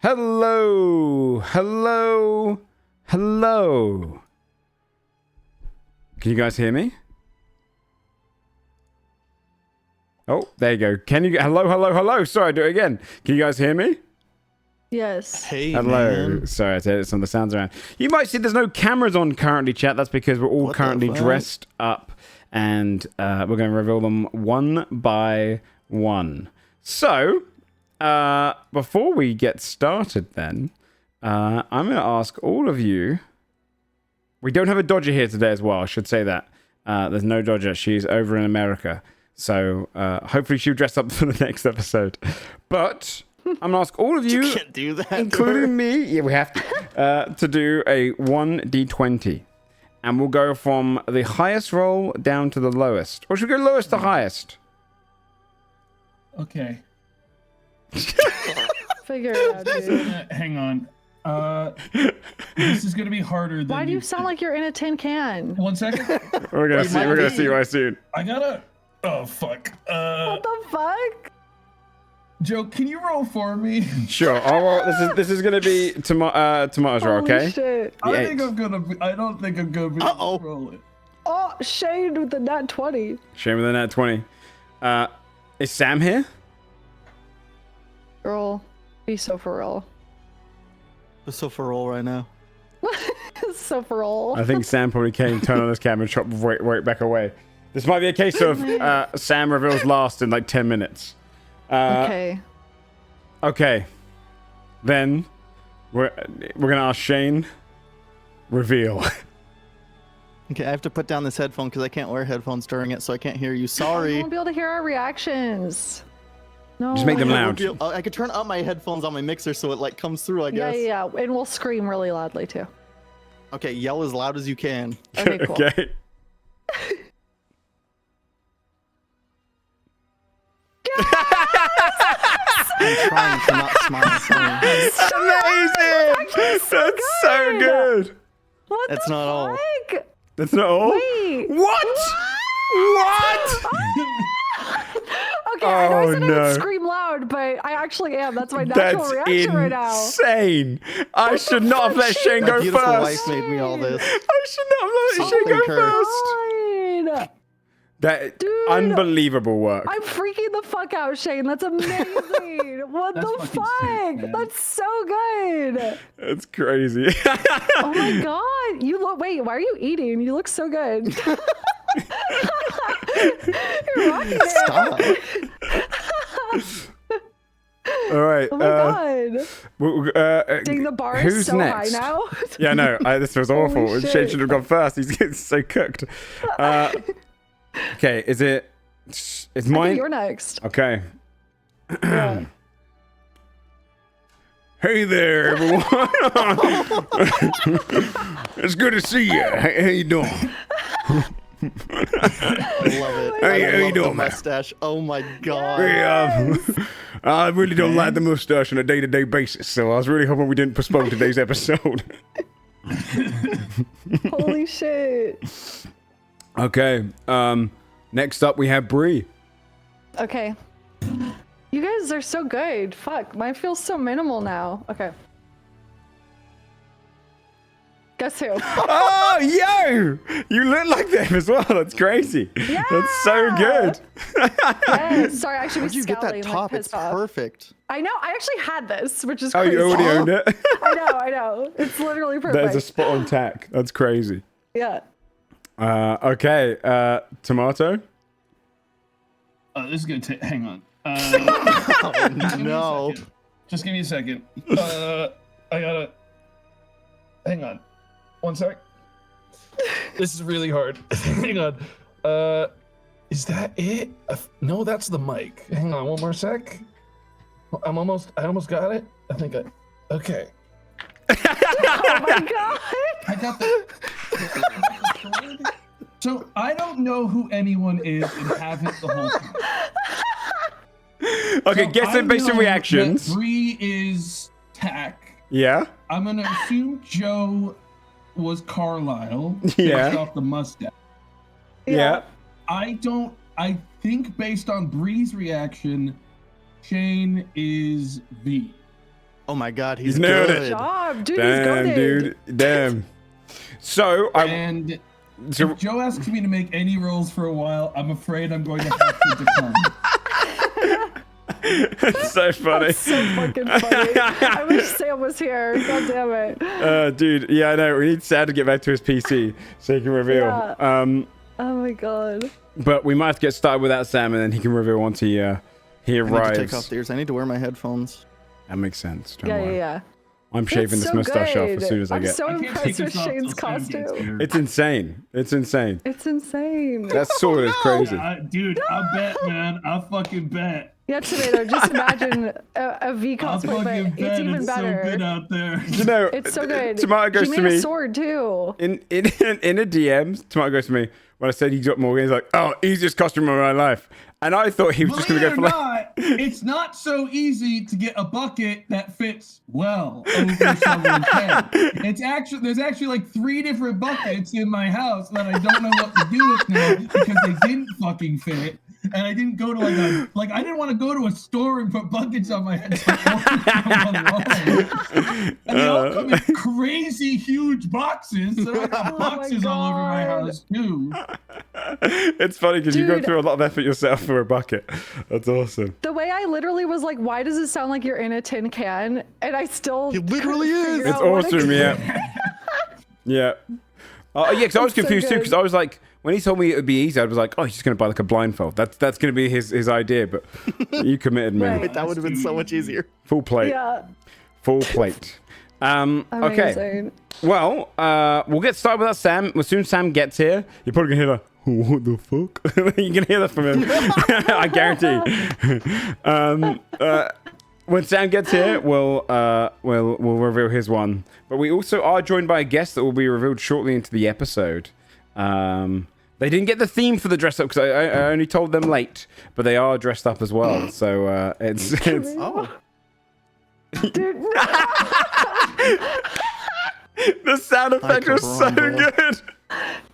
Hello. Hello. Hello. Can you guys hear me? Oh, there you go. Can you... Hello, hello, hello. Sorry, do it again. Can you guys hear me? Yes. Hey, hello. man. Sorry, I said some of the sounds around. You might see there's no cameras on currently, chat. That's because we're all currently dressed up, and we're going to reveal them one by one. So, before we get started then, I'm going to ask all of you... We don't have a Dodger here today as well, I should say that. There's no Dodger. She's over in America. So, hopefully she'll dress up for the next episode. But... I'm going to ask all of you, can't do that, including me, yeah, we have to do a 1d20. And we'll go from the highest roll down to the lowest. Or should we go lowest to highest? Okay. Figure it out, dude. Hang on. This is gonna be harder than. Why do you sound like you're in a tin can? 1 second. We're going to see why soon. I gotta. Oh fuck. What the fuck? Joe, can you roll for me? Sure. I'll roll. This is going to be tomatoes roll, Holy okay? shit. I don't think I'm gonna be able to roll it. Oh, Shayne with the nat 20. Shame with the nat 20. Is Sam here? Girl, be so for real. So for roll right now. So for real. I think Sam probably came, turned on his camera, and chopped right back away. This might be a case of Sam reveals last in like 10 minutes. Okay. Okay. Then we're gonna ask Shayne. Reveal. Okay, I have to put down this headphone because I can't wear headphones during it, so I can't hear you. You Sorry. won't be able to hear our reactions. No. Just make them loud. I could turn up my headphones on my mixer so it like comes through, I guess. Yeah. And we'll scream really loudly too. Okay, yell as loud as you can. Okay, cool. Okay. I'm trying to not smile. Sorry. Amazing! That's so good. What That's the not all. fuck? That's not all. Wait. What? What? Okay, I know I said I no. would scream loud, but I actually am. That's my natural That's reaction right now. insane. I should not have let Shayne My go beautiful first. wife made me all this. I should not have let Something Shayne go cursed. first. God. That Dude, unbelievable work. I'm freaking the fuck out, Shayne. That's amazing. What That's the fucking fuck? sick, man. That's so good. That's crazy. Oh my god. You look. Wait, why are you eating? You look so good. You're rocking it. Stop. All right. Oh my god. Dang, the bar who's is so next? high now. Yeah, no, this was awful. Holy Shayne shit. should have gone first. He's getting so cooked. Okay, is it? It's I think mine. you're next. Okay. Yeah. Hey there, everyone. It's good to see you. How you doing? I love it. Hey, how you love doing, the man? mustache. Oh my god. Hey, I really don't like the mustache on a day-to-day basis, so I was really hoping we didn't postpone today's episode. Holy shit. Okay. Next up we have Bree. Okay. You guys are so good. Fuck, mine feels so minimal now. Okay. Guess who? Oh, yo! You look like them as well. That's crazy. Yeah! That's so good. Yes. Sorry, I should Where'd be you get that scowling, top? like, It's pissed off. perfect. I know. I actually had this, which is Oh, crazy. you already owned it? I know. It's literally perfect. That is a spot on tack. That's crazy. Yeah. Okay. Tomato. This is gonna take. Hang on. Oh no. Just give me a second. I gotta. Hang on. 1 sec. This is really hard. Hang on. Is that it? No, that's the mic. Hang on, 1 more sec. I almost got it. I think I. Okay. Oh my god. I got the. So I don't know who anyone is and haven't the whole time. Okay, So guess I it based on know reactions. that Bree is Tack. Yeah. I'm gonna assume Joe was Carlisle. Yeah. Based off the mustache. Yeah. I think based on Bree's reaction, Shayne is V. Oh my god, he's nailed good. it. Good job, dude. Damn, he's dude. Damn. So, And so if Joe asks me to make any rolls for a while, I'm afraid I'm going to have to decline. it's so funny. So fucking funny. I wish Sam was here. God damn it. Dude, yeah, I know. We need Sam to get back to his PC so he can reveal. Yeah. Oh my god. But we might have to get started without Sam, and then he can reveal once he I need to arrives. take off the ears. I need to wear my headphones. That makes sense. Don't Yeah, worry. yeah. I'm shaving this so mustache off as good. soon as I I'm get. so I can't impressed take with this off Shayne's till Sam gets costume. here. It's insane. It's insane. It's insane. That sword is crazy. Dude, I bet, man. I fucking bet. Yeah, Tomato, just imagine a V I cosplay, fucking but bet it's even it's better. so good out there. You know, It's so good. Tomato goes he to made me a sword too. in a DM. Tomato goes to me when I said he got Morgan. He's like, "Oh, easiest costume of my life," and I thought he was just gonna Believe go it for or like. not, it's not so easy to get a bucket that fits well over someone's head. There's actually like 3 different buckets in my house that I don't know what to do with now because they didn't fucking fit. And I didn't go to I didn't want to go to a store and put buckets on my head. So I ordered them online. And they all come in crazy huge boxes. So I got boxes all over my God. house too. It's funny because you go Dude. through a lot of effort yourself for a bucket. That's awesome. The way I literally was like, why does it sound like you're in a tin can? And I still It literally couldn't is. figure It's out what it awesome, could- yeah. Yeah. Yeah, because I was It's so confused too, good. because I was like, when he told me it would be easy, I was like, oh, he's just going to buy like a blindfold. That's going to be his idea, but you committed, man. Right. That would have been so much easier. Full plate. Yeah. Full plate. Okay. Amazing. Well, we'll get started without Sam. As soon as Sam gets here, you're probably going to hear like, what the fuck? You can hear that from him. I guarantee. When Sam gets here, we'll reveal his one. But we also are joined by a guest that will be revealed shortly into the episode. They didn't get the theme for the dress up because I only told them late, but they are dressed up as well. So it's Oh. Dude, the sound effect was so Rumble. good.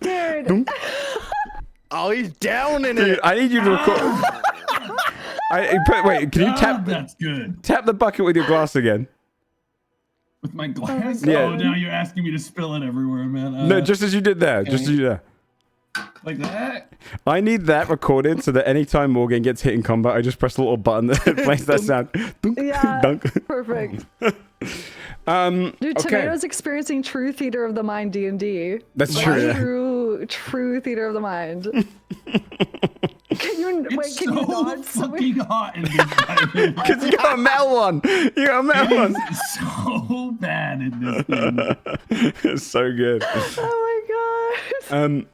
dude. Oh, he's down in Dude, it. I need you to record. Wait, can you God, that's good. tap the bucket with your glass again? With my glass? Yeah. Oh, now you're asking me to spill it everywhere, man. No, just as you did there. Just as you did there. like that? I need that recorded so that anytime Morgan gets hit in combat, I just press a little button that plays that sound. Dunk, Yeah. dunk. Perfect. Okay. Dude, Tomato's experiencing true theater of the mind D&D. That's Like, true. Yeah. true theater of the mind. Can you It's wait? Can you so not? fucking hot in this game. Because you got a metal one. You got a metal one. It's so bad in this game. It's so good. Oh my god.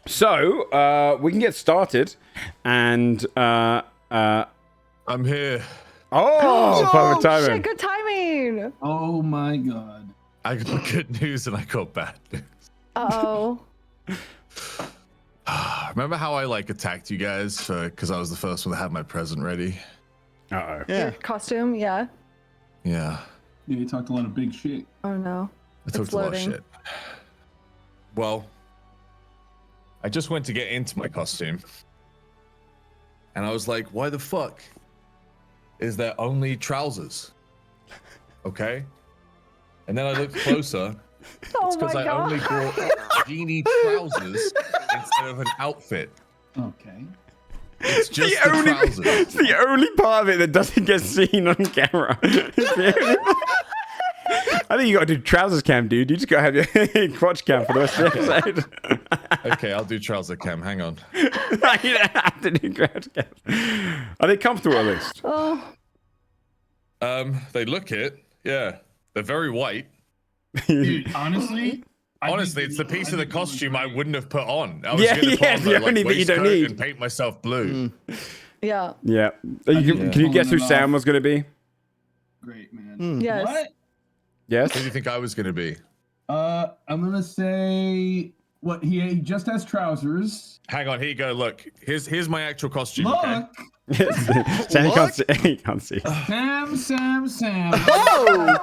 So we can get started, and I'm here. oh, perfect Shit, timing. good timing. Oh my god. I got good news and I got bad news. Uh-oh. Remember how I attacked you guys because I was the first one that had my present ready? Uh-oh. Yeah. Your costume, yeah. Yeah, Yeah, you talked a lot of big shit. Oh no. I talked It's a lot of loading. shit. Well, I just went to get into my costume, and I was like, "Why the fuck is there only trousers?" Okay, and then I looked closer. Oh It's because my I god. only bought genie trousers instead of an outfit. Okay. It's just The only, trousers. it's the only part of it that doesn't get seen on camera. It's the only- I think you got to do trousers cam, dude. You just got to have your crotch cam for the rest of the episode. Okay, I'll do trouser cam. Hang on. You don't have to do crotch cam. Are they comfortable at least? Oh, They look it. Yeah, they're very white. Dude, honestly. Honestly, it's the piece of the costume I wouldn't have put on. I was Yeah, gonna put yeah, on the only bit you don't waistcoat need. and paint myself blue. yeah. Yeah. Can you guess who Pulling it Sam off. was going to be? Great, man. Yes. What? Yes. Who do you think I was gonna be? I'm gonna say what he just has trousers. Hang on, here you go. Look, here's my actual costume. Okay? Look, Sam can't see. He can't see. Sam. Oh!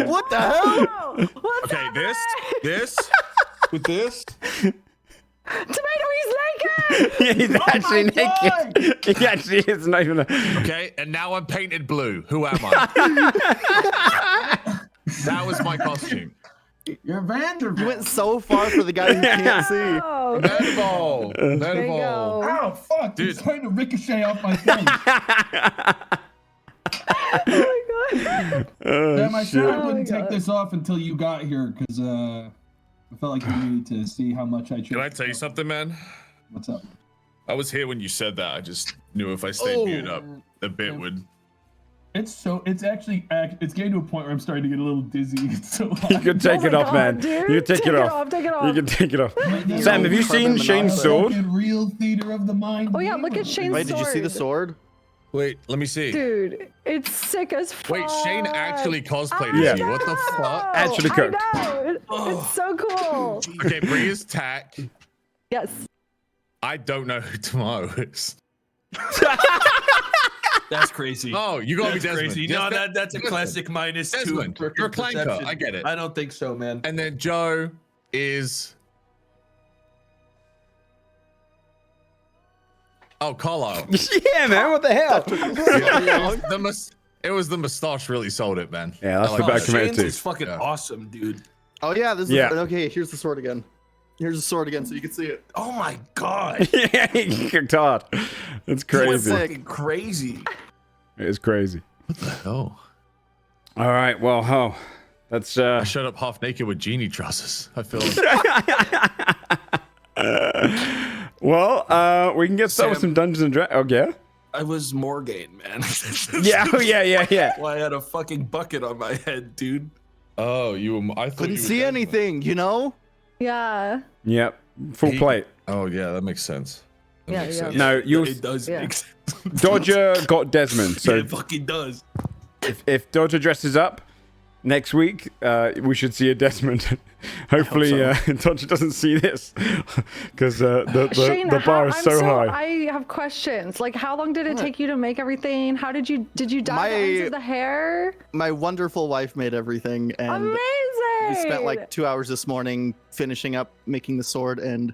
What the hell? Oh, what's Okay, happening? this with this. Tomato, he's naked! He's actually God! naked. He actually is not even. Okay, and now I'm painted blue. Who am I? That was my costume. You're Vanderbilt. You went so far for the guy who can't see. Oh, Nerdball. there you Nerdball. go. Ow, fuck. Dude. It's trying to ricochet off my face. Oh my god. Damn, I said I Oh wouldn't my take God. this off until you got here, because I felt like you needed to see how much I changed. Can I tell you something, man? What's up? I was here when you said that. I just knew if I stayed muted up, the bit would. It's actually getting to a point where I'm starting to get a little dizzy. It's so You hot. can take Oh it my off, God, man. dude. You can take it off. Take it off. You can take it off. Like, Sam, have you Carbon seen Shane's sword? Fucking real theater of the mind. Oh, yeah, look at Shane's Wait, did you see the sword? Wait, let me see. Dude, it's sick as fuck. Wait, Shane actually cosplayed Yeah. as you. What the fuck? Actually cooked. I know. It's so cool. Okay, Bree is Tack. Yes. I don't know who Tomato is. That's crazy. Oh, you gotta be That's Desmond. crazy. Yes, No, that- that's a Desmond. classic minus Desmond, 2. you're a clanker. perception. I get it. I don't think so, man. And then Joe is. Oh, Carlisle. Yeah, man. What the hell? It was the mustache really sold it, man. Yeah, that's I the like bad that. commander Shane's too. is fucking Yeah. awesome, dude. Oh yeah, this is Yeah. okay. Here's the sword again. Here's the sword again, so you can see it. Oh my god. Yeah, he cooked hard. It's That's crazy. fucking crazy. It's crazy. What the hell? All right. Well, that's I showed up half naked with genie trousers. I feel like we can get started with Sam. some Dungeons and Dragons. Oh yeah. I was Morgaine, man. Yeah. Oh yeah. Why I had a fucking bucket on my head, dude. Oh, you were. I thought Couldn't you were see Desmond. anything, you know? Yeah. Yep. Full He- plate. Oh yeah, that makes sense. That Yeah, makes yeah. sense. No, you. It does Yeah. make sense. Dodger got Desmond. So Yeah, it fucking does. if Dodger dresses up next week, we should see a Desmond. Hopefully, Dodger doesn't see this because Shane, the bar is I'm so high. I have questions. Like, how long did it take you to make everything? How did you dye the ends of the hair? My wonderful wife made everything, and Amazing. we spent like 2 hours this morning finishing up making the sword and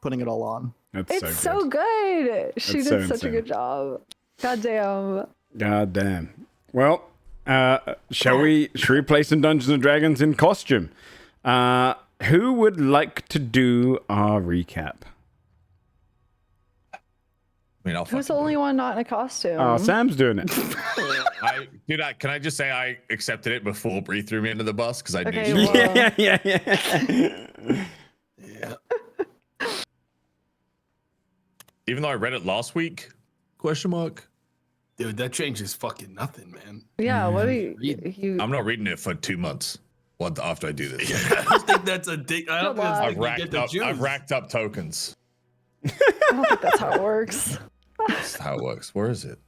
putting it all on. That's It's so good. She That's did so such a insane. good job. God damn. God damn. Well, shall we play some Dungeons and Dragons in costume? Who would like to do our recap? I mean, I'll Who's the fucking only do one not in a costume? Oh, Sam's doing it. it. Can I just say I accepted it before Bree threw me under the bus because I Okay, knew. well- yeah. Yeah. Even though I read it last week? Question mark. Dude, that changes fucking nothing, man. Yeah, what do you? I'm not reading it for 2 months. After I do this, I don't think that's a dick. I don't Come think on. that's like you get the juice. I've racked up tokens. I don't think that's how it works. That's how it works. Where is it?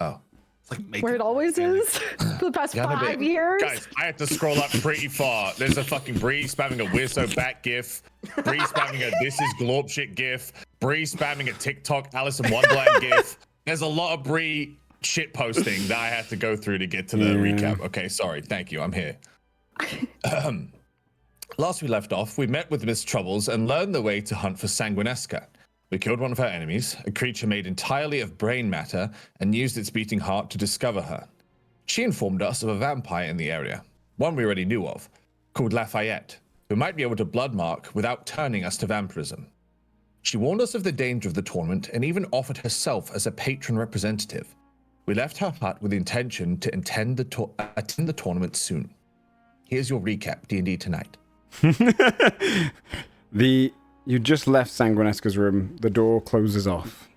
Oh. It's like make Where it always is for the past Gotta be- 5 years. Guys, I had to scroll up pretty far. There's a fucking Bree spamming a We're So Back gif. Bree spamming a This Is Glorp Shit gif. Bree spamming a TikTok Alice in Wonderland gif. There's a lot of Bree shit posting that I had to go through to get to the recap. Okay, sorry. Thank you. I'm here. Last we left off, we met with Miss Troubles and learned the way to hunt for Sanguinesca. We killed one of her enemies, a creature made entirely of brain matter, and used its beating heart to discover her. She informed us of a vampire in the area, one we already knew of, called Lafayette, who might be able to bloodmark without turning us to vampirism. She warned us of the danger of the tournament and even offered herself as a patron representative. We left her hut with the intention to attend the tournament soon. Here's your recap, D&D tonight. You just left Sanguinesca's room. The door closes off.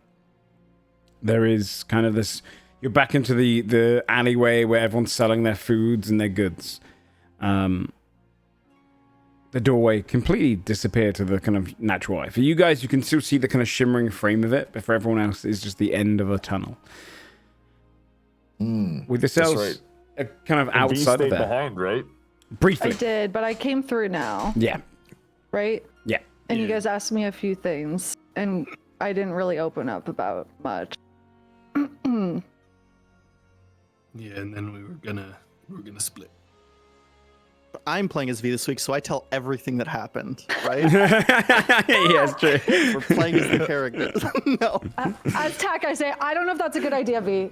There is kind of this. You're back into the alleyway where everyone's selling their foods and their goods. The doorway completely disappeared to the kind of natural light. For you guys, you can still see the kind of shimmering frame of it, but for everyone else, it's just the end of a tunnel. With yourselves kind of outside of there. behind, right? Briefly. I did, but I came through now, Yeah. right? Yeah. And you guys asked me a few things, and I didn't really open up about much. Yeah, and then we were gonna split. I'm playing as V this week, so I tell everything that happened, right? Yes, true. We're playing as the character. No. As Tack, I say, I don't know if that's a good idea, V.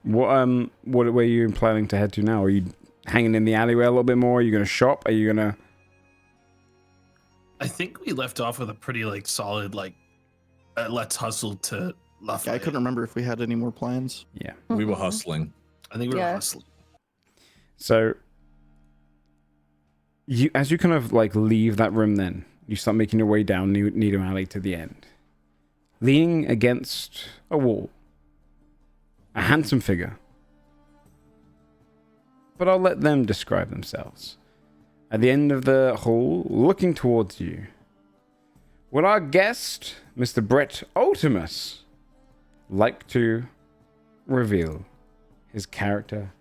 What were you planning to head to now? Are you hanging in the alleyway a little bit more? Are you gonna shop? Are you gonna? I think we left off with a pretty like solid like let's hustle to Lafayette. I couldn't remember if we had any more plans. Yeah, We were hustling. I think we were Yeah. hustling. so as you kind of like leave that room, then you start making your way down Needham Alley to the end, leaning against a wall. A handsome figure. But I'll let them describe themselves. At the end of the hall, looking towards you, would our guest, Mr. Brett Ultimus, like to reveal his character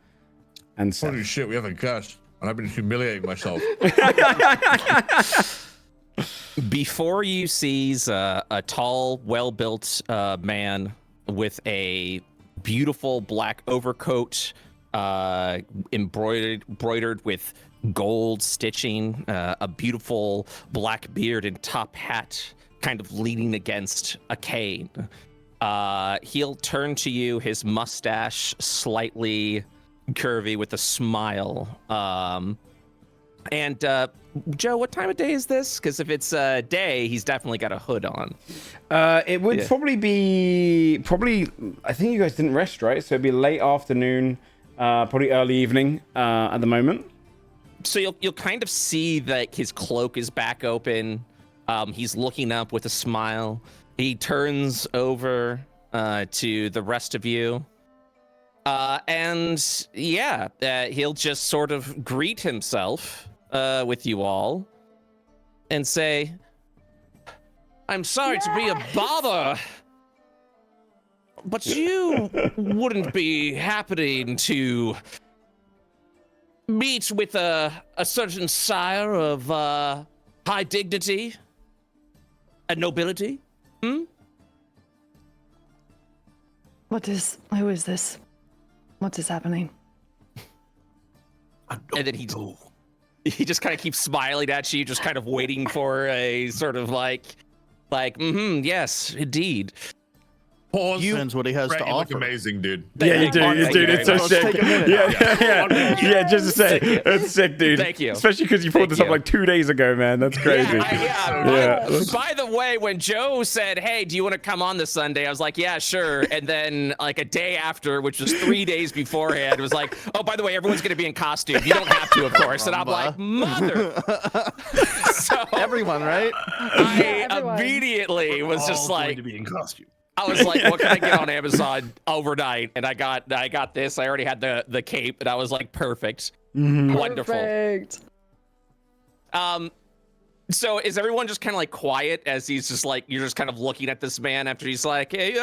and self? Holy shit, we have a guest, and I've been humiliating myself. Before you sees a tall, well-built man with a beautiful black overcoat, embroidered with gold stitching, a beautiful black beard and top hat, kind of leaning against a cane. He'll turn to you, his mustache slightly curvy with a smile. And Joe, what time of day is this? Because if it's day, he's definitely got a hood on. It would probably be I think you guys didn't rest, right? So it'd be late afternoon, probably early evening at the moment. So you'll kind of see that his cloak is back open. He's looking up with a smile. He turns over to the rest of you. And yeah, he'll just sort of greet himself with you all and say, I'm sorry to be a bother, but you wouldn't be happening to meet with a certain sire of high dignity and nobility? Who is this? What is happening? And then he just kind of keeps smiling at you, just kind of waiting for a sort of like, yes, indeed. Pause. Depends what he has Brett, to you look offer. amazing, dude. Yeah, you do, dude. It's so Let's sick. take a minute. Yeah, just to say, it's sick, dude. Thank you. Especially because you pulled this up like 2 days ago, man. That's crazy. Yeah. By the way, when Joe said, hey, do you want to come on this Sunday? I was like, yeah, sure. And then like a day after, which was 3 days beforehand, was like, oh, by the way, everyone's going to be in costume. You don't have to, of course. And I'm like, mother. So Everyone, right? I everyone. immediately was just All going like, to be in costume. I was like, what can I get on Amazon overnight? And I got this. I already had the cape, and I was like, perfect. Wonderful. Perfect. So is everyone just kind of like quiet as he's just like, you're just kind of looking at this man after he's like, hey,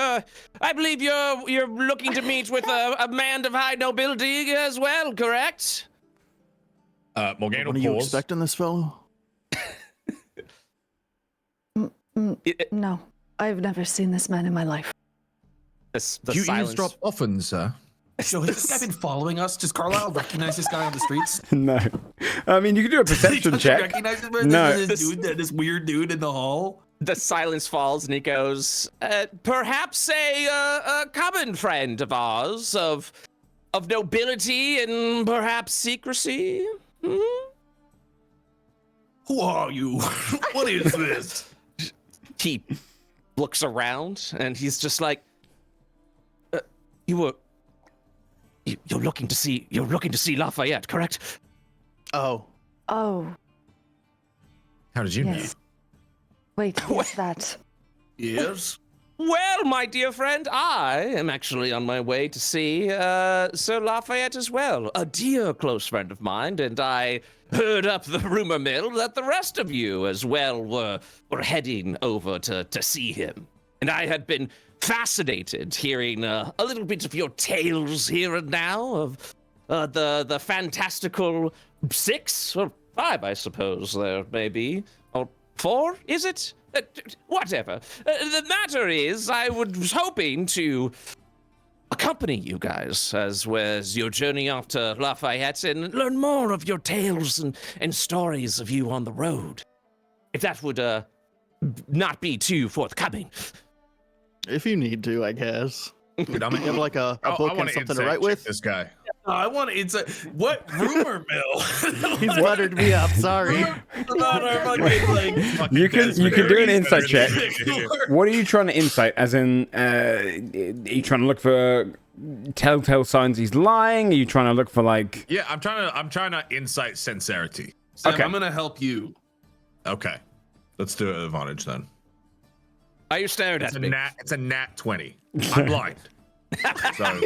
I believe you're looking to meet with a man of high nobility as well, correct? Morgana, What are you pause. expecting this fellow? No, I've never seen this man in my life. The Do you silence. eavesdrop often, sir? Joe, has this guy been following us? Does Carlisle recognize this guy on the streets? No. I mean, you can do a perception check. Recognize him? This No. is this weird dude in the hall. The silence falls, and he goes, perhaps a common friend of ours, of nobility and perhaps secrecy. Hmm? Who are you? What is this? He looks around, and he's just like, you're looking to see Lafayette, correct? Oh. Oh, How did you yes. Wait, what's that? Yes. Well, my dear friend, I am actually on my way to see Sir Lafayette as well, a dear close friend of mine, and I heard up the rumor mill that the rest of you as well were heading over to see him. And I had been fascinated hearing a little bit of your tales here and now of the fantastical 6 or 5, I suppose there may be, or 4, is it? Whatever. The matter is, I was hoping to accompany you guys as your journey off to Lafayette and learn more of your tales and stories of you on the road. If that would not be too forthcoming. If you need to, I guess. Dude, You have like a book and something to write with? This guy. I want to inside. What rumor mill? He's buttered me up. Sorry. You can do an insight check. What are you trying to insight? As in, are you trying to look for telltale signs he's lying? Are you trying to look for like? Yeah, I'm trying to insight sincerity. Sam, Okay. I'm gonna help you. Okay, let's do it at advantage then. Are you staring at me? It's a nat 20. I'm blind. So,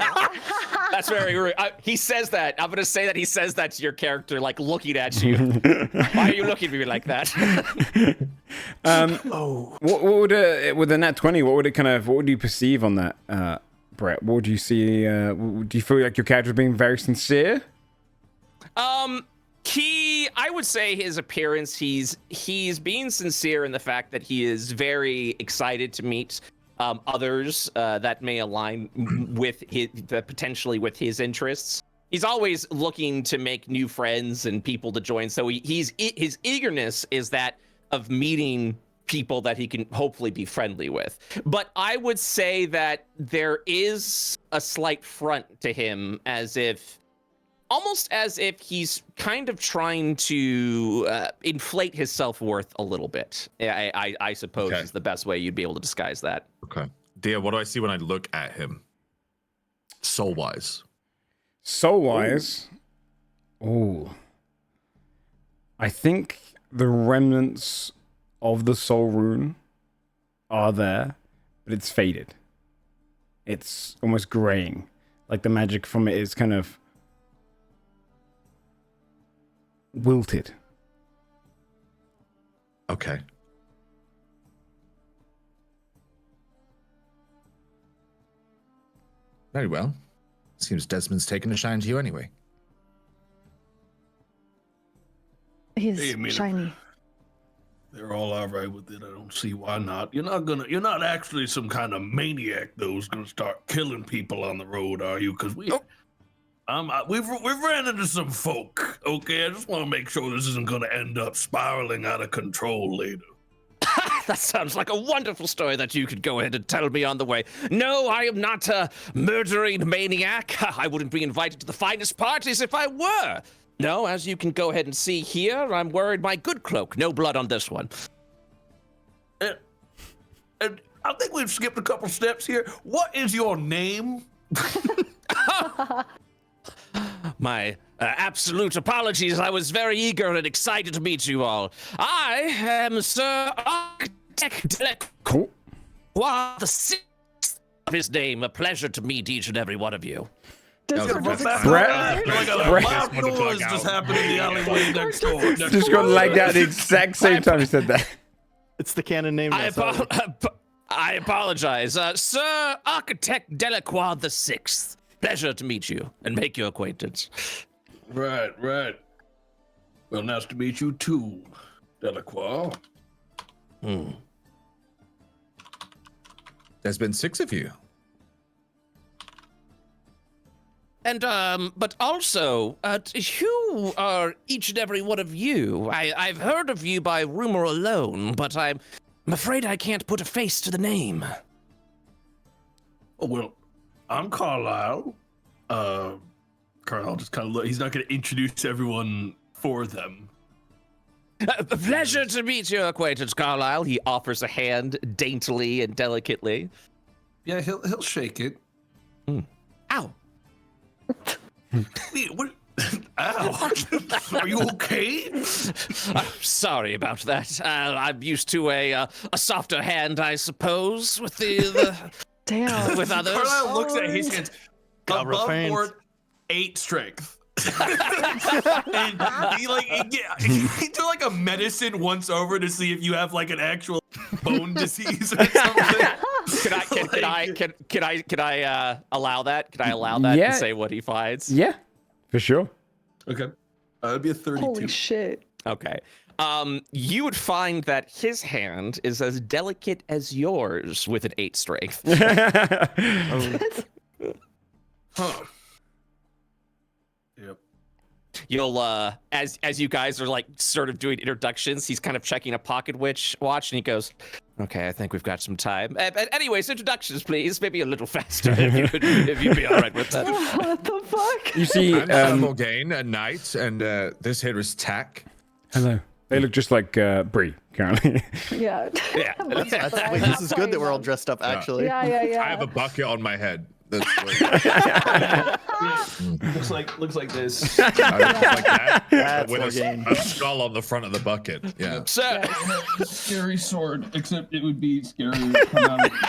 That's very rude. He says that. I'm going to say that he says that to your character, like looking at you. Why are you looking at me like that? What would with a nat 20? What would you perceive on that, Brett? What would you see? Do you feel like your character is being very sincere? I would say his appearance, he's being sincere in the fact that he is very excited to meet others that may align with potentially with his interests. He's always looking to make new friends and people to join. So his eagerness is that of meeting people that he can hopefully be friendly with. But I would say that there is a slight front to him, almost as if he's kind of trying to inflate his self-worth a little bit. I suppose is the best way you'd be able to disguise that. okay. Dia, what do I see when I look at him? Soul-wise. Soul-wise, I think the remnants of the soul rune are there, but it's faded. It's almost graying. Like the magic from it is kind of wilted. Okay. Very well. Seems Desmond's taken a shine to you anyway. He's Hey, I mean, shiny. They're all alright with it. I don't see why not. You're not actually some kind of maniac though who's gonna start killing people on the road, are you? Because we've ran into some folk. Okay, I just want to make sure this isn't gonna end up spiraling out of control later. That sounds like a wonderful story that you could go ahead and tell me on the way. No, I am not a murdering maniac. I wouldn't be invited to the finest parties if I were. No, as you can go ahead and see here, I'm wearing my good cloak. No blood on this one. And I think we've skipped a couple steps here. What is your name? My absolute apologies. I was very eager and excited to meet you all. I am Sir Projekt Cool. Red, the sixth of his name. A pleasure to meet each and every one of you. Discord was was Brett- Like a Brett- loud noise just happened in the alleyway next door. Just got lagged out at the exact same time he said that. It's the canon name. I That's all. apologize. Sir Architect Deloqua the Sixth. Pleasure to meet you and make your acquaintance. Right. Well, nice to meet you too, Deloqua. There's been 6 of you. And, but also, who are each and every one of you? I've heard of you by rumor alone, but I'm afraid I can't put a face to the name. Oh, well, I'm Carlisle. Carlisle just kind of look. He's not going to introduce everyone for them. A pleasure to meet your acquaintance, Carlisle. He offers a hand daintily and delicately. Yeah, he'll shake it. Ow. Wait, what? Ow. Are you okay? I'm sorry about that. I'm used to a softer hand, I suppose, with the Damn. with others. Carlisle looks at his hands. Got rough Above hands. board, 8 strength. And he do like a medicine once over to see if you have like an actual bone disease or something. Can I allow that? Can I allow that Yeah. and say what he finds? Yeah, for sure. Okay, that'd be a 32. Holy shit. Okay. You would find that his hand is as delicate as yours with an 8 strength. Huh. Yep. You'll as you guys are like sort of doing introductions, he's kind of checking a pocket watch and he goes, okay, I think we've got some time. But anyways, introductions please, maybe a little faster if you'd be all right with that. What the fuck? You see, I'm Morgaine, a knight, and this here is Tack. hello. They look just like Bree currently. Yeah. Yeah. Wait, this is good that we're all dressed up, actually. Yeah. I have a bucket on my head. That's Looks like this. like that. That's with Morgaine. a skull on the front of the bucket. Yeah. So, Scary sword, except it would be scary to come out of the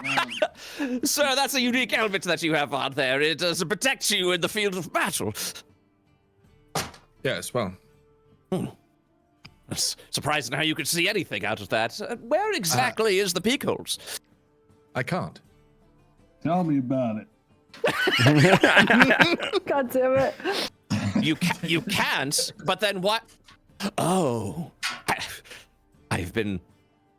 ground. so that's a unique element that you have on there. It does protect you in the field of battle. Yes, well. It's surprising how you could see anything out of that. Where exactly is the peak holes? I can't. Tell me about it. God damn it. You can't, but then what? Oh, I've been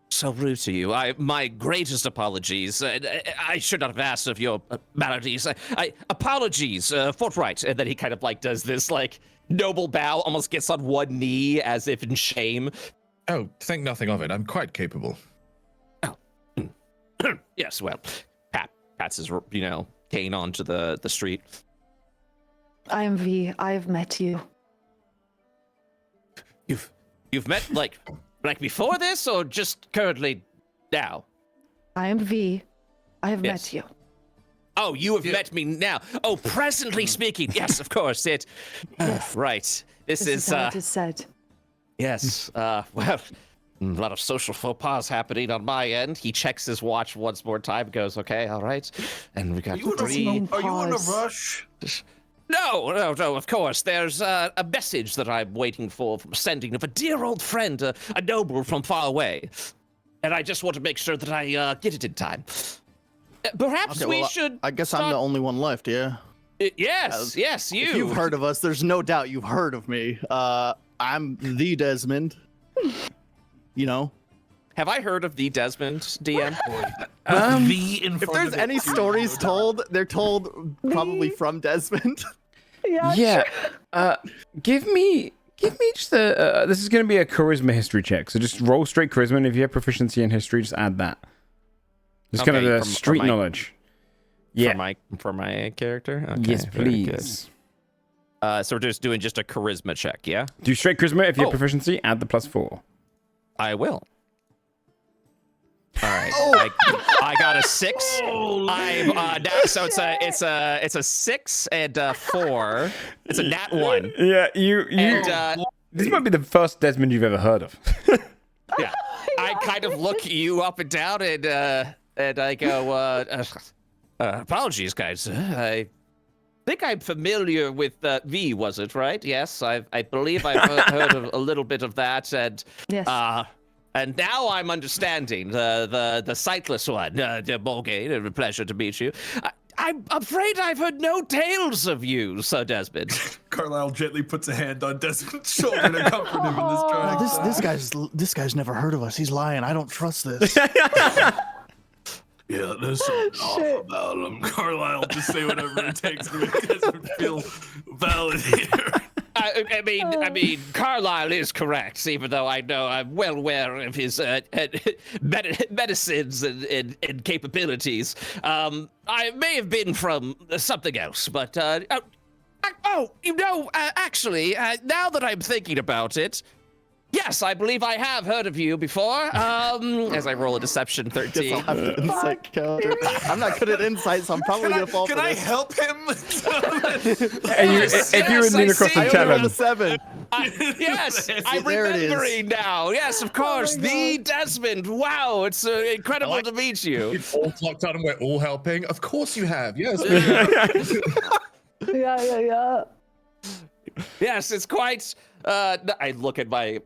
so rude to you. My greatest apologies. I should not have asked of your maladies. Apologies, forthright. And then he kind of like does this like noble bow, almost gets on one knee as if in shame. Oh, think nothing of it. I'm quite capable. Oh, yes. Well, pats his cane onto the street. I am V. I have met you. You've met like before this or just currently now? I am V. I have Yes. met you. Oh, you have met me now. Oh, presently speaking. Yes, of course. Right. This is how it is said. yes. Well, a lot of social faux pas happening on my end. He checks his watch once more time, goes, okay, all right. And we got Are you three. in a Pause. rush? No, of course. There's a message that I'm waiting for from sending of a dear old friend, a noble from far away. And I just want to make sure that I get it in time. Perhaps Okay, we well, should. I guess I'm the only one left, yeah? Yes, you. If you've heard of us, there's no doubt you've heard of me. I'm the Desmond. You know? Have I heard of the Desmond, DM? If there's any stories told, they're told probably from Desmond. Yeah. Give me just a. This is going to be a charisma history check. So just roll straight charisma, and if you have proficiency in history, just add that. Just kind of Okay, the street knowledge. Yeah. For my character. Okay, Yes, very good. please. So we're just doing a charisma check, yeah? Do straight charisma. If you have Oh. proficiency, add the +4. I will. All right. I got a 6. I'm so it's a 6 and 4. It's a nat 1. Yeah, you. And This might be the first Desmond you've ever heard of. yeah, I kind of look you up and down and I go, apologies, guys. I think I'm familiar with V. Was it right? Yes, I believe I've heard of a little bit of that, and Yes. and now I'm understanding the sightless one, Morgaine. A pleasure to meet you. I'm afraid I've heard no tales of you, Sir Desmond. Carlisle gently puts a hand on Desmond's shoulder to comfort him in this trial. This guy's never heard of us. He's lying. I don't trust this. Yeah, there's something off Shit. about him. Carlisle, just say whatever it takes to make Desmond feel valid here. I mean, Carlisle is correct, even though I know I'm well aware of his medicines and capabilities. I may have been from something else, but actually, now that I'm thinking about it, yes, I believe I have heard of you before. As I roll a deception 13. I'll have to insight counter. I'm not good at insight, so I'm probably gonna fall Can for I this. help him? And if you would lean across I and see. tell I rolled him. a 7. Yes, I'm There it is. remembering now. Yes, of course. my The God. Desmond. Wow, it's incredible to meet you. We've all clocked on and we're all helping. Of course you have. Yes. Yeah. Yes, it's quite. I look at my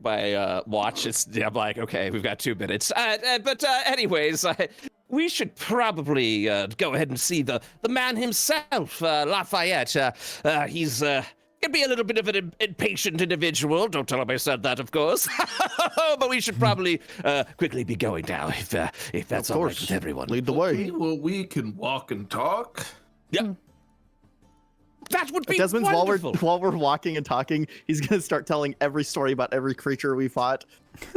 watch. I'm like, okay, we've got 2 minutes. But anyways, we should probably go ahead and see the man himself, Lafayette. He's can be a little bit of an impatient individual. Don't tell him I said that, of course. But we should probably quickly be going now, if that's Of all right course. with everyone. Lead the Okay, way. well, we can walk and talk. Yeah. That would be Desmond, wonderful. while we're walking and talking, he's gonna start telling every story about every creature we fought.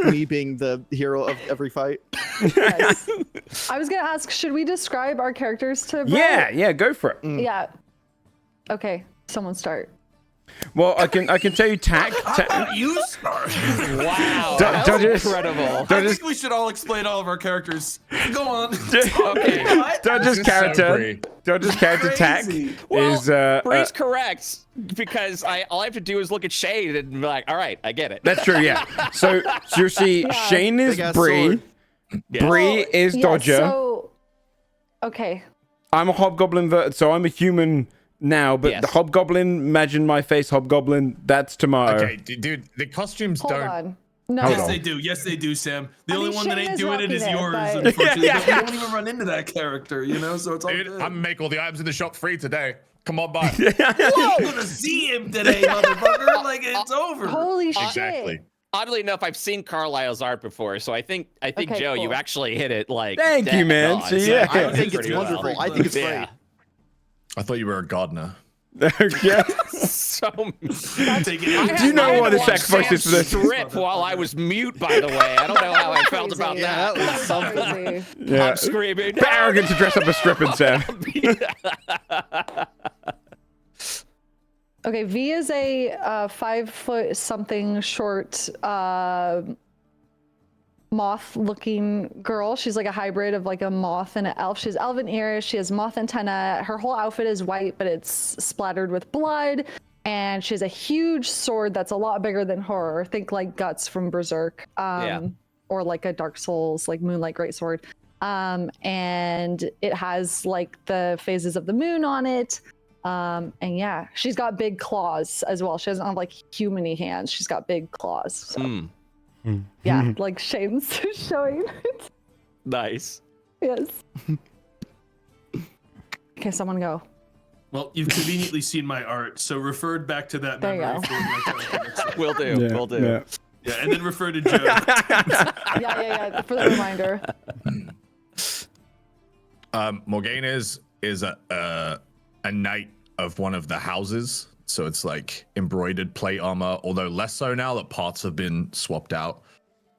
Me being the hero of every fight. Yes. I was gonna ask, should we describe our characters to Brett? Yeah, go for it. Yeah. Okay, someone start. Well, I can tell you tack. You start. Wow, Don't that's just- incredible. I think we should all explain all of our characters. Go on. Okay. Dodge's This is so character. Bree. Dodge's character tack Crazy. Well, is Bree's correct because all I have to do is look at Shane and be like, all right, I get it. That's true, yeah. So you see, Shane is Big-ass Bree. sword. Bree is Yeah, Dodger. So, okay. I'm a hobgoblin, so I'm a human now, but Yes. the hobgoblin, imagine my face hobgoblin, that's tomorrow. Okay, dude, the costumes Hold don't. on. No. Hold Yes, on. they do. Yes, they do, Sam. The I only mean, one that Shane ain't is doing it is rocking it, yours, but- unfortunately. Yeah. But we don't even run into that character, you know? So it's all Dude, good. I'm gonna make all the items in the shop free today. Come on by. I'm gonna see him today, motherfucker. Like, it's over. Holy shit. Exactly. Oddly enough, I've seen Carlisle's art before, so I think Okay, Joe, you cool. actually hit it like. Thank you, dead man. on, So, so yeah. I you did think it's pretty well. wonderful. I think it's Yeah. great. I thought you were a gardener. Yeah. So. Take it. Do you know what the Sam sacrifice is for this? Strip while I was mute, by the way. I don't know how I felt about Yeah, that. that was something. Crazy. Yeah. I'm screaming. Bit arrogant to dress up as Strippin, Sam. Okay, V is a 5 foot something short moth-looking girl. She's like a hybrid of like a moth and an elf. She has elven ears. She has moth antenna. Her whole outfit is white, but it's splattered with blood. And she has a huge sword that's a lot bigger than her. Think like Guts from Berserk, or like a Dark Souls, like Moonlight Greatsword. And it has like the phases of the moon on it. And yeah, she's got big claws as well. She doesn't have like human-y hands. She's got big claws. So. Hmm. Yeah, like Shane's showing. Nice. Yes. Okay, someone go. Well, you've conveniently seen my art, so referred back to that There you memory go. for my character next time. Will do. Yeah, Will do. yeah. Yeah, and then refer to Joe. Yeah, for the reminder. Morgane is a knight of one of the houses, so it's like embroidered plate armor, although less so now that parts have been swapped out.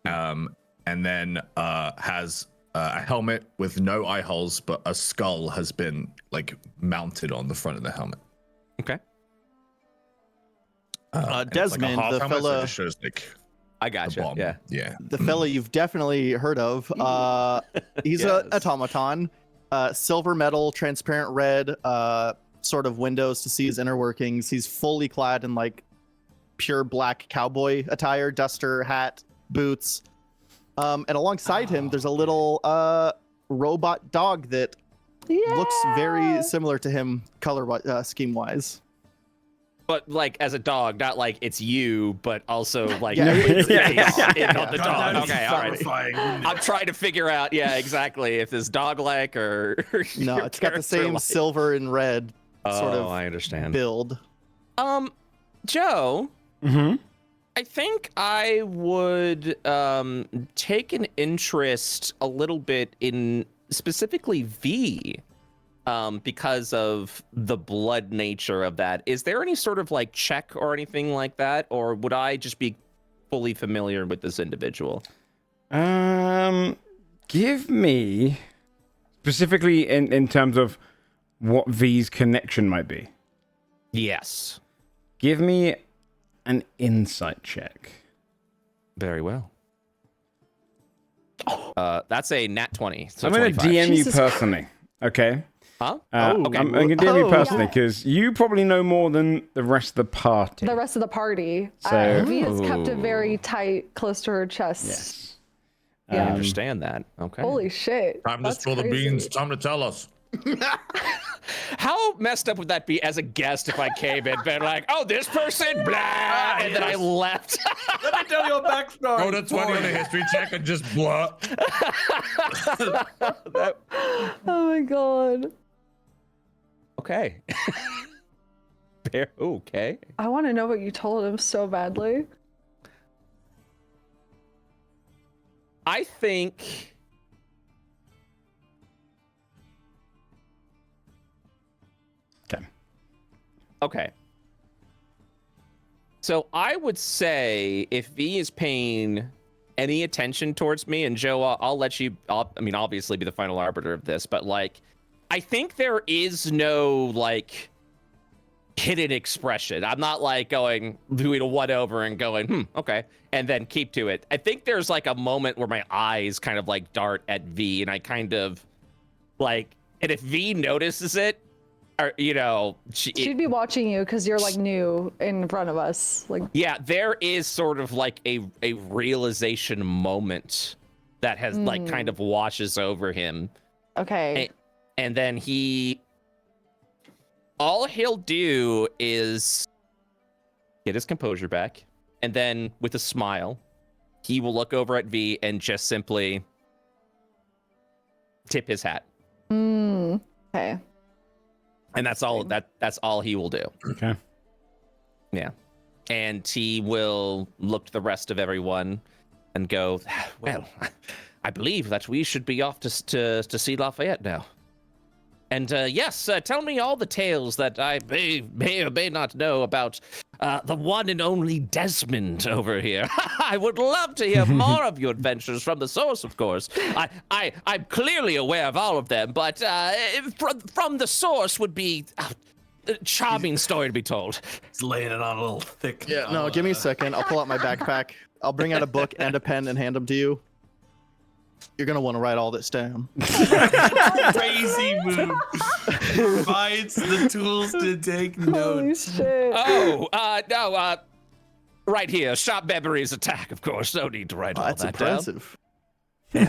And then has a helmet with no eye holes, but a skull has been like mounted on the front of the helmet. Okay. And it's like a Desmond, half the helmet, so it fella- just shows like I the gotcha. bottom. Yeah. Yeah. The fella you've definitely heard of. He's Yes. a automaton, silver metal, transparent red, sort of windows to see his inner workings. He's fully clad in like pure black cowboy attire, duster, hat, boots. And alongside him, there's a little robot dog that Yeah. looks very similar to him color scheme wise. But like as a dog, not like it's you, but also like Yeah. it's Yeah. based in on the God, dog. that is Okay, all right. horrifying, wouldn't it? I'm trying to figure out, yeah, exactly, if it's dog-like or No, your it's got the same character-like. silver and red sort Oh, of I understand. build. Joe, Mm-hmm. I think I would take an interest a little bit in specifically V, because of the blood nature of that. Is there any sort of like check or anything like that, or would I just be fully familiar with this individual? Give me specifically in terms of what V's connection might be. Yes. Give me an insight check. Very well. That's a nat 20. So I'm going to 25. DM you Jesus personally. Okay. Huh? Okay. I'm going to DM you Oh. personally because you probably know more than the rest of the party. The rest of the party. So- V has kept it Ooh. very tight, close to her chest. Yes. I Yeah. understand that. Okay. Holy shit. Time to That's spill the crazy. beans. Time to tell us. How messed up would that be as a guest if I came in, been like, oh, this person, blah, and then I left? Let me tell you a backstory. Go to 20 on the history check and just blah. Oh my god. Okay. Okay. I want to know what you told him so badly. I think Okay. So I would say if V is paying any attention towards me, and Joe, I'll let you, I mean, obviously be the final arbiter of this, but like, I think there is no like hidden expression. I'm not like doing a 1-over and going, okay, and then keep to it. I think there's like a moment where my eyes kind of like dart at V, and I kind of like, and if V notices it, or, you know, she'd be watching you because you're like new in front of us. Like, yeah, there is sort of like a realization moment that has like kind of washes over him. Okay. And then all he'll do is get his composure back, and then with a smile, he will look over at V and just simply tip his hat. Okay. And that's all that's all he will do. Okay. Yeah. And he will look to the rest of everyone and go, well, I believe that we should be off to see Lafayette now. And yes, tell me all the tales that I may or may not know about the one and only Desmond over here. I would love to hear more of your adventures from the source, of course. I'm clearly aware of all of them, but from the source would be a charming story to be told. It's laying it on a little thick. Yeah, no, give me a second. I'll pull out my backpack. I'll bring out a book and a pen and hand them to you. You're gonna want to write all this down. Crazy move. Provides the tools to take Holy notes. shit. Oh, no, right here, sharp memories attack, of course. No need to write all That's that down. impressive.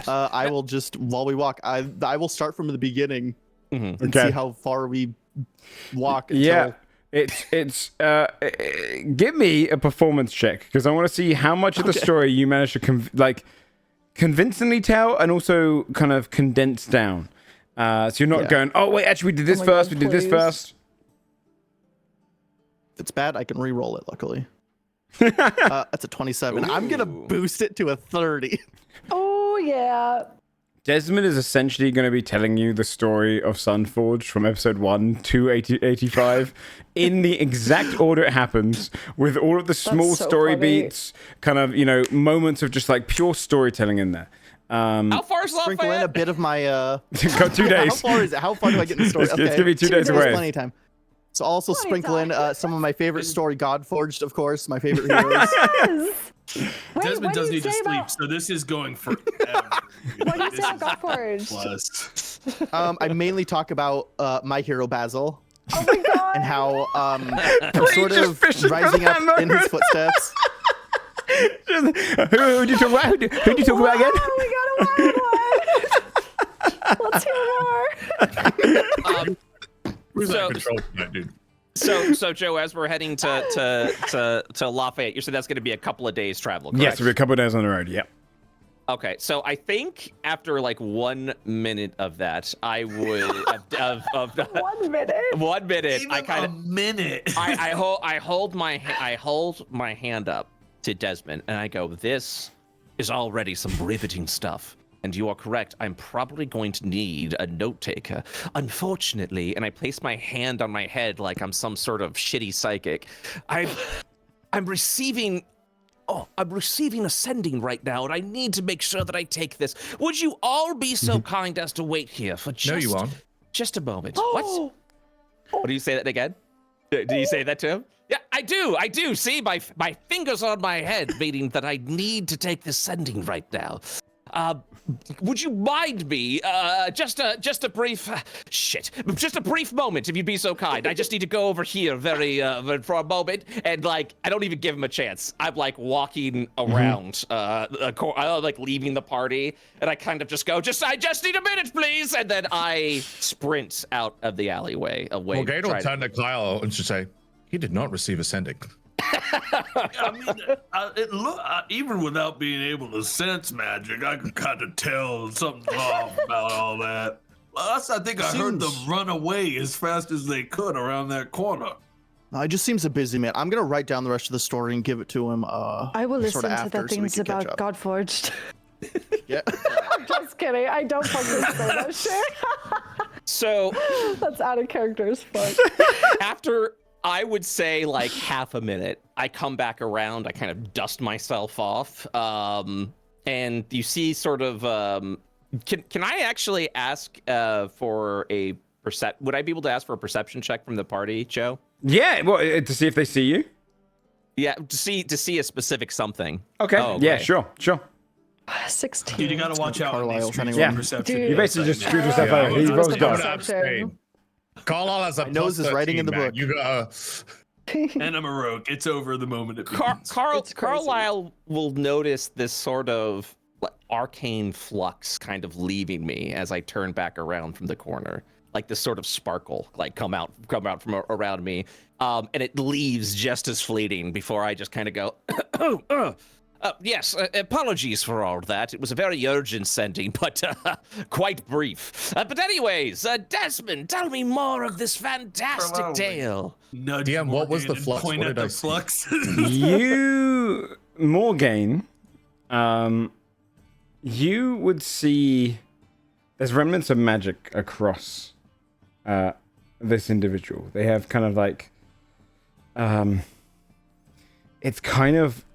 I will just, while we walk, I will start from the beginning and see how far we walk. Until... Yeah. Give me a performance check, because I want to see how much of the story you manage to convincingly tell and also kind of condense down. So you're not going, oh wait, actually we did this first, we did this first. If it's bad, I can re-roll it, luckily. That's a 27. Ooh. I'm gonna boost it to a 30. Oh yeah. Desmond is essentially going to be telling you the story of Sunforged from episode 1 to 85 in the exact order it happens, with all of the small story beats, kind of, you know, moments of just like pure storytelling in there. How far is Lafayette? Sprinkle in a bit of my Got 2 days. How far is it? How far do I get in the story? It's gonna be 2 days away. Plenty of time. So also sprinkle in some of my favorite story, Godforged, of course, my favorite heroes. Desmond does need to sleep, so this is going forever. What do you say about Godforged? I mainly talk about my hero Basil. Oh my god! And how I'm sort of rising up in his footsteps. Who do you talk about? Who do you talk about again? We got a wild one. Let's hear more. Who's that control tonight, dude? So Joe, as we're heading to Lafayette, you said that's going to be a couple of days travel, correct? Yes, it'll be a couple of days on the road, yeah. Okay, so I think after like 1 minute of that, I would of 1 minute. 1 minute. Even I kind of minute. I hold my hand up to Desmond and I go, "This is already some riveting stuff." And you are correct. I'm probably going to need a note taker. Unfortunately, and I place my hand on my head like I'm some sort of shitty psychic. I'm receiving a sending right now, and I need to make sure that I take this. Would you all be so kind as to wait here for just a moment? What? What do you say that again? Do you say that to him? Yeah, I do. See, my fingers on my head, meaning that I need to take this sending right now. Would you mind me, just a brief, just a brief moment, if you'd be so kind. I just need to go over here for a moment, and like, I don't even give him a chance. I'm like walking around, like leaving the party, and I kind of just go, I just need a minute, please, and then I sprint out of the alleyway away. Well, Gator will turn to Kyle and just say, he did not receive a sending. I mean, even without being able to sense magic, I could kind of tell something's off about all that. Plus, I think I heard them run away as fast as they could around that corner. He just seems a busy man. I'm gonna write down the rest of the story and give it to him. I will listen to the things about Godforged. Yeah. Just kidding. I don't fucking say that shit. So that's out of character as fuck. I would say like half a minute. I come back around. I kind of dust myself off, and you see sort of. Can I actually ask for a Would I be able to ask for a perception check from the party, Joe? Yeah. Well, to see if they see you. Yeah, to see a specific something. Okay. Oh, okay. Yeah. Sure. 16. Dude, you gotta watch out. Carlisle's running Yeah. Perception. Dude. You basically just screwed Yeah. yourself out. He What's rolls the dodge. perception? Carlisle has a My nose is writing in the 13, man. book. You gotta. And I'm a rogue. It's over the moment it begins. It's crazy. Carlisle will notice this sort of like, arcane flux kind of leaving me as I turn back around from the corner. Like this sort of sparkle, like come out from around me, and it leaves just as fleeting before I just kind of go, yes, apologies for all that. It was a very urgent sending, but quite brief. But anyways, Desmond, tell me more of this fantastic tale. Nudge DM, what was the Morgan and flux? Point What at did I the see? flux. You, Morgaine, you would see there's remnants of magic across this individual. They have kind of like, it's kind of,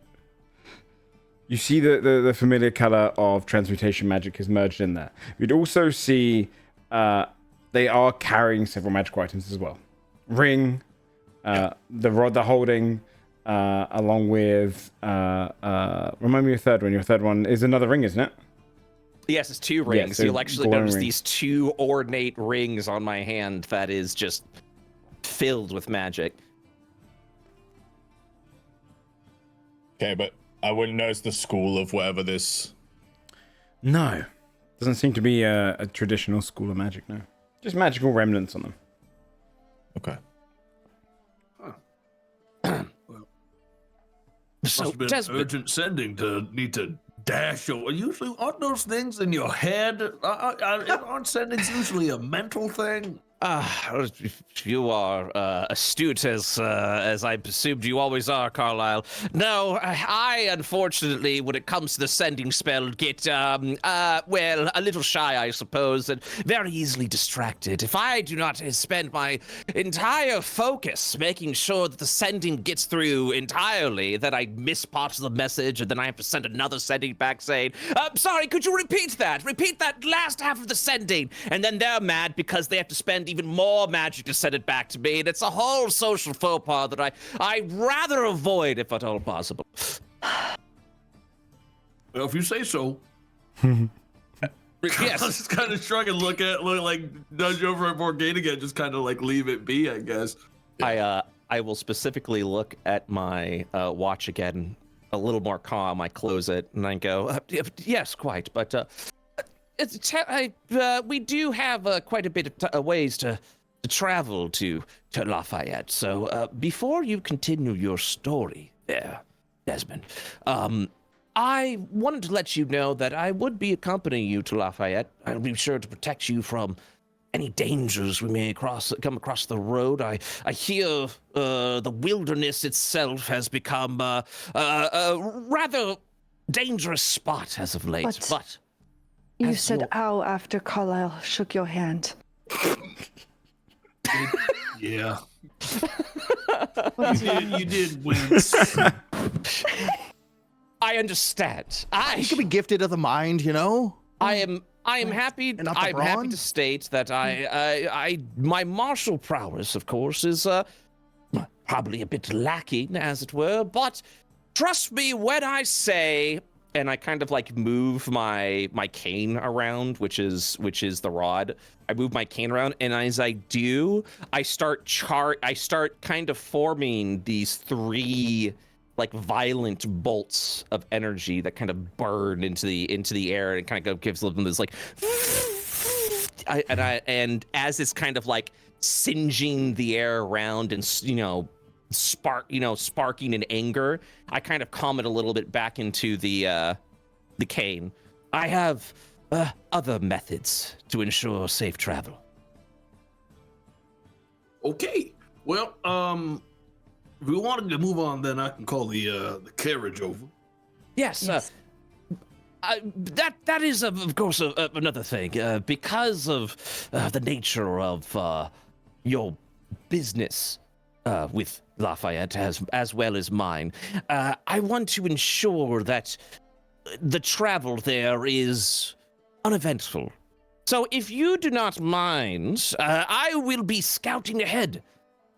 you see the familiar color of transmutation magic is merged in there. You'd also see they are carrying several magical items as well. Ring, the rod they're holding, along with, remind me your third one. Your third one is another ring, isn't it? Yes, it's 2 rings. so You'll actually glowing notice rings. these 2 ornate rings on my hand that is just filled with magic. Okay, but I wouldn't know it's the school of whatever this. No. Doesn't seem to be a traditional school of magic, no. Just magical remnants on them. Okay. Must So, have been Desmond, urgent sending to need to dash. Usually, aren't those things in your head? Aren't sendings usually a mental thing? You are astute as I presumed you always are, Carlisle. No, I unfortunately, when it comes to the sending spell, get well, a little shy, I suppose, and very easily distracted. If I do not spend my entire focus making sure that the sending gets through entirely, that I miss parts of the message, and then I have to send another sending back saying, sorry, could you repeat that? Repeat that last half of the sending. And then they're mad because they have to spend even more magic to send it back to me. And it's a whole social faux pas that I rather avoid if at all possible. Well, if you say so. Yes. I was just kind of shrug and look like nudge over at Morgaine again, just kind of like leave it be, I guess. I will specifically look at my watch again, a little more calm. I close it and I go, yes, quite, but we do have quite a bit of ways to travel to Lafayette. So before you continue your story there, Desmond, I wanted to let you know that I would be accompanying you to Lafayette. I'll be sure to protect you from any dangers we may come across the road. I hear the wilderness itself has become a rather dangerous spot as of late, but You as said your- ow after Carlisle shook your hand. Yeah. You did wince. I understand. You could be gifted of the mind, you know? I am happy. And not the I'm happy brawn? to state that my martial prowess, of course, is probably a bit lacking, as it were. But trust me when I say, and I kind of like move my cane around, which is the rod. I move my cane around, and as I do, I start kind of forming these 3 like violent bolts of energy that kind of burn into the air, and kind of gives them this like, and as it's kind of like singeing the air around and sparking in anger, I kind of calm it a little bit back into the cane. I have other methods to ensure safe travel. Okay. Well, if we wanted to move on, then I can call the carriage over. Yes. That is, of course, another thing. Because of the nature of your business, with Lafayette as well as mine. I want to ensure that the travel there is uneventful. So if you do not mind, I will be scouting ahead,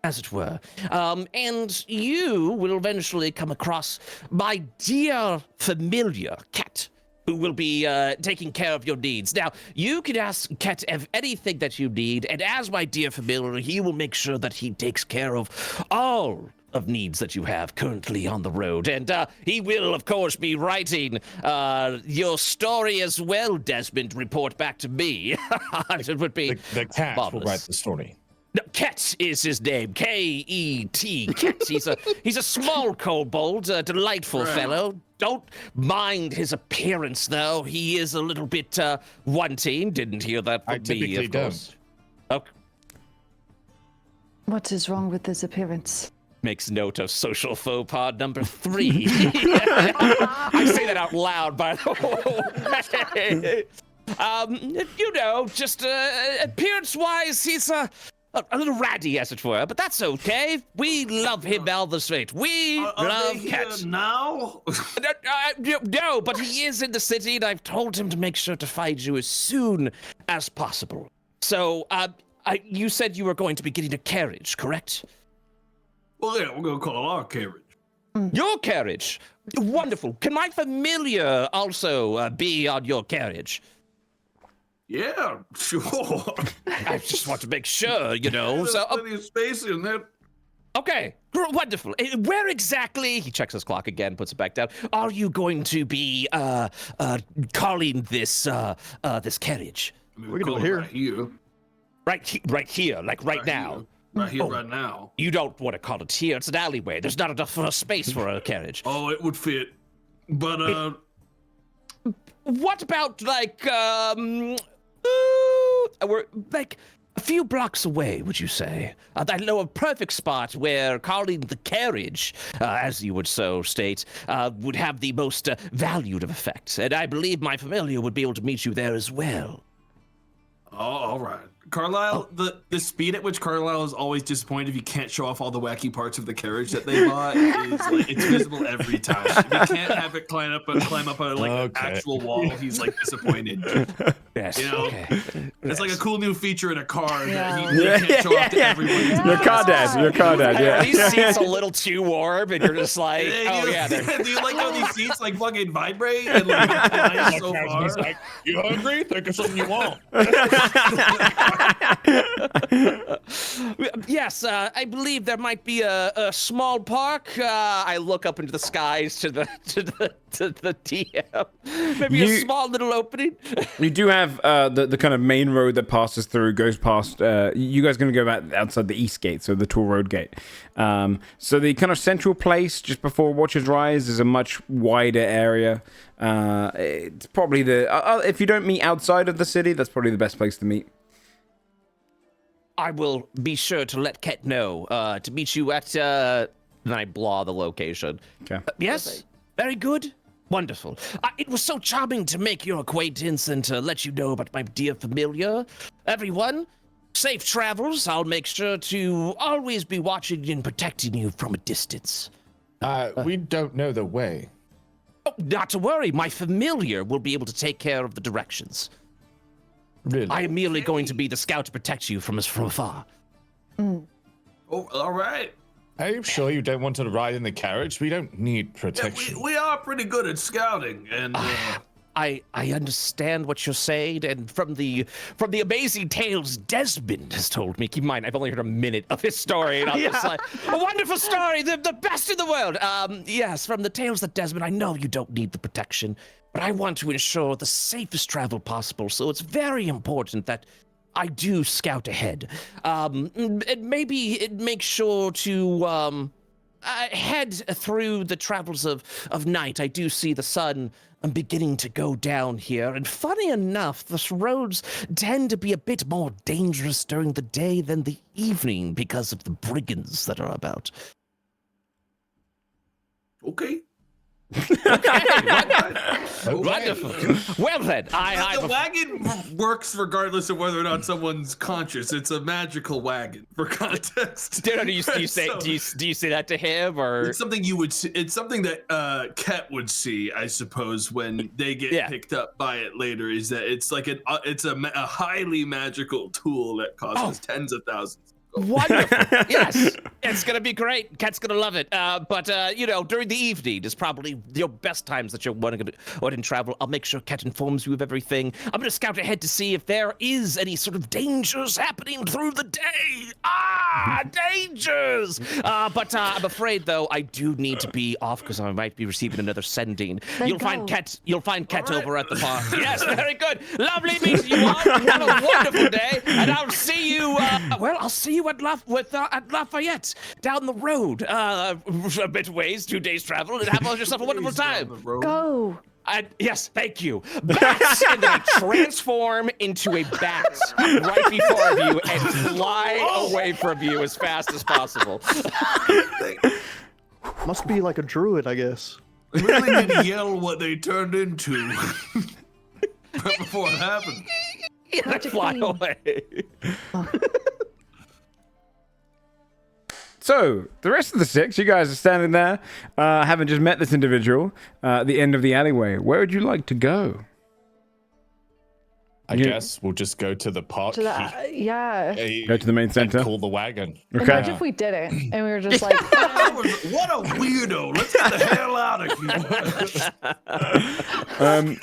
as it were. And you will eventually come across my dear familiar Cat, who will be taking care of your needs. Now, you can ask Cat of anything that you need, and as my dear familiar, he will make sure that he takes care of all of needs that you have currently on the road. And he will, of course, be writing your story as well, Desmond, report back to me. It would be The cat marvelous. will write the story. No, Ket is his name. K-E-T. Ket. He's a small kobold, a delightful fellow. Don't mind his appearance, though. He is a little bit wanting. Didn't hear that from I me, typically of course. don't. Okay. What is wrong with his appearance? Makes note of social faux pas number 3. I say that out loud, by the way. You know, just appearance-wise, he's a little ratty, as it were, but that's okay. We love him all the same. We love cats. Now? No, but he is in the city, and I've told him to make sure to find you as soon as possible. So, you said you were going to be getting a carriage, correct? Well, yeah, we're gonna call it our carriage. Your carriage? Wonderful. Can my familiar also be on your carriage? Yeah, sure. I just want to make sure, you know. There's So, plenty of space in there. okay, wonderful. Where exactly? He checks his clock again, puts it back down. Are you going to be calling this this carriage? I mean, We can do call it here. Right here. Right here, right now. Here. Right here, Oh. right now. You don't want to call it here. It's an alleyway. There's not enough space for a carriage. Oh, it would fit. But, What about we're like a few blocks away, would you say? I know a perfect spot where calling the carriage, as you would so state, would have the most valued of effects. And I believe my familiar would be able to meet you there as well. oh, all right. Carlisle, the speed at which Carlisle is always disappointed if you can't show off all the wacky parts of the carriage that they bought is like it's visible every time. If you can't have it climb up an actual wall, he's like disappointed. Yes. You know, Okay. it's like a cool new feature in a car Yeah. that he can't show off to everyone. Your car dad. Your car dad. Are these Yeah. seats a little too warm, and you're just like, Hey, oh do you, yeah. they're- do you like how these seats like fucking vibrate and like fly so far? He's like, you hungry? Think of something you want. Yes, I believe there might be a small park. I look up into the skies to the DM. Maybe a You- small little opening. You do have the kind of main road that passes through, goes past. You guys going to go back outside the east gate, so the toll road gate. So the kind of central place just before Watcher's Rise is a much wider area. It's probably if you don't meet outside of the city, that's probably the best place to meet. I will be sure to let Ket know to meet you at. Then I blah the location. Okay. Yes, very good. Wonderful. It was so charming to make your acquaintance and to let you know about my dear familiar. Everyone, safe travels. I'll make sure to always be watching and protecting you from a distance. We don't know the way. Oh, not to worry. My familiar will be able to take care of the directions. Really? I am merely going to be the scout to protect you from afar. Oh, all right. Are you sure you don't want to ride in the carriage? We don't need Yeah, protection. we are pretty good at scouting, and I understand what you're saying, and from the amazing tales Desmond has told me. Keep in mind, I've only heard a minute of his story, and I'm just like, a wonderful story, the best in the world. Yes, from the tales that Desmond, I know you don't need the protection, but I want to ensure the safest travel possible. So it's very important that I do scout ahead. And maybe make sure to head through the travels of night. I do see the sun beginning to go down here. And funny enough, the roads tend to be a bit more dangerous during the day than the evening because of the brigands that are about. okay. Wonderful. Well then, The wagon works regardless of whether or not someone's conscious. It's a magical wagon, for context. do you say that to him, or it's something you would see? It's something that Ket would see, I suppose, when they get picked up by it later. Is that it's like it's a highly magical tool that costs tens of thousands. Wonderful. Yes, it's gonna be great. Ket's gonna love it. But during the evening is probably your best times that you're wanting to travel. I'll make sure Ket informs you of everything. I'm gonna scout ahead to see if there is any sort of dangers happening through the day. Dangers! But I'm afraid though I do need to be off because I might be receiving another sending. You'll find Ket over at the bar. Yes, very good. Lovely meeting you all. Have a wonderful day, and I'll see you. I'll see you at Lafayette down the road, a bit ways, 2 days travel, and have yourself a wonderful time. Go. Yes, thank you. Bats, and then I transform into a bat right before you and fly away from you as fast as possible. Must be like a druid, I guess. I really need to yell what they turned into before it happened. I fly away. So, the rest of the 6, you guys are standing there, having just met this individual at the end of the alleyway. Where would you like to go? I guess we'll just go to the park. Go to the main center. Call the wagon. Okay. Imagine if we didn't, and we were just like, what a weirdo. Let's get the hell out of here.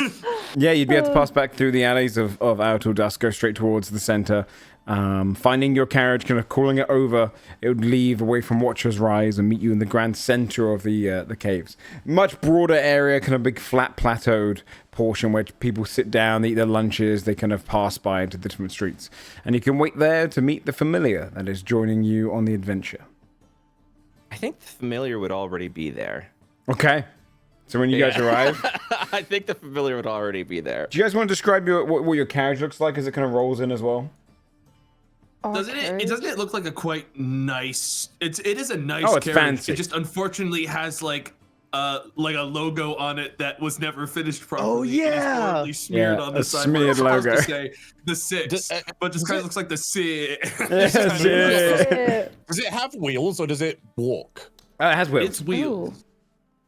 Yeah, you'd be able to pass back through the alleys of Outer Dusk, go straight towards the center. Finding your carriage, kind of calling it over, it would leave away from Watcher's Rise and meet you in the grand center of the caves. Much broader area, kind of big flat plateaued portion where people sit down, they eat their lunches, they kind of pass by into the different streets. And you can wait there to meet the familiar that is joining you on the adventure. I think the familiar would already be there. Okay. So when you guys arrive... I think the familiar would already be there. Do you guys want to describe what your carriage looks like as it kind of rolls in as well? Doesn't it look like a quite nice? It is a nice. Oh, it's carriage. fancy. It just unfortunately has like a logo on it that was never finished properly. Oh yeah, and it's smeared on the side. Smeared logo. To say the 6, but just kind of looks like the 6. Does it have wheels or does it walk? It has wheels. It's wheels.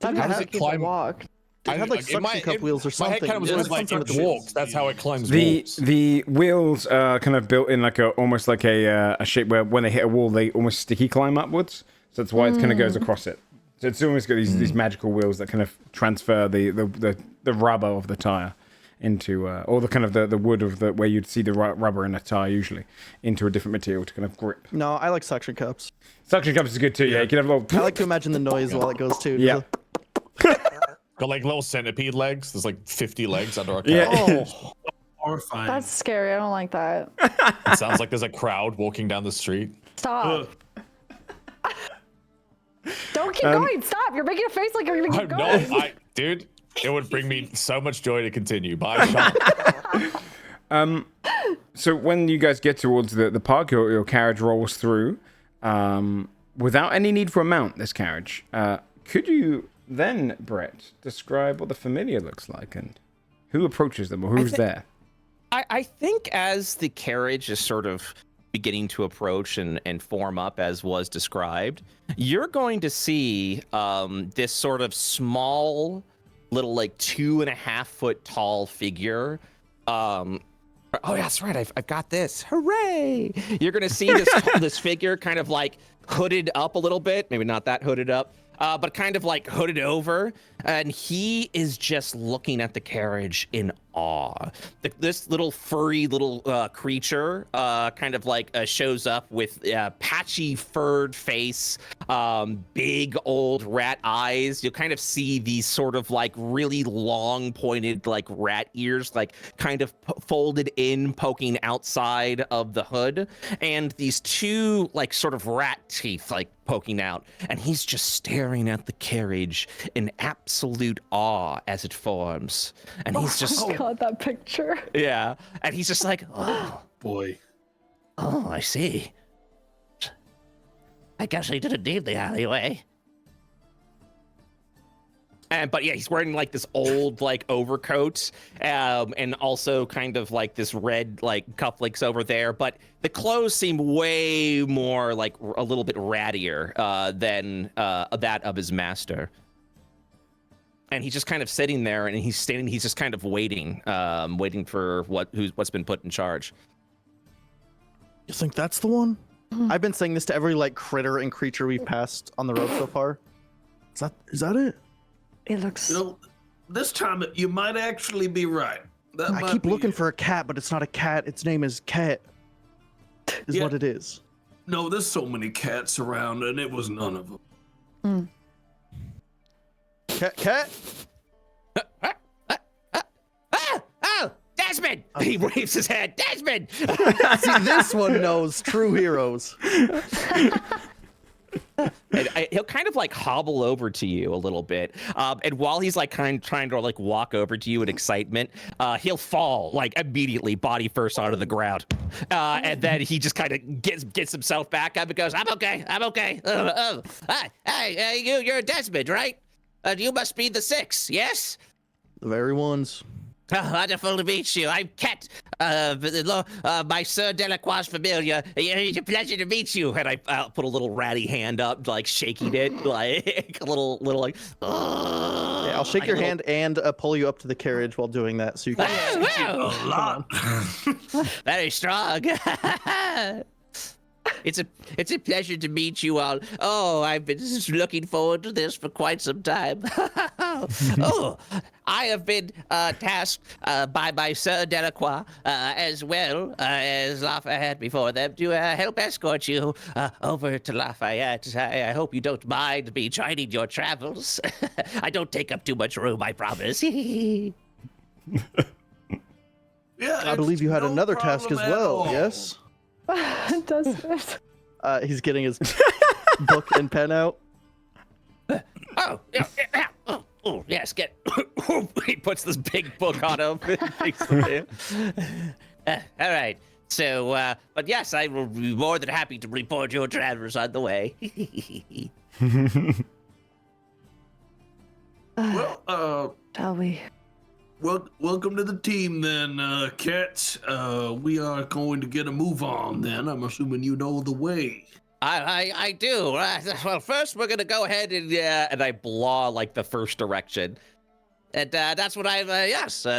How does it climb? Walk. It had like suction cup wheels or something. My head kind of was always like it walks. That's how it climbs walls. The wheels are kind of built in like almost like a shape where when they hit a wall, they almost sticky climb upwards. So that's why it kind of goes across it. So it's almost got these magical wheels that kind of transfer the rubber of the tire into, or the kind of the wood of where you'd see the rubber in a tire usually, into a different material to kind of grip. No, I like suction cups. Suction cups is good too. Yeah, you can have a little. I like to imagine the noise while it goes too. Yeah. Got like little centipede legs. There's like 50 legs under our car. Yeah. Oh, Horrifying. That's scary. I don't like that. It sounds like there's a crowd walking down the street. Stop. Don't keep going. Stop. You're making a face like you're gonna keep going. Dude, it would bring me so much joy to continue. Bye, Sean. So when you guys get towards the park, your carriage rolls through without any need for a mount. This carriage. Could you then, Brett, describe what the familiar looks like and who approaches them or who's there? I think as the carriage is sort of beginning to approach and form up as was described, you're going to see this sort of small little like 2.5 foot tall figure. Oh, that's right. I've got this. Hooray! You're going to see this figure kind of like hooded up a little bit. Maybe not that hooded up. But kind of like hooded over, and he is just looking at the carriage in awe. This little furry little creature kind of like shows up with a patchy furred face, big old rat eyes. You'll kind of see these sort of like really long pointed like rat ears, like kind of folded in, poking outside of the hood, and these 2 like sort of rat teeth like poking out, and he's just staring at the carriage in absolute awe as it forms. And he's just God, that picture. Yeah, and he's just like, oh boy. Oh, I see. I guess I didn't need the alleyway. But yeah, he's wearing like this old like overcoat, and also kind of like this red like cufflinks over there. But the clothes seem way more like a little bit rattier than that of his master. And he's just kind of sitting there, and he's just kind of waiting, waiting for what's been put in charge. You think that's the one? I've been saying this to every like critter and creature we've passed on the road so far. Is that it? It looks. You know, this time you might actually be right. I keep looking for a cat, but it's not a cat. Its name is Cat. Is what it is. No, there's so many cats around, and it was none of them. Cat. Oh, Desmond! He waves his hand. Desmond! See, this one knows true heroes. And he'll kind of like hobble over to you a little bit, and while he's like trying to like walk over to you in excitement, he'll fall like immediately, body first, onto the ground, and then he just kind of gets himself back up and goes, "I'm okay. Hey, you're Desmond, right? You must be the 6, yes?" The very ones. Oh, wonderful to meet you. I'm Ket, my Sir Deloqua's familiar. It's a pleasure to meet you. And I put a little ratty hand up, like shaking it, like a little like. Yeah, I'll shake your hand and pull you up to the carriage while doing that, so you can. Oh, A lot. very strong. It's a pleasure to meet you all. Oh, I've been looking forward to this for quite some time. Oh, I have been tasked by my Sir Deloqua as well as Lafayette before them to help escort you over to Lafayette. I hope you don't mind me joining your travels. I don't take up too much room, I promise. Yeah, I believe you had no another task as problem at well. all. Yes. Does it? He's getting his book and pen out. Oh, yeah. Oh, yes, get. He puts this big book on him. All right. So, but yes, I will be more than happy to report your travels on the way. Well, Shall we? welcome to the team then, Cat. We are going to get a move on then. I'm assuming you know the way. I do. Well, first we're gonna go ahead and I blah like the first direction, and that's what I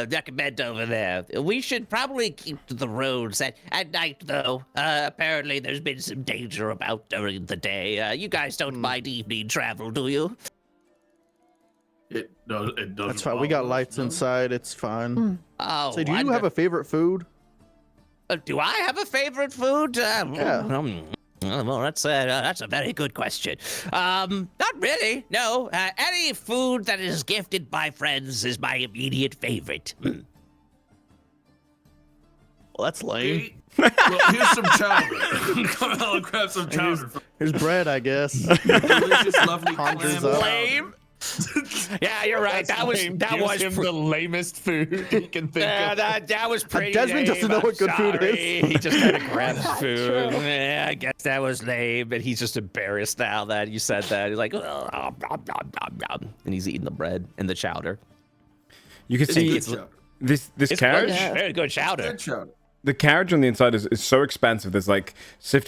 recommend over there. We should probably keep to the roads at night, though. Apparently, there's been some danger about during the day. You guys don't mind evening travel, do you? It doesn't. That's fine. We got bother us, lights no? inside. It's fine. Oh, So, do you have a favorite food? Do I have a favorite food? Yeah. Well, that's a very good question. Not really. No. Any food that is gifted by friends is my immediate favorite. Well, that's lame. Well, here's some chowder. Come on, grab some chowder. Here's bread, I guess. Delicious, lovely Conjures clam up. Lame. Yeah, you're right. That was him the the lamest food he can think of. that was pretty. Desmond doesn't know lame. what good I'm food sorry. is. He just kind of grabs food. Yeah, I guess that was lame, and he's just embarrassed now that you said that. He's like, "Oh, and he's eating the bread and the chowder. You can see Good chowder. this It's carriage. good, very good chowder. Good chowder. The carriage on the inside is so expansive. There's like six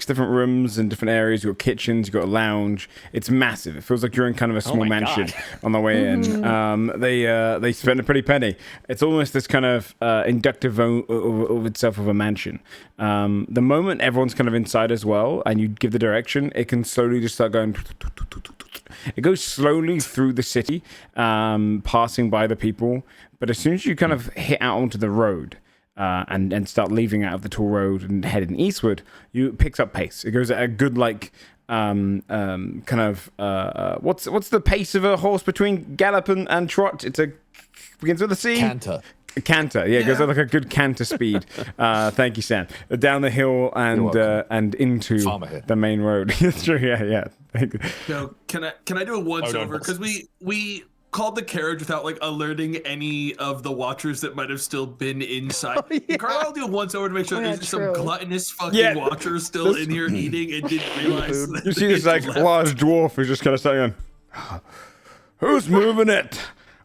different rooms in different areas. You've got kitchens, you've got a lounge. It's massive. It feels like you're in kind of a small my mansion God. on the way in. They spent a pretty penny. It's almost this kind of inductive of itself of a mansion. The moment everyone's kind of inside as well, and you give the direction, it can slowly just start going. It goes slowly through the city, passing by the people. But as soon as you kind of hit out onto the road, and start leaving out of the toll road and heading eastward, it picks up pace. It goes at a good like kind of what's the pace of a horse between gallop and trot? Begins with a C. Canter. Canter, yeah, it goes at like a good canter speed. Thank you, Sam. Down the hill and into Farmer here. the main road. It's true, yeah. Thank you. No, can I do a once no, over? Because we called the carriage without like alerting any of the watchers that might have still been inside. yeah. Carl, I'll do a once over to make sure there's some true. gluttonous fucking watchers still in here eating and didn't realize. You see this like large dwarf who's just kind of saying, Who's moving it?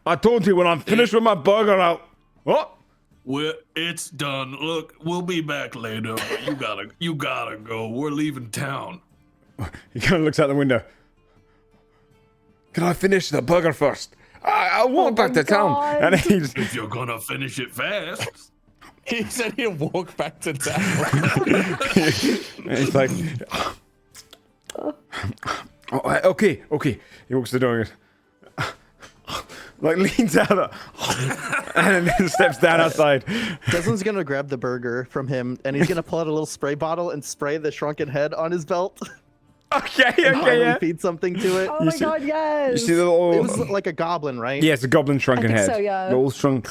I told you when I'm finished with my burger, I'll... What? It's done. Look, we'll be back later. You gotta go. We're leaving town. He kind of looks out the window. Can I finish the burger first? I'll walk back to town. And he's... If you're gonna finish it fast. He said he'll walk back to town. And he's like... Okay. He walks to the door and goes... Like leans out and then steps down outside. Desmond's gonna grab the burger from him and he's gonna pull out a little spray bottle and spray the shrunken head on his belt. Okay, Yeah. Feed something to it. Oh my god, yes. You see the little... It was like a goblin, right? Yeah, it's a goblin shrunken I think head. so, yeah. Little shrunk.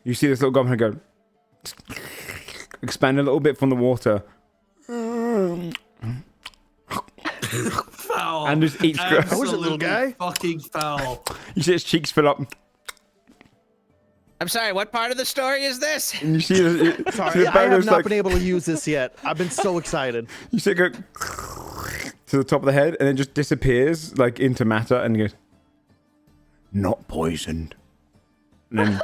You see this little goblin head go... expand a little bit from the water. Foul. And just eats... How is it, little guy? Fucking foul. You see his cheeks fill up. I'm sorry, what part of the story is this? And you see the, Sorry, I have not been able to use this yet. I've been so excited. You see it go to the top of the head and then just disappears like into matter and goes, not poisoned. And then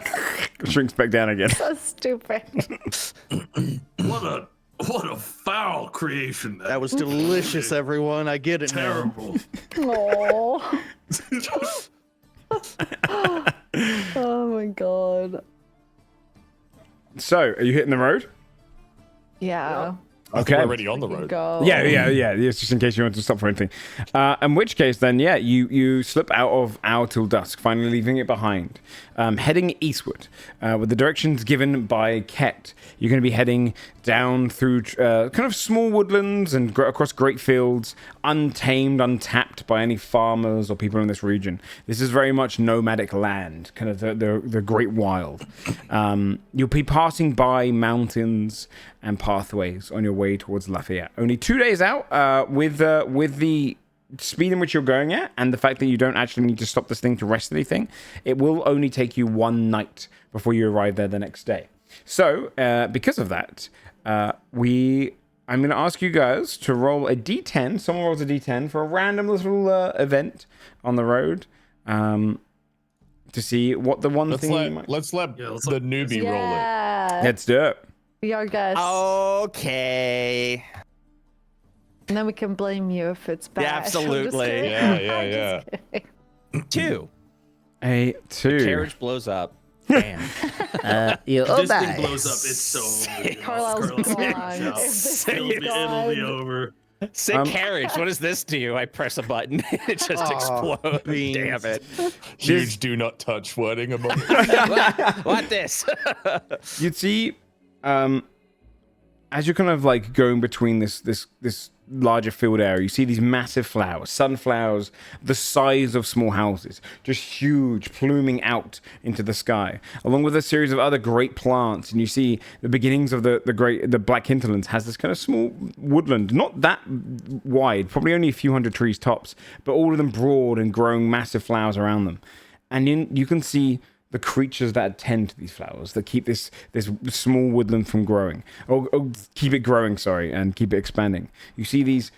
shrinks back down again. So stupid. What a foul creation. That was delicious, everyone. I get it now. Terrible. Oh. Oh my god. So, are you hitting the road? Yeah. Okay. We're already on the road. Go. Yeah. It's just in case you want to stop for anything. In which case, then, yeah, you slip out of Hour Till Dusk, finally leaving it behind, heading eastward, with the directions given by Ket. You're going to be heading down through kind of small woodlands and across great fields, untamed, untapped by any farmers or people in this region. This is very much nomadic land, kind of the great wild. You'll be passing by mountains and pathways on your way towards Lafayette. Only 2 days out, with the speed in which you're going at, and the fact that you don't actually need to stop this thing to rest anything, it will only take you one night before you arrive there the next day. So, because of that, I'm going to ask you guys to roll a d10. Someone rolls a d10 for a random little event on the road, to see what the one thing you might... Let's let the newbie roll it. Yeah. Let's do it. Be our guest. Okay. And then we can blame you if it's bad. Yeah, I'm just absolutely. kidding. Yeah. I'm just kidding. 2. A 2. Carriage blows up. Damn. If this thing blows up, it's so over. Carlisle's gone. Out. If this It'll thing's be gone. over. Sick carriage. What does this do? I press a button. It just explodes. beans. Damn it. Huge do not touch wording among What this? You'd see, as you're kind of like going between this larger field area, you see these massive flowers, sunflowers the size of small houses, just huge, pluming out into the sky, along with a series of other great plants. And you see the beginnings of the black hinterlands has this kind of small woodland, not that wide, probably only a few hundred trees tops, but all of them broad and growing massive flowers around them. And you can see the creatures that attend to these flowers, that keep this small woodland from growing, or keep it growing, and keep it expanding. You see these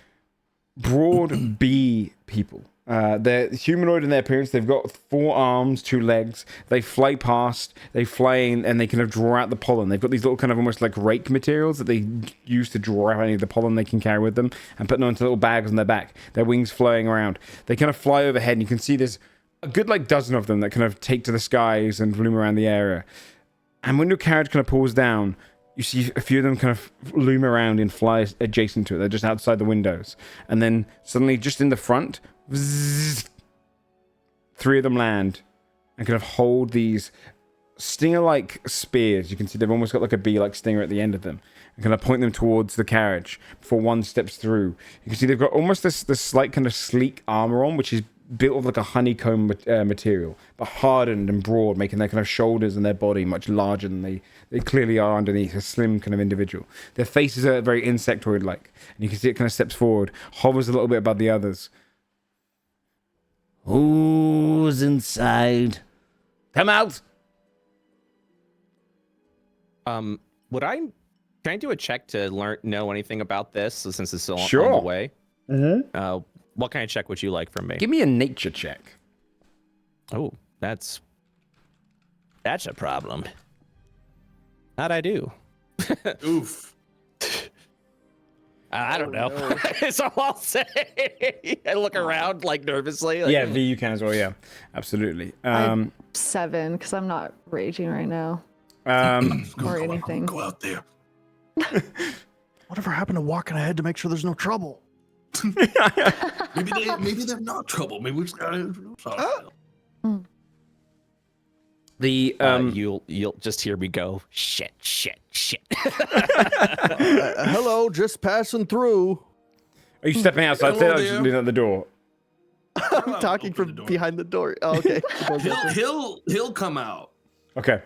broad bee people. They're humanoid in their appearance. They've got 4 arms, 2 legs. They fly past, they fly in, and they kind of draw out the pollen. They've got these little kind of almost like rake materials that they use to draw out any of the pollen they can carry with them and put them into little bags on their back. Their wings flowing around. They kind of fly overhead, and you can see there's a good like dozen of them that kind of take to the skies and loom around the area. And when your carriage kind of pulls down, you see a few of them kind of loom around and fly adjacent to it. They're just outside the windows. And then suddenly, just in the front, zzz, 3 of them land and kind of hold these stinger-like spears. You can see they've almost got like a bee-like stinger at the end of them, and kind of point them towards the carriage before one steps through. You can see they've got almost this slight kind of sleek armor on, which is built of like a honeycomb material, but hardened and broad, making their kind of shoulders and their body much larger than they clearly are underneath, a slim kind of individual. Their faces are very insectoid-like, and you can see it kind of steps forward, hovers a little bit above the others. Who's inside? Come out! Can I do a check to know anything about this since it's still Sure. on the way? Mm-hmm. What kind of check would you like from me? Give me a nature check. Oh, that's a problem. How'd I do? Oof. I don't know. That's all I'll say. I look around like nervously. Like, Yeah, V, you can as well. Yeah, absolutely. I'm 7 because I'm not raging right now or anything. Go out there. Whatever happened to walking ahead to make sure there's no trouble? Maybe they're not trouble. Maybe we just gotta. the you'll just hear me go shit. Hello, just passing through. Are you stepping outside? Hello Or just there. leaning at the door? I'm talking from behind the door. Oh, okay. He'll come out. Okay.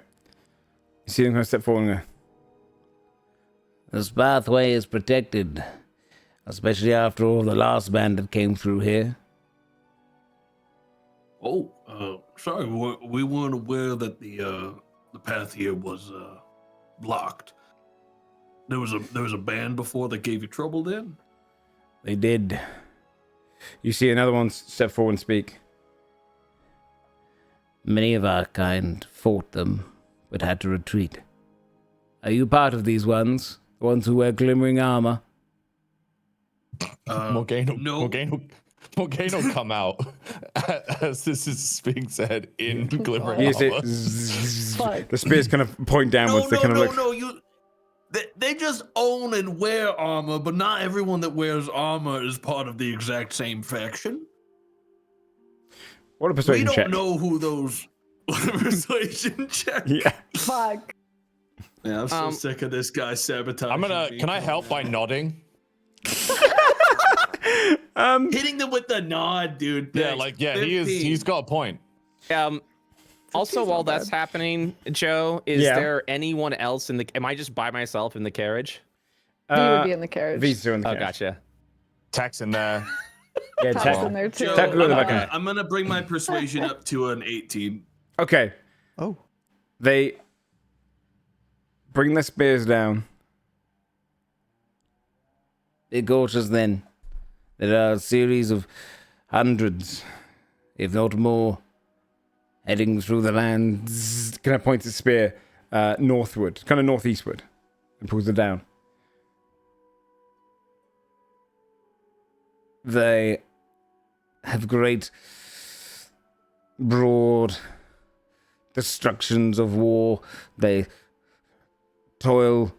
You see him kind of step forward and go, This pathway is protected, especially after all the last bandit came through here. Oh, sorry, we weren't aware that the path here was blocked. There was a band before that gave you trouble then? They did. You see another one step forward and speak. Many of our kind fought them, but had to retreat. Are you part of these ones? The ones who wear glimmering armor? Morgane come out as this is being said in glimmering You see armor. the spears kind of point downwards. They kind of look. They just own and wear armor, but not everyone that wears armor is part of the exact same faction. What a We persuasion don't check. know who those persuasion check. Yeah. Fuck. Yeah, I'm so sick of this guy sabotaging. Can I help by nodding? Hitting them with the nod, dude. Yeah, Thanks. he's got a point. Also, while that's happening, Joe, is Yeah. there anyone else in the? Am I just by myself in the carriage? V would be in the carriage. V's still in the Oh, carriage. gotcha. Tax in there. Yeah, Pat's tech. in there too. Joe, Tech with the I'm, back. I'm gonna bring my persuasion up to an 18. Okay. Oh. They bring their spears down. Big orchards then. There are a series of hundreds, if not more, heading through the land. Kind of points his spear northward, kind of northeastward, and pulls it down. They have great, broad destructions of war. They toil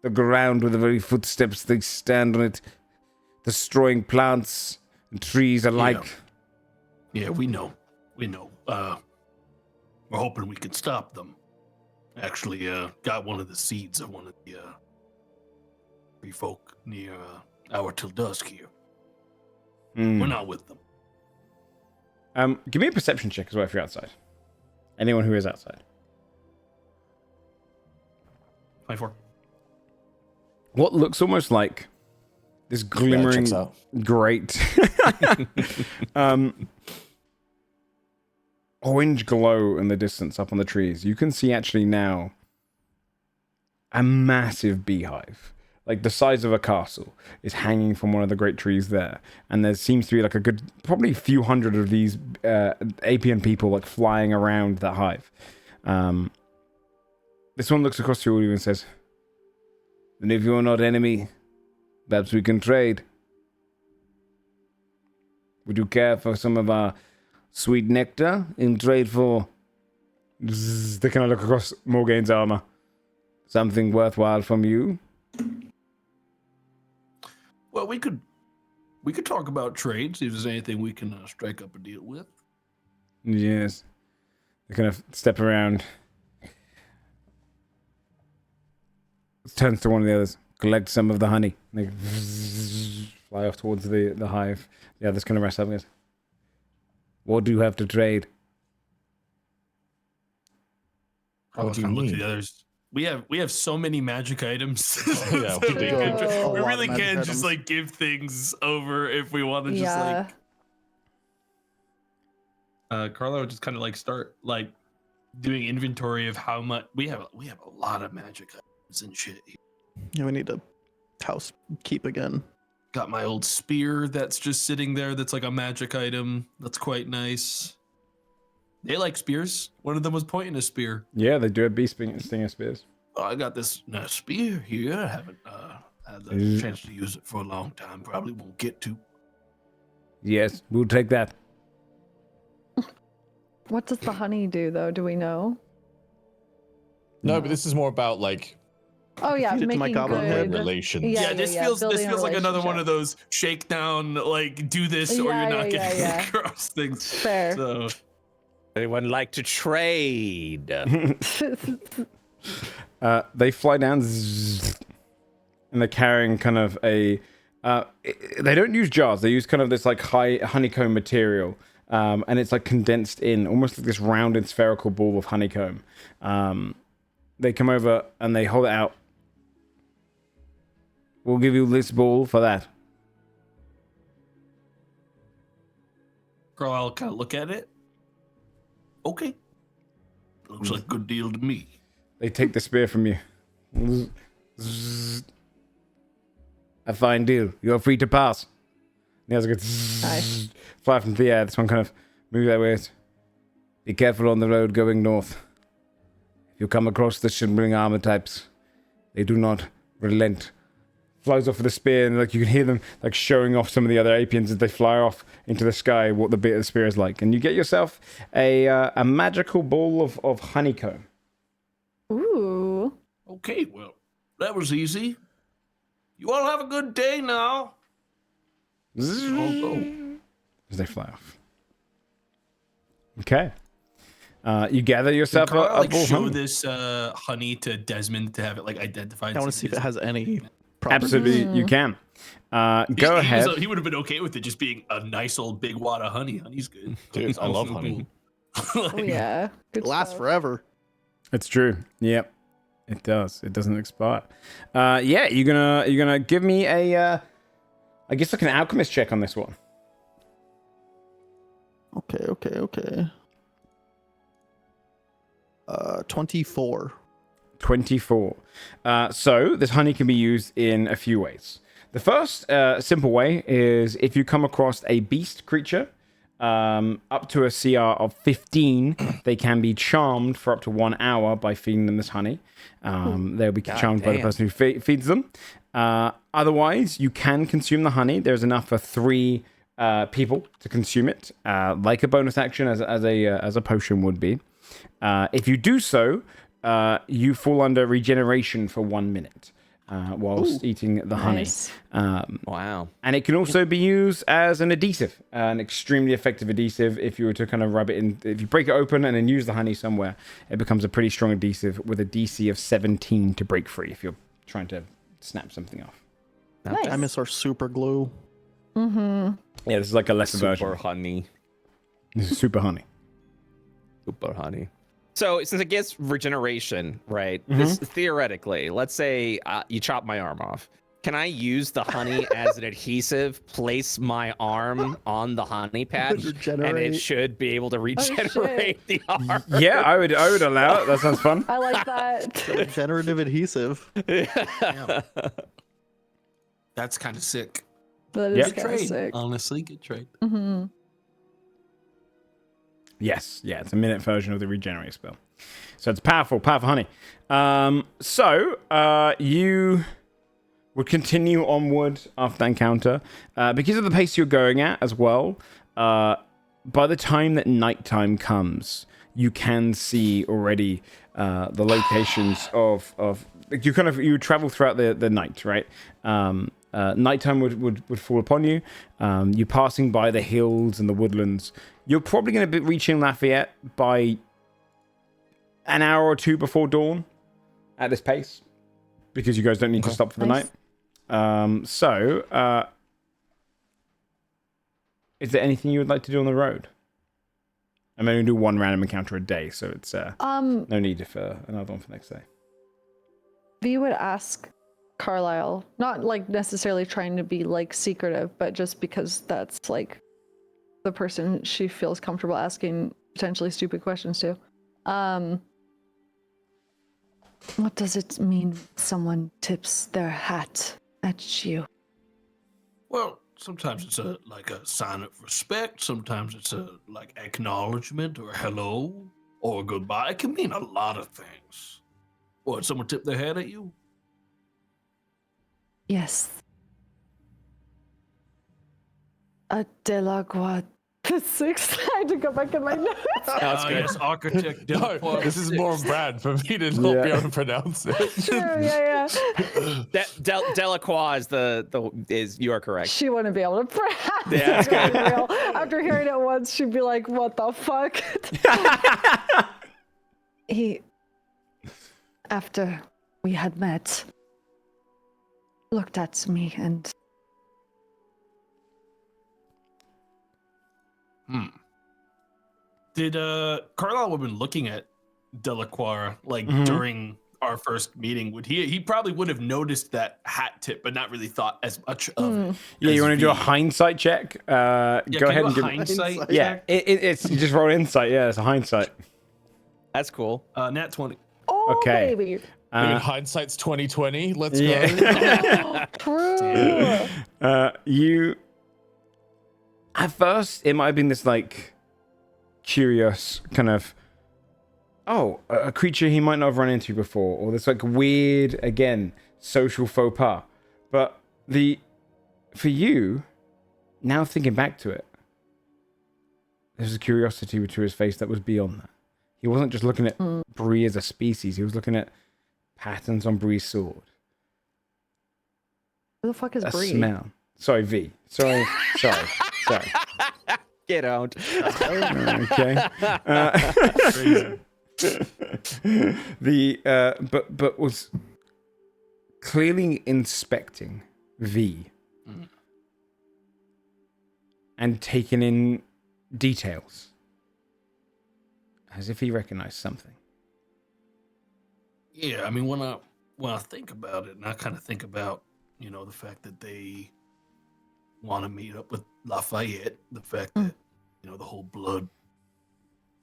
the ground with the very footsteps they stand on it, destroying plants and trees alike. Yeah, we know. We're hoping we can stop them. Actually, got one of the seeds of one of the free folk near our till dusk here. We're not with them. Give me a perception check as well if you're outside. Anyone who is outside. 24. What looks almost like this glimmering checks out. great orange glow in the distance up on the trees. You can see actually now a massive beehive, like the size of a castle, is hanging from one of the great trees there. And there seems to be like a good, probably a few hundred of these Apian people like flying around that hive. This one looks across to all you and says, "Then if you're not enemy, perhaps we can trade. Would you care for some of our sweet nectar in trade for..." They kind of look across Morgane's armor. "Something worthwhile from you?" Well, we could talk about trade, see if there's anything we can strike up a deal with. Yes. They kind of step around. Turns to one of the others. "Collect some of the honey." They fly off towards the hive. The others kind of rest up and goes, "What do you have to trade?" What do you Look at need? the others. We have so many magic items. Yeah, we do. Oh. We A lot really of magic can just items. like give things over if we want to just Yeah. like. Carlo just kind of like start like doing inventory of how much we have a lot of magic items and shit. Yeah, we need to house keep again. Got my old spear that's just sitting there. That's like a magic item. That's quite nice. They like spears. One of them was pointing a spear. Yeah, they do have bee stinger spears. Oh, I got this spear here. I haven't had the chance to use it for a long time. Probably won't get to. Yes, we'll take that. What does the honey do, though? Do we know? No, but this is more about like Oh yeah, Feed it to my making goblin good. head. relations. Yeah, this feels like another one of those shakedown, like do this or Yeah, you're not yeah, getting yeah. across things. Fair. So Anyone like to trade? They fly down, and they're carrying kind of a. They don't use jars. They use kind of this like high honeycomb material, and it's like condensed in almost like this rounded spherical ball of honeycomb. They come over and they hold it out. We'll give you this ball for that. girl, I'll kind of look at it. Okay, looks like a good deal to me. They take the spear from you. A fine deal. You're free to pass. The other goes Nice. fly from the air. This one kind of moves that way. Be careful on the road going north. If you come across the shimmering armor types, they do not relent. Flies off with a spear, and like you can hear them like showing off some of the other Apians as they fly off into the sky what the bit of the spear is like, and you get yourself a magical ball of honeycomb. Ooh. Okay, well, that was easy. You all have a good day now. I'll go. As they fly off. Okay. You gather yourself Can I, a ball. show this honey to Desmond to have it like identified? I want to see if it has any properties. Absolutely, you can. Go ahead. He would have been okay with it just being a nice old big wad of honey. Honey's good. Dude, I love honey. Oh yeah. Good It lasts stuff. forever. It's true. Yep, it does. It doesn't expire. Yeah, you're gonna give me a, I guess like an alchemist check on this one. Okay. 24. 24. So this honey can be used in a few ways. The first simple way is if you come across a beast creature up to a CR of 15, they can be charmed for up to 1 hour by feeding them this honey. They'll be charmed by the person who feeds them. Otherwise, you can consume the honey. There's enough for 3 people to consume it, like a bonus action as a potion would be. If you do so, you fall under regeneration for 1 minute whilst eating the Nice. honey. Wow. And it can also be used as an adhesive, an extremely effective adhesive. If you were to kind of rub it in, if you break it open and then use the honey somewhere, it becomes a pretty strong adhesive with a DC of 17 to break free if you're trying to snap something off. Nice. I miss our super glue. Mm-hmm. Yeah, this is like a lesser Super version. honey. This is super honey. Super honey. So since it gets regeneration, right? This theoretically, let's say you chop my arm off. Can I use the honey as an adhesive, place my arm on the honey patch, and it Regenerate. should be able to regenerate the arm? Yeah, I would allow it. That sounds fun. I like that. Regenerative adhesive. That's kind of sick. That Yeah. is Good kind of trade. sick. Honestly, good trade. Mm-hmm. Yes, yeah, it's a minute version of the regenerate spell. So it's powerful honey. You would continue onward after that encounter. Because of the pace you're going at as well, by the time that nighttime comes, you can see already the locations of you travel throughout the night, right? Nighttime would fall upon you. You're passing by the hills and the woodlands. You're probably going to be reaching Lafayette by an hour or 2 before dawn at this pace, because you guys don't need to stop for the Nice. night. Is there anything you would like to do on the road? I'm only going to do 1 random encounter a day, so it's no need for another one for next day. V would ask Carlisle, not like necessarily trying to be like secretive, but just because that's like the person she feels comfortable asking potentially stupid questions to. What does it mean someone tips their hat at you? Well, Sometimes it's a sign of respect. Sometimes it's a like acknowledgement or hello or goodbye. It can mean a lot of things. What? Someone tip their hat at you? Yes. A Deloqua the sixth. I had to go back in my notes. That's good. Yes, architect. No, Deloqua this is the more sixth. Brad for me to not be able to pronounce it. True, yeah. Deloqua is you are correct. She wouldn't be able to pronounce Yeah, that's it. Real. After hearing it once, she'd be like, "What the fuck?" He, after we had met, looked at me and Did Carlisle have been looking at Deloqua like Mhm. during our first meeting? Would he probably would have noticed that hat tip, but not really thought as much of it. Yeah, you as want to do a V. hindsight check? Yeah, Go can ahead you and do give. a hindsight. Hindsight. Yeah, check? it's you just roll insight. Yeah, it's a hindsight. That's cool. Nat 20. oh Okay. baby, I mean, hindsight's 2020. Let's go. Yeah. true. You. At first, it might have been this like curious kind of, a creature he might not have run into before, or this like weird, again, social faux pas. But for you, now thinking back to it, there's a curiosity to his face that was beyond that. He wasn't just looking at Bree as a species, he was looking at patterns on Bree's sword. Who the fuck is A Bree? smell. Sorry, V. Sorry. Get out. Okay. But was clearly inspecting V and taking in details as if he recognized something. Yeah, I mean when I think about it, and I kind of think about the fact that they want to meet up with Lafayette, the fact that the whole blood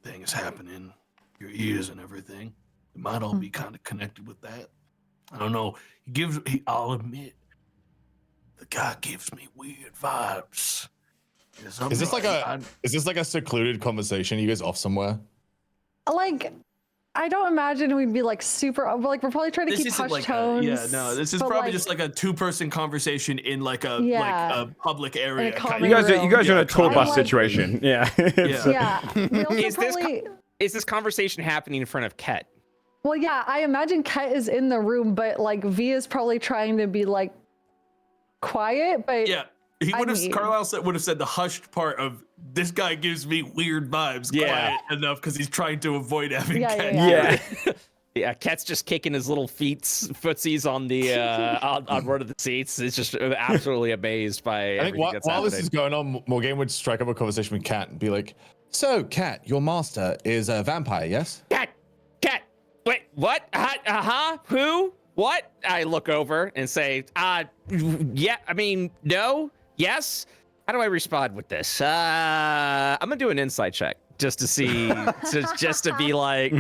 thing is happening, your ears and everything. It might all be kind of connected with that. I don't know. I'll admit, the guy gives me weird vibes. Is this like a secluded conversation? You guys off somewhere? Like, I don't imagine we'd be like super. Like, we're probably trying to keep hushed tones. This is but, probably like, just like a two-person conversation in like a public area. common You guys are in a tour bus like- situation. Yeah. Yeah. We also Is this probably. Is this conversation happening in front of Ket? Well, yeah, I imagine Ket is in the room, but like V is probably trying to be like quiet, but Yeah. Carlisle would have said the hushed part of this guy gives me weird vibes quiet enough because he's trying to avoid having Ket. Yeah. Yeah, Ket's just kicking his little footsies on the on one of the seats. It's just absolutely amazed by I think everything that's while this happening. is going on, Morgan would strike up a conversation with Kat and be like, "So, Kat, your master is a vampire, yes?" Ket, wait, what? Who? What? I look over and say, yeah, I mean, no, yes. How do I respond with this? I'm gonna do an insight check just to see, just to be like,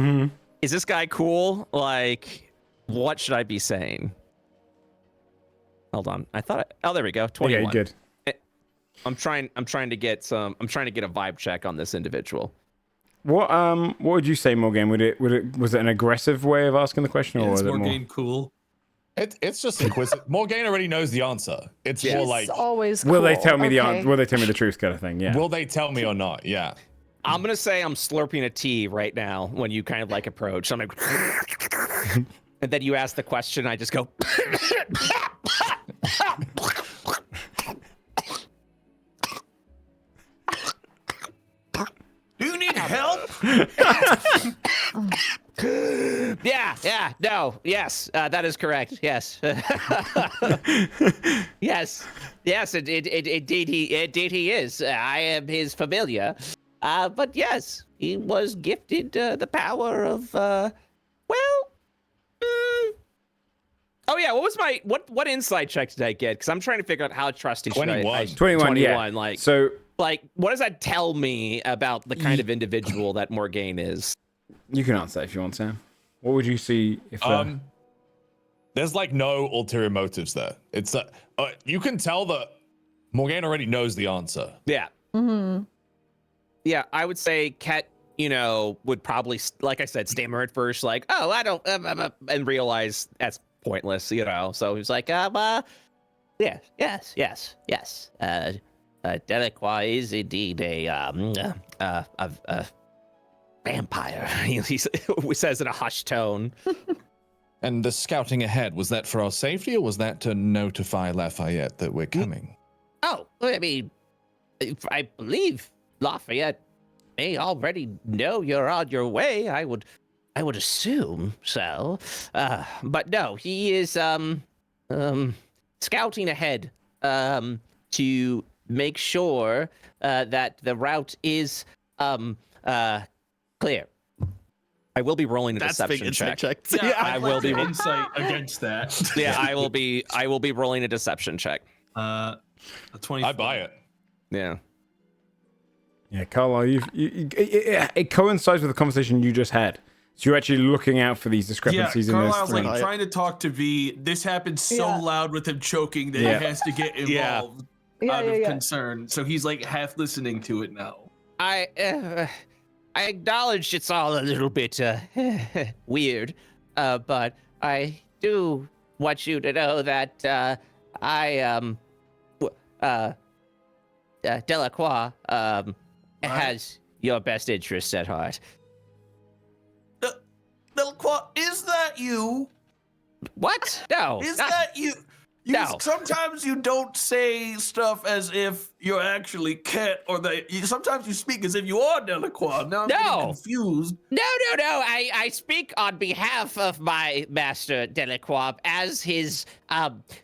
is this guy cool? Like, what should I be saying? Hold on. There we go. 21. Okay, good. I'm trying to get a vibe check on this individual. What would you say, Morgan? Was it an aggressive way of asking the question, or was It's it more? Morgan cool. It's just inquisitive. Morgan already knows the answer. It's more She's like, always Will they cool. tell me the Okay. answer? Will they tell me the truth, kind of thing? Yeah. will they tell me or not? Yeah. I'm gonna say I'm slurping a tea right now when you kind of like approach. I'm like, and then you ask the question. I just go. Do you need help? Yes, that is correct. Yes, indeed he is. I am his familiar. But yes, he was gifted the power of, Oh yeah, what insight check did I get? Because I'm trying to figure out how trusty should I 21. 21, yeah. Like, So like, what does that tell me about the kind of individual that Morgaine is? you can answer if you want, Sam. What would you see if? There's like no ulterior motives there. It's you can tell that Morgana already knows the answer. Yeah. Mm-hmm. Yeah, I would say Ket, would probably, like I said, stammer at first, like, oh, I don't, and realize that's pointless, So he's like, yes. Deloqua is indeed a vampire. He says in a hushed tone. And the scouting ahead, was that for our safety or was that to notify Lafayette that we're coming? Oh, I mean, I believe Lafayette may already know you're on your way. I would assume so. But no, he is scouting ahead to make sure that the route is clear. I will be rolling a deception check. Yeah, I will be insight against that. Yeah, I will be rolling a deception check. A 20. I buy it. Yeah. Yeah, Carlisle, it coincides with the conversation you just had. So you're actually looking out for these discrepancies in this. Carlisle's like trying to talk to V. This happens so loud with him choking that he has to get involved out of concern. So he's like half listening to it now. I acknowledge it's all a little bit weird, but I do want you to know that Deloqua has your best interests at heart. Deloqua, is that you? What? No. Is that you? No. Sometimes you don't say stuff as if you're actually Ket, or sometimes you speak as if you are Deloqua. Now I'm getting confused. No. I speak on behalf of my master Deloqua as his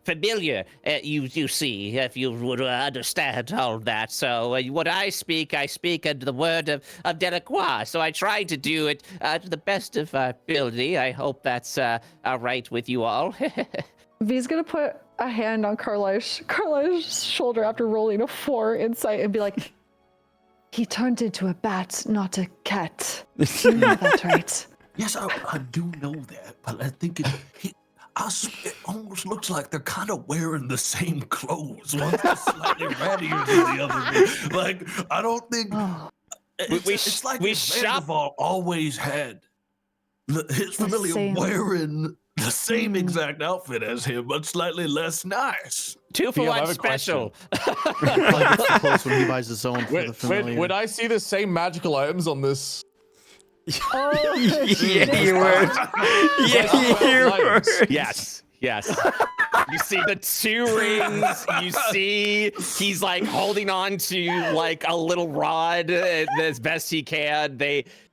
familiar. You see, if you would understand all that. So when I speak under the word of Deloqua. So I try to do it to the best of my ability. I hope that's all right with you all. V's gonna put a hand on Carlisle's shoulder after rolling a 4 insight and be like, he turned into a bat, not a cat. You know that, right? Yes, I do know that, but I think it almost looks like they're kind of wearing the same clothes. One's just slightly rattier than the other. Like, I don't think... It's like Vanderval always had his familiar wearing the same exact outfit as him, but slightly less nice. 2 for 1 special. Like it's close when he buys his own for the familiar. Would I see the same magical items on this? Yeah, you would. Yeah, you would. Yes. You see the 2 rings. You see he's like holding on to like a little rod as best he can.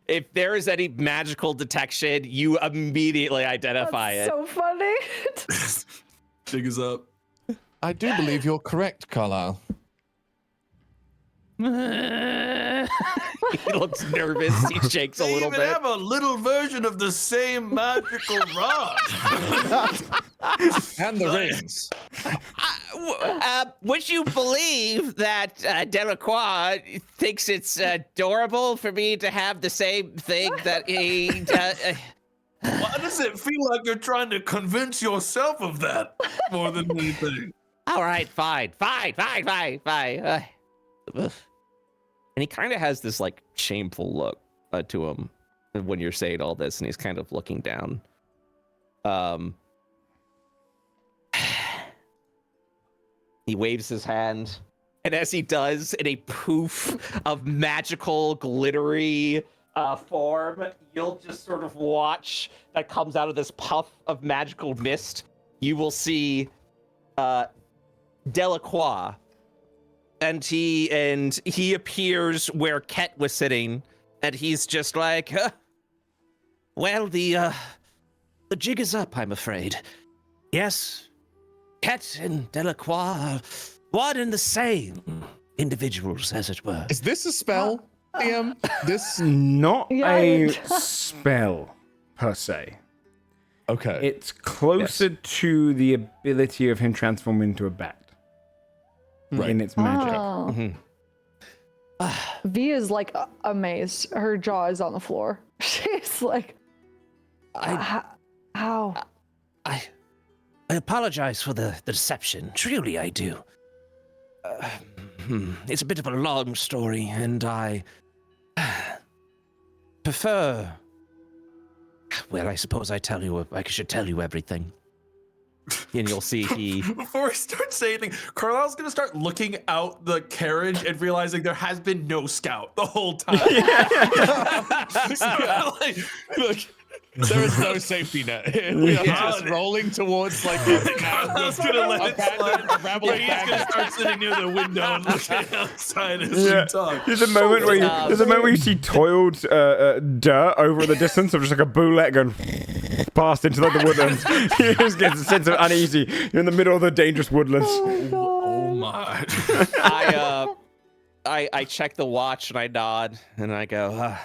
If there is any magical detection, you immediately identify it. So funny. Dig us up. I do believe you're correct, Carlisle. He looks nervous. He shakes a little bit. They even have a little version of the same magical rod. And the rings. Would you believe that Deloqua thinks it's adorable for me to have the same thing that he... Why does it feel like you're trying to convince yourself of that more than anything? All right, fine. And he kind of has this like shameful look to him when you're saying all this, and he's kind of looking down. He waves his hand, and as he does, in a poof of magical, glittery form, you'll just sort of watch that comes out of this puff of magical mist. You will see Deloqua, and he appears where Ket was sitting, and he's just like, well, the jig is up, I'm afraid. Yes, Ket and Deloqua are one and the same individuals, as it were. Is this a spell, DM? This not a spell per se. Okay. It's closer to the ability of him transforming into a bat. Right. In its magic. Oh. Mm-hmm. V is like amazed. Her jaw is on the floor. She's like, how? I apologize for the deception. Truly, I do. It's a bit of a long story, and I prefer. Well, I suppose I should tell you everything. And you'll see he. Before we start saying anything, Carlisle's gonna start looking out the carriage and realizing there has been no scout the whole time. Look, there is no safety net. We are just rolling towards like Carlisle's gonna let it slide. He's gonna start sitting near the window and looking outside as we talk. There's a moment where you see toiled dirt over in the distance of just like a bullet going past into like the woodlands. You just get a sense of uneasy. You're in the middle of the dangerous woodlands. Oh my. I check the watch and I nod and I go,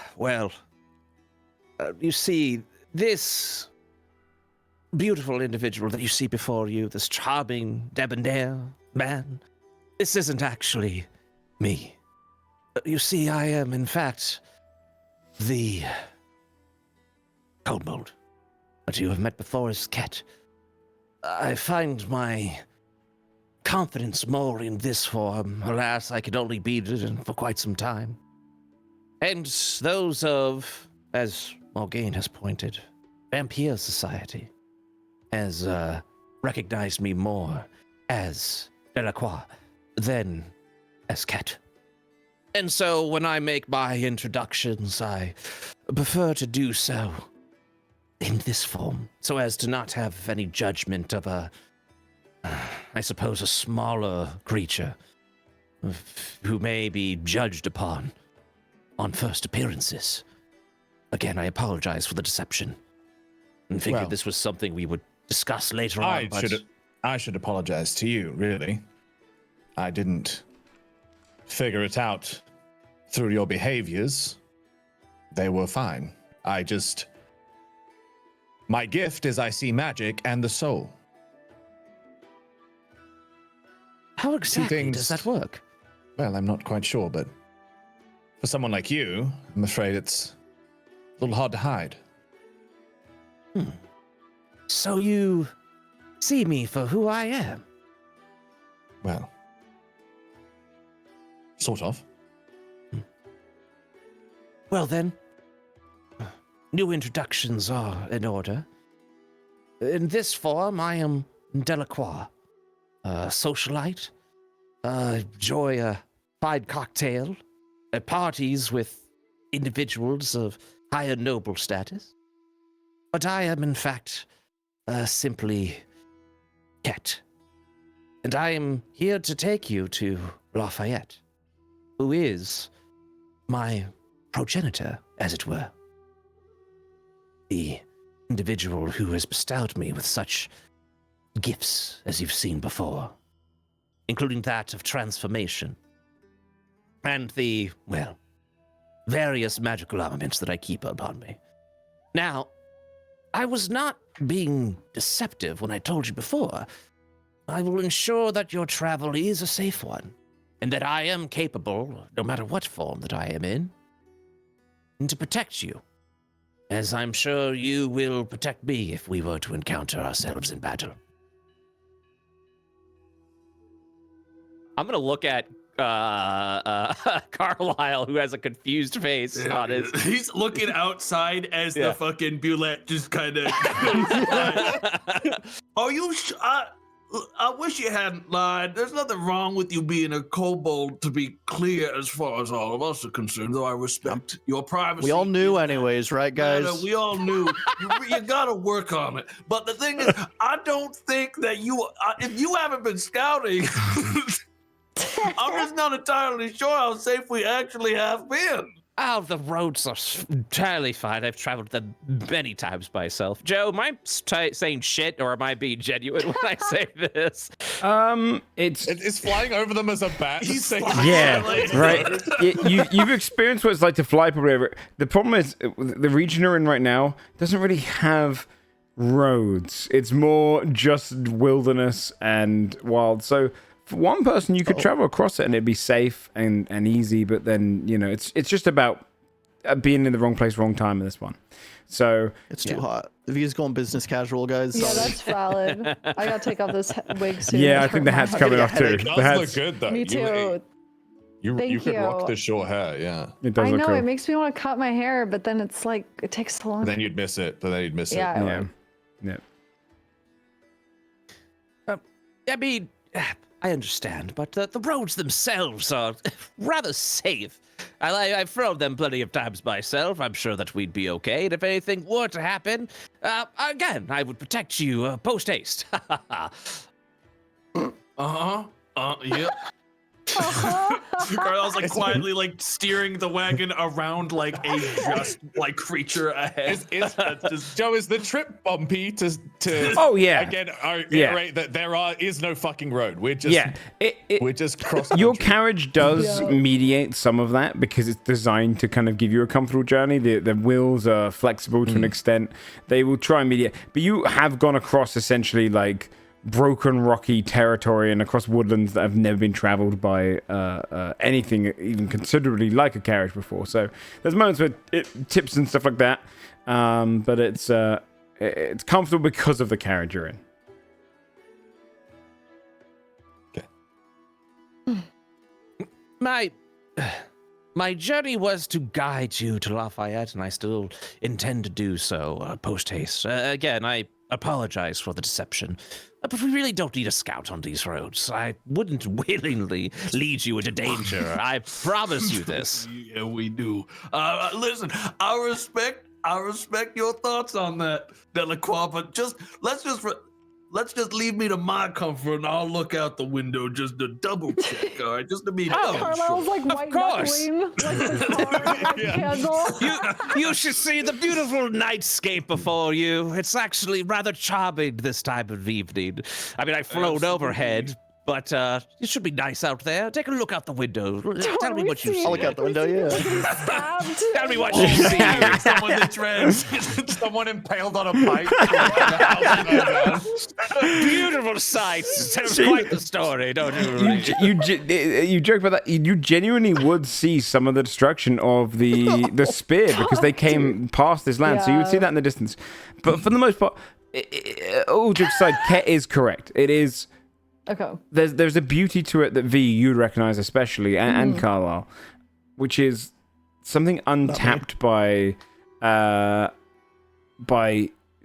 you see, this beautiful individual that you see before you, this charming, debonair man, this isn't actually me. You see, I am, in fact, the cold mold that you have met before as Ket. I find my confidence more in this form. Alas, I could only be it for quite some time. And those of, as Morgaine has pointed, Vampire Society has recognized me more as Deloqua than as Ket. And so when I make my introductions, I prefer to do so in this form, so as to not have any judgment of I suppose, a smaller creature who may be judged upon on first appearances. Again, I apologize for the deception and figured this was something we would discuss later on. I should apologize to you, really. I didn't figure it out through your behaviors. They were fine. My gift is I see magic and the soul. How exactly does that work? Well, I'm not quite sure, but for someone like you, I'm afraid it's a little hard to hide. So you see me for who I am? Well, sort of. Well then, new introductions are in order. In this form, I am Deloqua, a socialite, enjoy a fine cocktail at parties with individuals of higher noble status. But I am, in fact, simply Ket. And I am here to take you to Lafayette, who is my progenitor, as it were. The individual who has bestowed me with such gifts as you've seen before, including that of transformation, and the, various magical armaments that I keep upon me. Now, I was not being deceptive when I told you before. I will ensure that your travel is a safe one, and that I am capable, no matter what form that I am in, and to protect you, as I'm sure you will protect me if we were to encounter ourselves in battle. I'm gonna look at Carlisle, who has a confused face on his. He's looking outside as the fucking bullet just kind of. Are you? I wish you hadn't lied. There's nothing wrong with you being a kobold, to be clear, as far as all of us are concerned. Though I respect your privacy. We all knew, anyways, right, guys? We all knew. You gotta work on it. But the thing is, I don't think that you. If you haven't been scouting. I'm just not entirely sure how safe we actually have been. Oh, the roads are entirely fine. I've traveled them many times myself. Joe, am I saying shit or am I being genuine when I say this? It's flying over them as a bat. Right. You've experienced what it's like to fly probably over. The problem is the region you're in right now doesn't really have roads. It's more just wilderness and wild. So for one person, you could travel across it and it'd be safe and easy, but then, it's just about being in the wrong place, wrong time in this one. So it's too hot. V's going business casual, guys. Yeah, Sorry. that's valid. I gotta take off this wig soon. Yeah, It I think hurt the my hat's head. coming off too. It The does look hat's, good though. Me too. You Thank could rock you. the short hair, yeah. it does I look know cool. it makes me want to cut my hair, but then it's like it takes so long. But then you'd miss it. Yeah. Yeah. Yeah. I mean, I understand, but the roads themselves are rather safe. I've rode them plenty of times myself. I'm sure that we'd be okay. And if anything were to happen, again, I would protect you post haste. Yep. Carl's like quietly like steering the wagon around like a just like creature ahead. Joe, is the trip bumpy to Oh yeah. again Yeah. reiterate that there is no fucking road. We're just we're just crossing Your country. carriage does mediate some of that because it's designed to kind of give you a comfortable journey. The wheels are flexible to an extent. They will try and mediate. But you have gone across essentially like broken rocky territory and across woodlands that have never been traveled by anything even considerably like a carriage before. So there's moments where it tips and stuff like that. But it's comfortable because of the carriage you're in. My journey was to guide you to Lafayette, and I still intend to do so post haste. Again, I apologize for the deception, but we really don't need a scout on these roads. I wouldn't willingly lead you into danger. I promise you this. Yeah, we do. Listen, I respect your thoughts on that, Deloqua, but let's just leave me to my comfort, and I'll look out the window just to double check, all right? Just to be double Carlisle's sure. like white course. knuckling, like the car candle. You should see the beautiful nightscape before you. It's actually rather charming this time of evening. I mean, I've flown overhead, but it should be nice out there. Take a look out the window. Tell me what you see. I'll look out the window, yeah. Stabbed. Tell me what you see. Someone that treads. Someone impaled on a pipe. Beautiful sight. Tells quite the story, don't you? You joke about that. You genuinely would see some of the destruction of the spear because they came past this land, so you would see that in the distance. But for the most part, all jokes aside, Ket is correct. It is. Okay. There's a beauty to it that V you'd recognize especially and Carlisle, which is something untapped by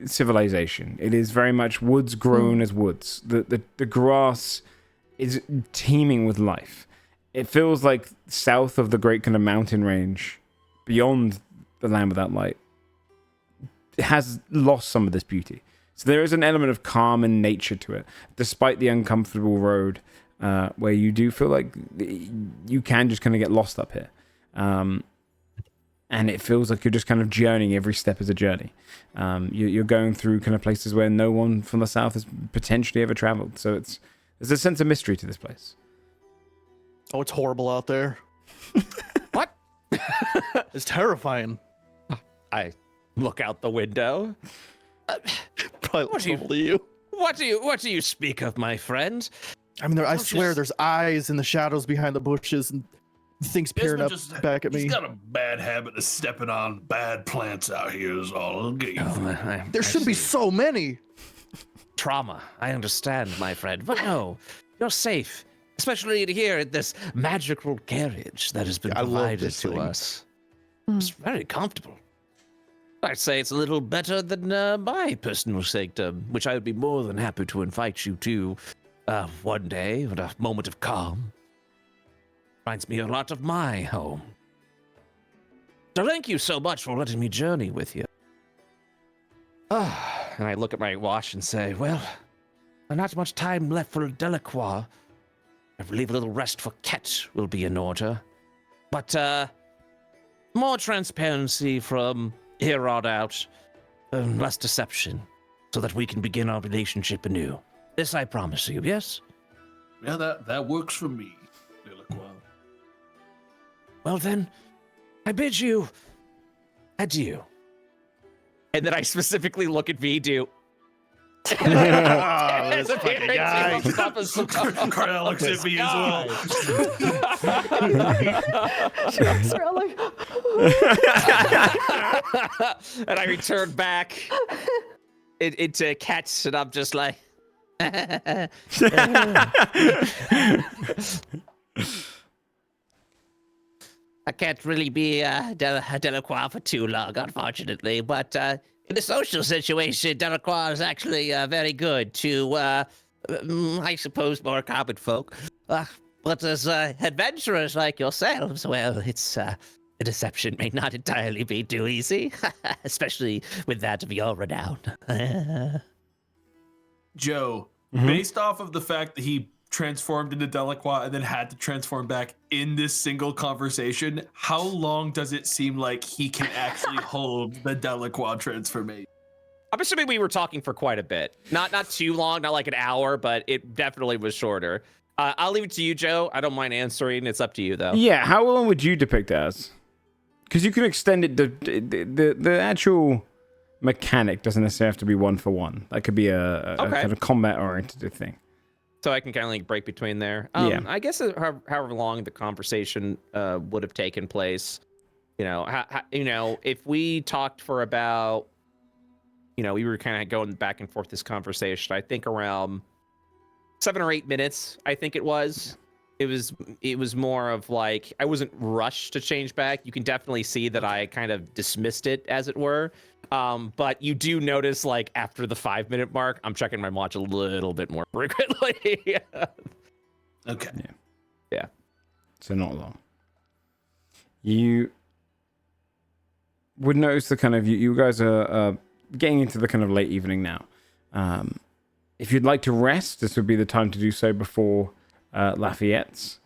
civilization. It is very much woods grown as woods. The grass is teeming with life. It feels like south of the great kind of mountain range, beyond the land without light, it has lost some of this beauty. So there is an element of calm and nature to it, despite the uncomfortable road, where you do feel like you can just kind of get lost up here. And it feels like you're just kind of journeying. Every step is a journey. You're going through kind of places where no one from the south has potentially ever traveled. So there's a sense of mystery to this place. Oh, it's horrible out there. What? It's terrifying. I look out the window. Probably you. What do you speak of, my friend? I mean, I swear there's eyes in the shadows behind the bushes and things peering up back at me. He's got a bad habit of stepping on bad plants out here is all. I'll get you. There should be so many. Trauma. I understand, my friend. But no, you're safe. Especially here at this magical carriage that has been provided to us. It's very comfortable. I'd say it's a little better than my personal sanctum, which I would be more than happy to invite you to one day at a moment of calm. Reminds me a lot of my home. So thank you so much for letting me journey with you. And I look at my watch and say, well, not much time left for Deloqua. I believe a little rest for Ket will be in order. But more transparency from here on out, less deception, so that we can begin our relationship anew. This I promise you, yes? Yeah, that works for me, Deloqua. Well then, I bid you adieu. And then I specifically look at V, do This fucking guy. Carl looks at me as well. She looks around like, And I return back into cats, and I'm just like. I can't really be Deloqua for too long, unfortunately. But in the social situation, Deloqua is actually very good to, I suppose, more common folk. But as adventurers like yourselves, well, it's a deception may not entirely be too easy, especially with that of your renown. Joe, based off of the fact that he transformed into Deloqua and then had to transform back in this single conversation, how long does it seem like he can actually hold the Deloqua transformation? I'm assuming we were talking for quite a bit. Not too long, not like an hour, but it definitely was shorter. I'll leave it to you, Joe. I don't mind answering. It's up to you, though. Yeah, how long would you depict it as? Because you can extend it. The actual mechanic doesn't necessarily have to be one for one. That could be a kind of combat-oriented thing. So I can kind of like break between there. Yeah. I guess however long the conversation would have taken place, if we talked for about, we were kind of going back and forth this conversation. I think around 7 or 8 minutes. I think it was. It was more of like I wasn't rushed to change back. You can definitely see that I kind of dismissed it, as it were. But you do notice, like, after the 5-minute mark, I'm checking my watch a little bit more frequently. Okay. Yeah. So not long. You would notice the kind of you guys are getting into the kind of late evening now. If you'd like to rest, this would be the time to do so before Lafayette's.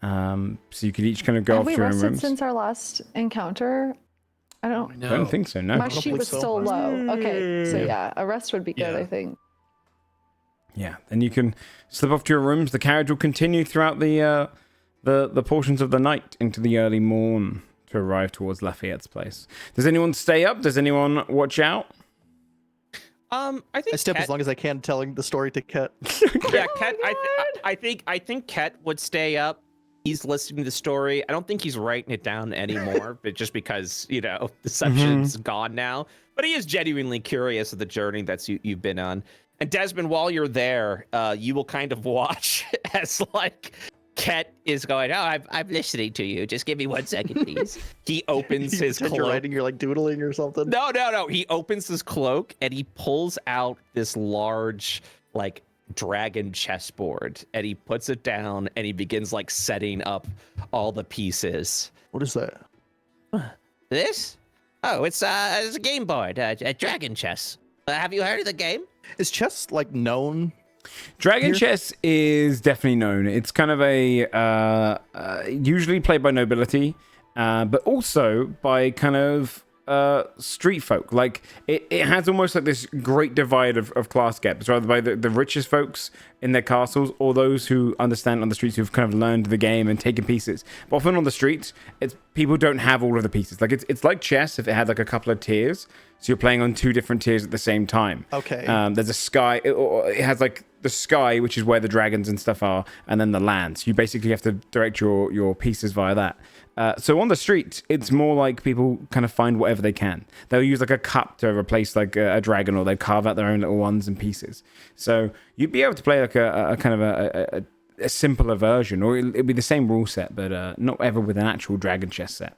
So you could each kind of go off to your own rooms. rooms. Since our last encounter? I don't think so, no. My sheet was still low. Okay, so yeah, a rest would be good, I think. Yeah, then you can slip off to your rooms. The carriage will continue throughout the portions of the night into the early morn to arrive towards Lafayette's place. Does anyone stay up? Does anyone watch out? I think I stay up Ket, as long as I can, telling the story to Ket. Yeah, Ket. I think Ket would stay up. He's listening to the story. I don't think he's writing it down anymore, but just because deception's gone now. But he is genuinely curious of the journey that's you've been on. And Desmond, while you're there, you will kind of watch as like Ket is going, I'm listening to you. Just give me 1 second, please. He opens his cloak. You're writing, you're like doodling or something. No. He opens his cloak and he pulls out this large, like, dragon chessboard, and he puts it down and he begins like setting up all the pieces. What is that? This? Oh, it's a game board, a dragon chess. Have you heard of the game? Is chess like known? Dragon chess is definitely known. It's kind of a usually played by nobility, but also by kind of street folk. Like it has almost like this great divide of class gaps, rather by the richest folks in their castles, or those who understand on the streets, who've kind of learned the game and taken pieces. But often on the streets, it's people don't have all of the pieces. Like it's like chess if it had like a couple of tiers, so you're playing on 2 different tiers at the same time. Okay. There's a sky. It has like the sky, which is where the dragons and stuff are, and then the land. So you basically have to direct your pieces via that. So on the street, it's more like people kind of find whatever they can. They'll use like a cup to replace like a dragon, or they carve out their own little ones and pieces. So you'd be able to play like a kind of a simpler version, or it'd be the same rule set, but not ever with an actual dragon chess set.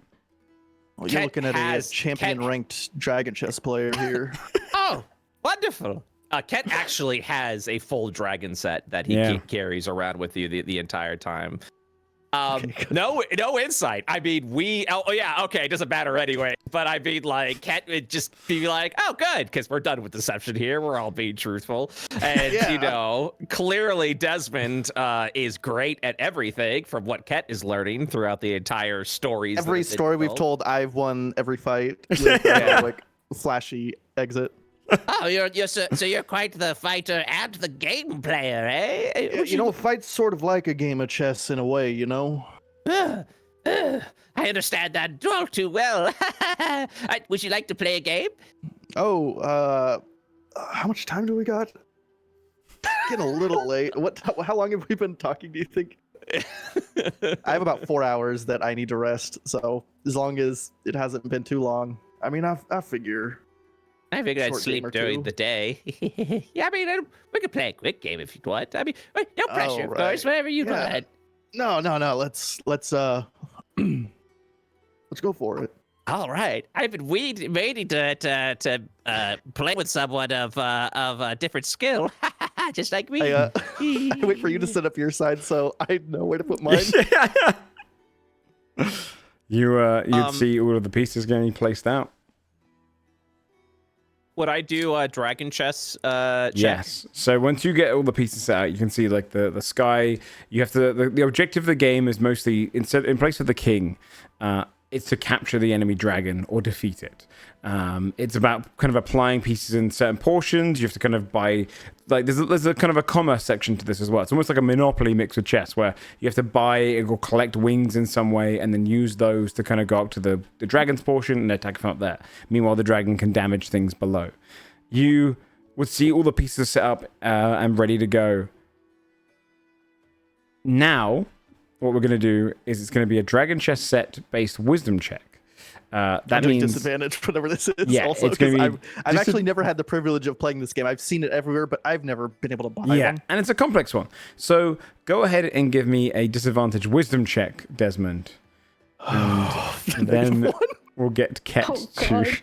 Well, you're looking at a champion-ranked dragon chess player here. Oh, wonderful. Ket actually has a full dragon set that he carries around with you the entire time. No insight. I mean, it doesn't matter anyway. But I mean, like, Ket would just be like, oh, good, because we're done with deception here. We're all being truthful. And, clearly Desmond is great at everything from what Ket is learning throughout the entire stories. Every story we've told, I've won every fight with like flashy exit. Oh, you're quite the fighter and the game player, eh? Fight's sort of like a game of chess in a way, you know? I understand that all too well. Would you like to play a game? Oh, how much time do we got? getting a little late. How long have we been talking, do you think? I have about 4 hours that I need to rest, so as long as it hasn't been too long. I mean, I figure. I figured I'd Short sleep game or during two. the day. Yeah, I mean, we could play a quick game if you want. I mean, no pressure, of right. course. Whatever you want. No. Let's let's go for it. All right. I've been waiting to play with someone of different skill, just like me. I wait for you to set up your side so I know where to put mine. You'd see all of the pieces getting placed out. Would I do a dragon chess check? Yes. So once you get all the pieces set out, you can see like the sky. You have to. The objective of the game is mostly in place of the king. It's to capture the enemy dragon or defeat it. It's about kind of applying pieces in certain portions. You have to kind of buy, like, there's a kind of a commerce section to this as well. It's almost like a Monopoly mixed with chess, where you have to buy or collect wings in some way and then use those to kind of go up to the dragon's portion and attack from up there. Meanwhile, the dragon can damage things below. You would see all the pieces set up and ready to go. Now, what we're going to do is it's going to be a dragon chess set based wisdom check. That means disadvantage whatever this is. Yeah, also, it's going to be. I've actually never had the privilege of playing this game. I've seen it everywhere, but I've never been able to buy one. And it's a complex one. So go ahead and give me a disadvantage wisdom check, Desmond, and then we'll get Ket to.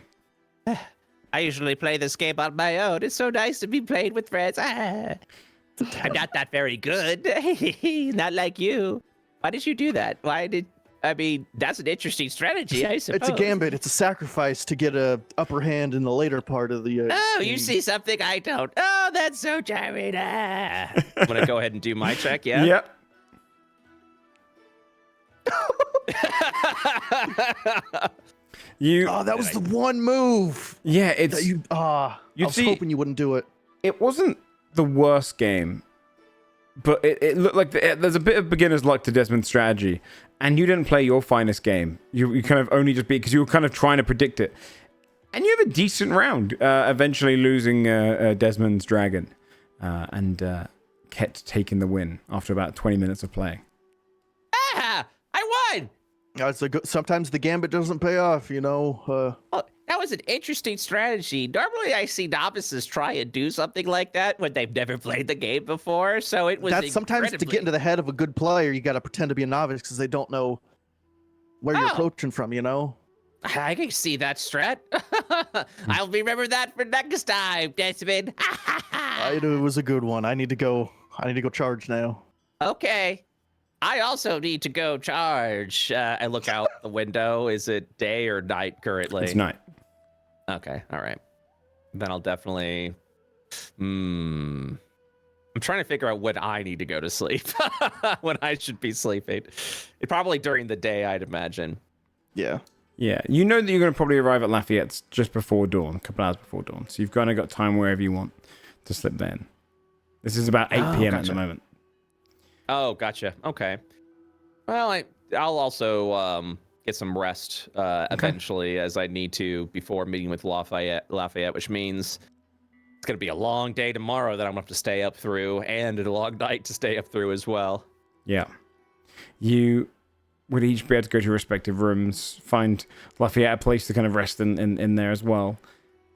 I usually play this game on my own. It's so nice to be played with friends. I'm not that very good. Not like you. Why did you do that? I mean, that's an interesting strategy, I suppose. It's a gambit. It's a sacrifice to get a upper hand in the later part of the. Oh, you see something I don't. Oh, that's so charming. I'm gonna go ahead and do my check. Yeah. Yep. Oh, that was the one move. Yeah, it's. That you. I was hoping you wouldn't do it. It wasn't the worst game, but it looked like there's a bit of beginner's luck to Desmond's strategy, and you didn't play your finest game. You kind of only just beat because you were kind of trying to predict it, and you have a decent round, eventually losing Desmond's dragon, and Ket taking the win after about 20 minutes of playing. Ah, I won. Sometimes the gambit doesn't pay off, you know. Oh, that was an interesting strategy. Normally, I see novices try and do something like that when they've never played the game before. So it was. That's sometimes to get into the head of a good player, you got to pretend to be a novice because they don't know where you're approaching from, you know. I can see that strat. I'll remember that for next time, Desmond. It was a good one. I need to go charge now. Okay. I also need to go charge. I look out the window. Is it day or night currently? It's night. Okay, all right. Then I'll definitely. I'm trying to figure out when I need to go to sleep. When I should be sleeping. Probably during the day, I'd imagine. Yeah. Yeah, you know that you're going to probably arrive at Lafayette just before dawn, a couple hours before dawn. So you've kind of got time wherever you want to slip then. This is about 8 p.m. at the moment. Oh, gotcha. Okay. Well, I'll also get some rest eventually as I need to before meeting with Lafayette, which means it's going to be a long day tomorrow that I'm going to have to stay up through and a long night to stay up through as well. Yeah. You would each be able to go to your respective rooms, find Lafayette a place to kind of rest in there as well.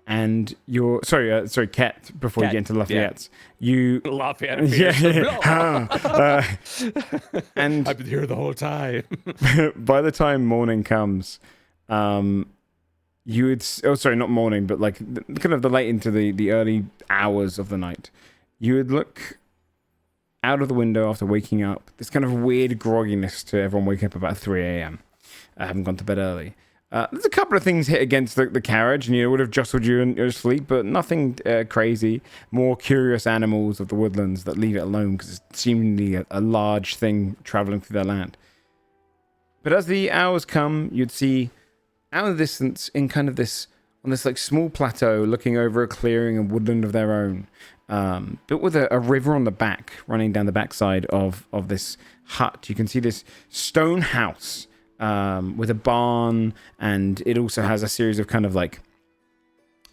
And you're sorry, Ket. Before you get into Lafayette's, Lafayette. And I've been here the whole time. By the time morning comes, you would. Oh, sorry, not morning, but like kind of the late into the early hours of the night. You would look out of the window after waking up. This kind of weird grogginess to everyone waking up about 3 a.m. I haven't gone to bed early. There's a couple of things hit against the carriage, and it would have jostled you in your sleep, but nothing crazy. More curious animals of the woodlands that leave it alone because it's seemingly a large thing traveling through their land. But as the hours come, you'd see out in the distance, in kind of this like small plateau, looking over a clearing and woodland of their own, built with a river on the back, running down the backside of this hut. You can see this stone house. With a barn, and it also has a series of kind of like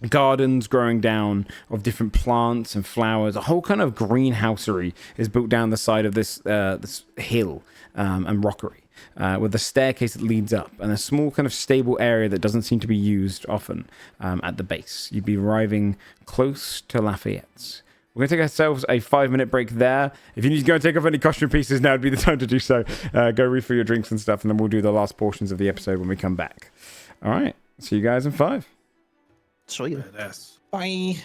gardens growing down of different plants and flowers. A whole kind of greenhousery is built down the side of this this hill and rockery, with a staircase that leads up, and a small kind of stable area that doesn't seem to be used often at the base. You'd be arriving close to Lafayette's. We're going to take ourselves a 5-minute break there. If you need to go and take off any costume pieces, now would be the time to do so. Go refill your drinks and stuff, and then we'll do the last portions of the episode when we come back. All right. See you guys in 5. Sweet. Badass. Bye.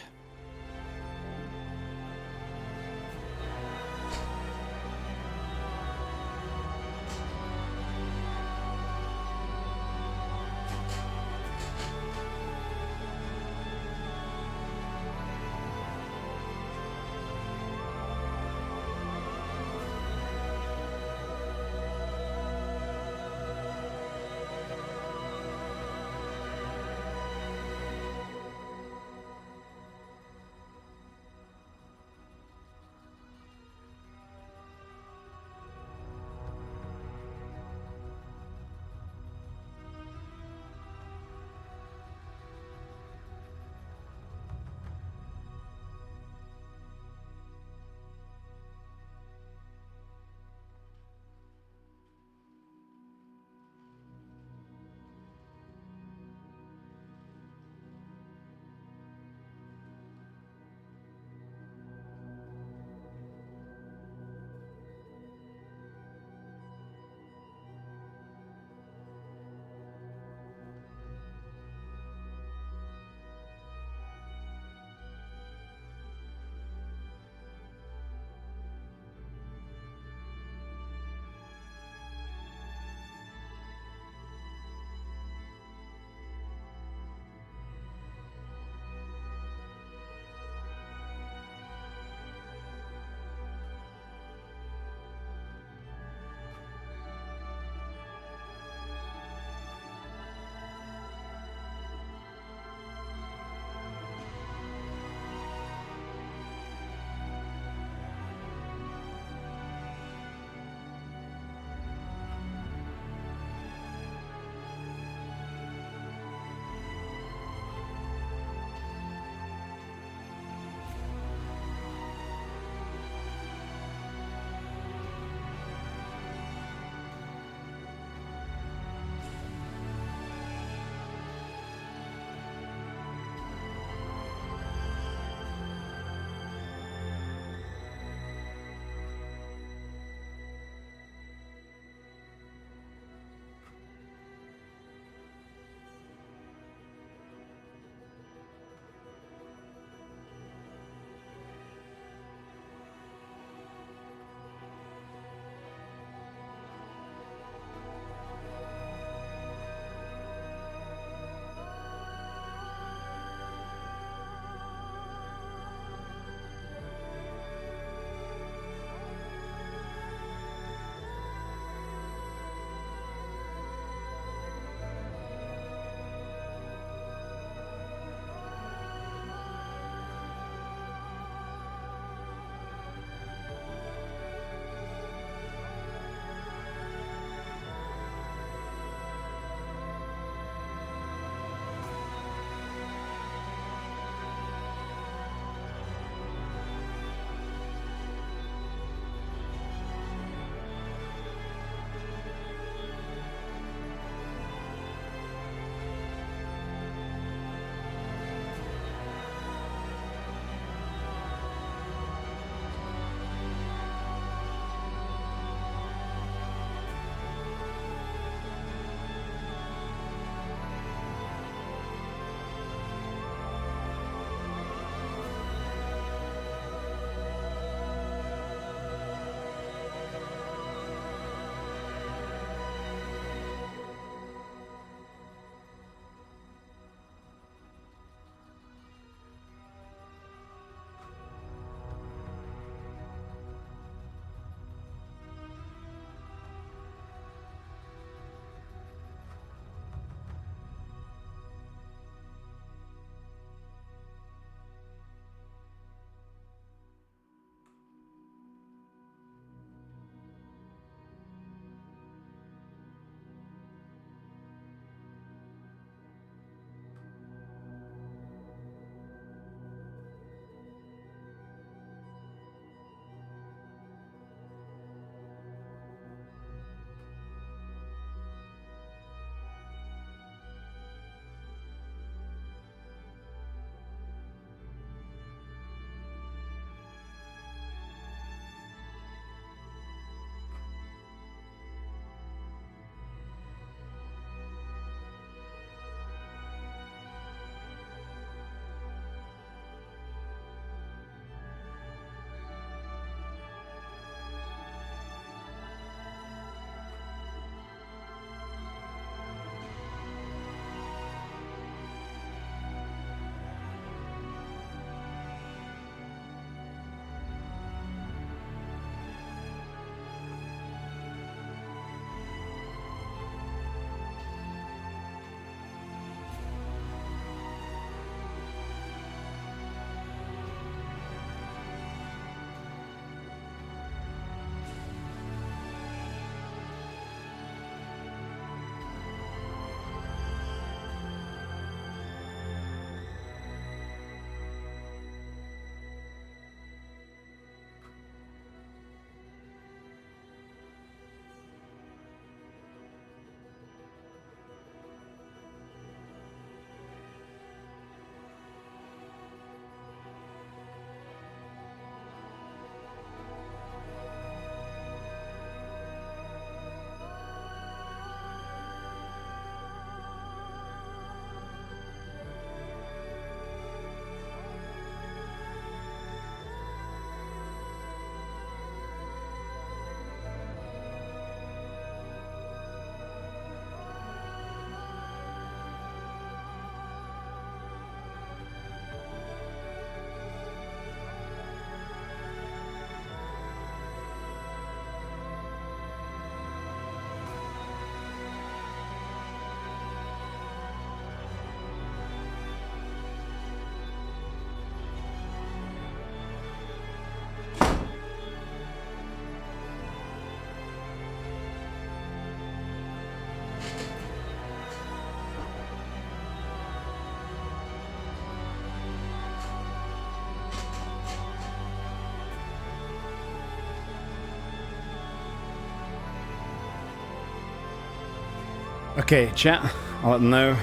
Okay, chat. I'll let them know.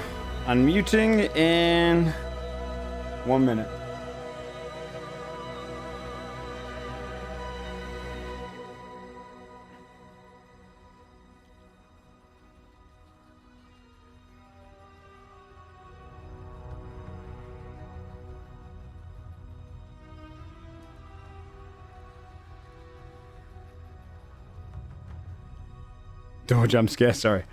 Unmuting in 1 minute. Door jump scare, sorry.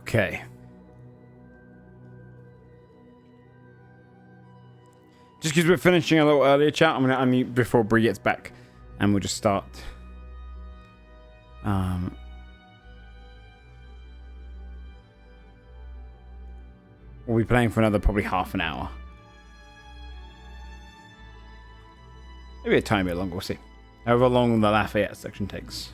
Okay. Just because we're finishing a little earlier, chat, I'm going to unmute before Bree gets back. And we'll just start. We'll be playing for another probably half an hour. Maybe a tiny bit longer, we'll see. However long the Lafayette section takes.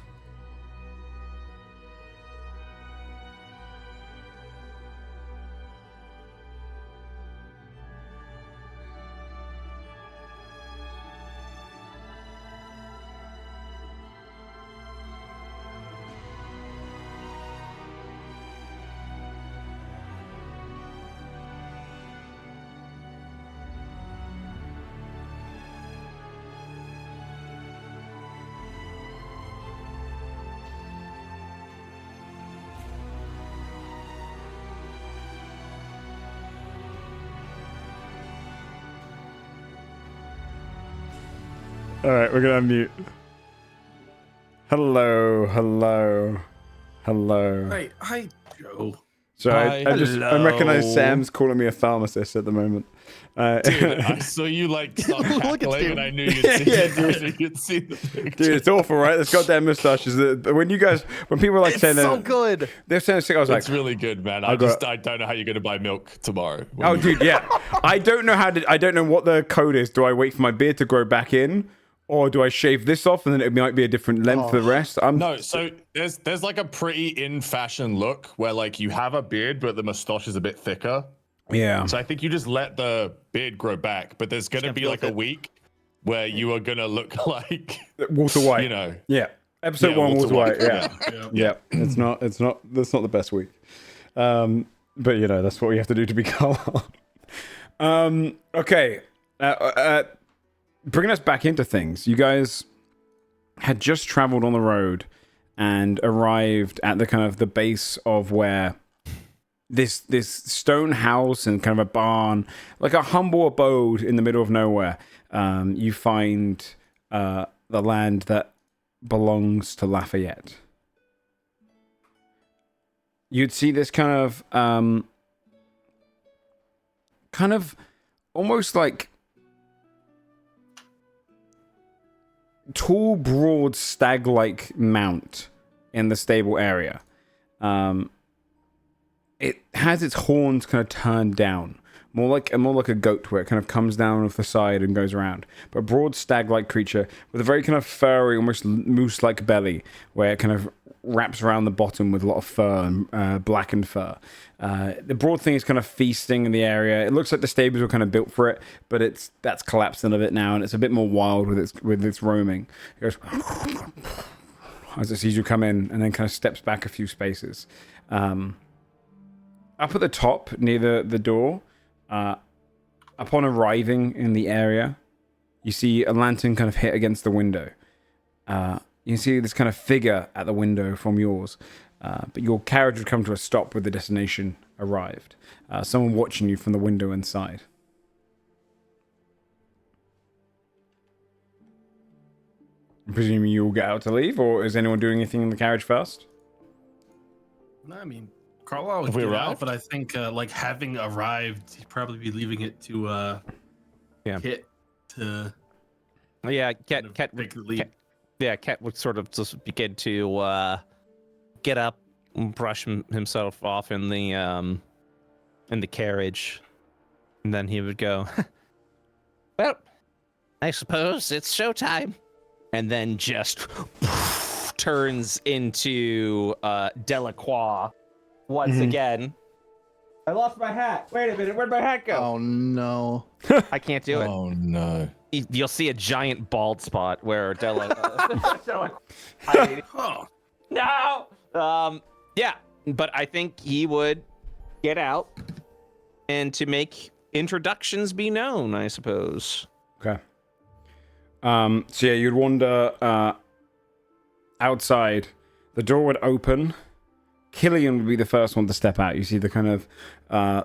Alright, we're gonna unmute. Hello. Hi, Joe. So Hi. I recognize Sam's calling me a pharmacist at the moment. Dude, I saw you like start Look at cackling him. and I knew you'd see the picture. Dude, it's awful, right? This goddamn mustaches. When people are like It's saying so that, good. they're saying sick, I was like, It's really good, man. I don't know how you're gonna buy milk tomorrow. oh, dude, yeah. I don't know what the code is. Do I wait for my beard to grow back in? Or do I shave this off and then it might be a different length for the rest? No, so there's like a pretty in fashion look where like you have a beard but the mustache is a bit thicker. Yeah. So I think you just let the beard grow back, but there's gonna be like a week where you are gonna look like Walter White. You know. Yeah. Episode 1, Walter White. Yeah. Yeah. That's not the best week. But you know, that's what we have to do to be calm. Okay. Bringing us back into things, you guys had just traveled on the road and arrived at the kind of the base of where this stone house and kind of a barn, like a humble abode in the middle of nowhere. You find the land that belongs to Lafayette. You'd see this kind of almost like tall, broad, stag-like mount in the stable area. It has its horns kind of turned down, more like a goat, where it kind of comes down off the side and goes around. But a broad stag-like creature with a very kind of furry, almost moose-like belly, where it kind of wraps around the bottom with a lot of fur and blackened fur. The broad thing is kind of feasting in the area. It looks like the stables were kind of built for it, but that's collapsed in a bit now, and it's a bit more wild with its roaming. It goes as it sees you come in, and then kind of steps back a few spaces. Up at the top, near the door, upon arriving in the area, you see a lantern kind of hit against the window. You can see this kind of figure at the window from yours. But your carriage would come to a stop with the destination arrived. Someone watching you from the window inside. I'm presuming you'll get out to leave, or is anyone doing anything in the carriage first? No, I mean, Carlisle would Have we get arrived? out, but I think like having arrived, he'd probably be leaving it to Kit to Yeah, Cat take the lead. Cat would sort of just begin to get up and brush himself off in the carriage, and then he would go, well, I suppose it's showtime, and then just turns into Deloqua once again, I lost my hat. Wait a minute, where'd my hat go? Oh no. I can't do it. Oh no. You'll see a giant bald spot where Della. Huh. No. Yeah, but I think he would get out and to make introductions be known, I suppose. Okay. So yeah, you'd wander outside. The door would open. Killian would be the first one to step out. You see the kind of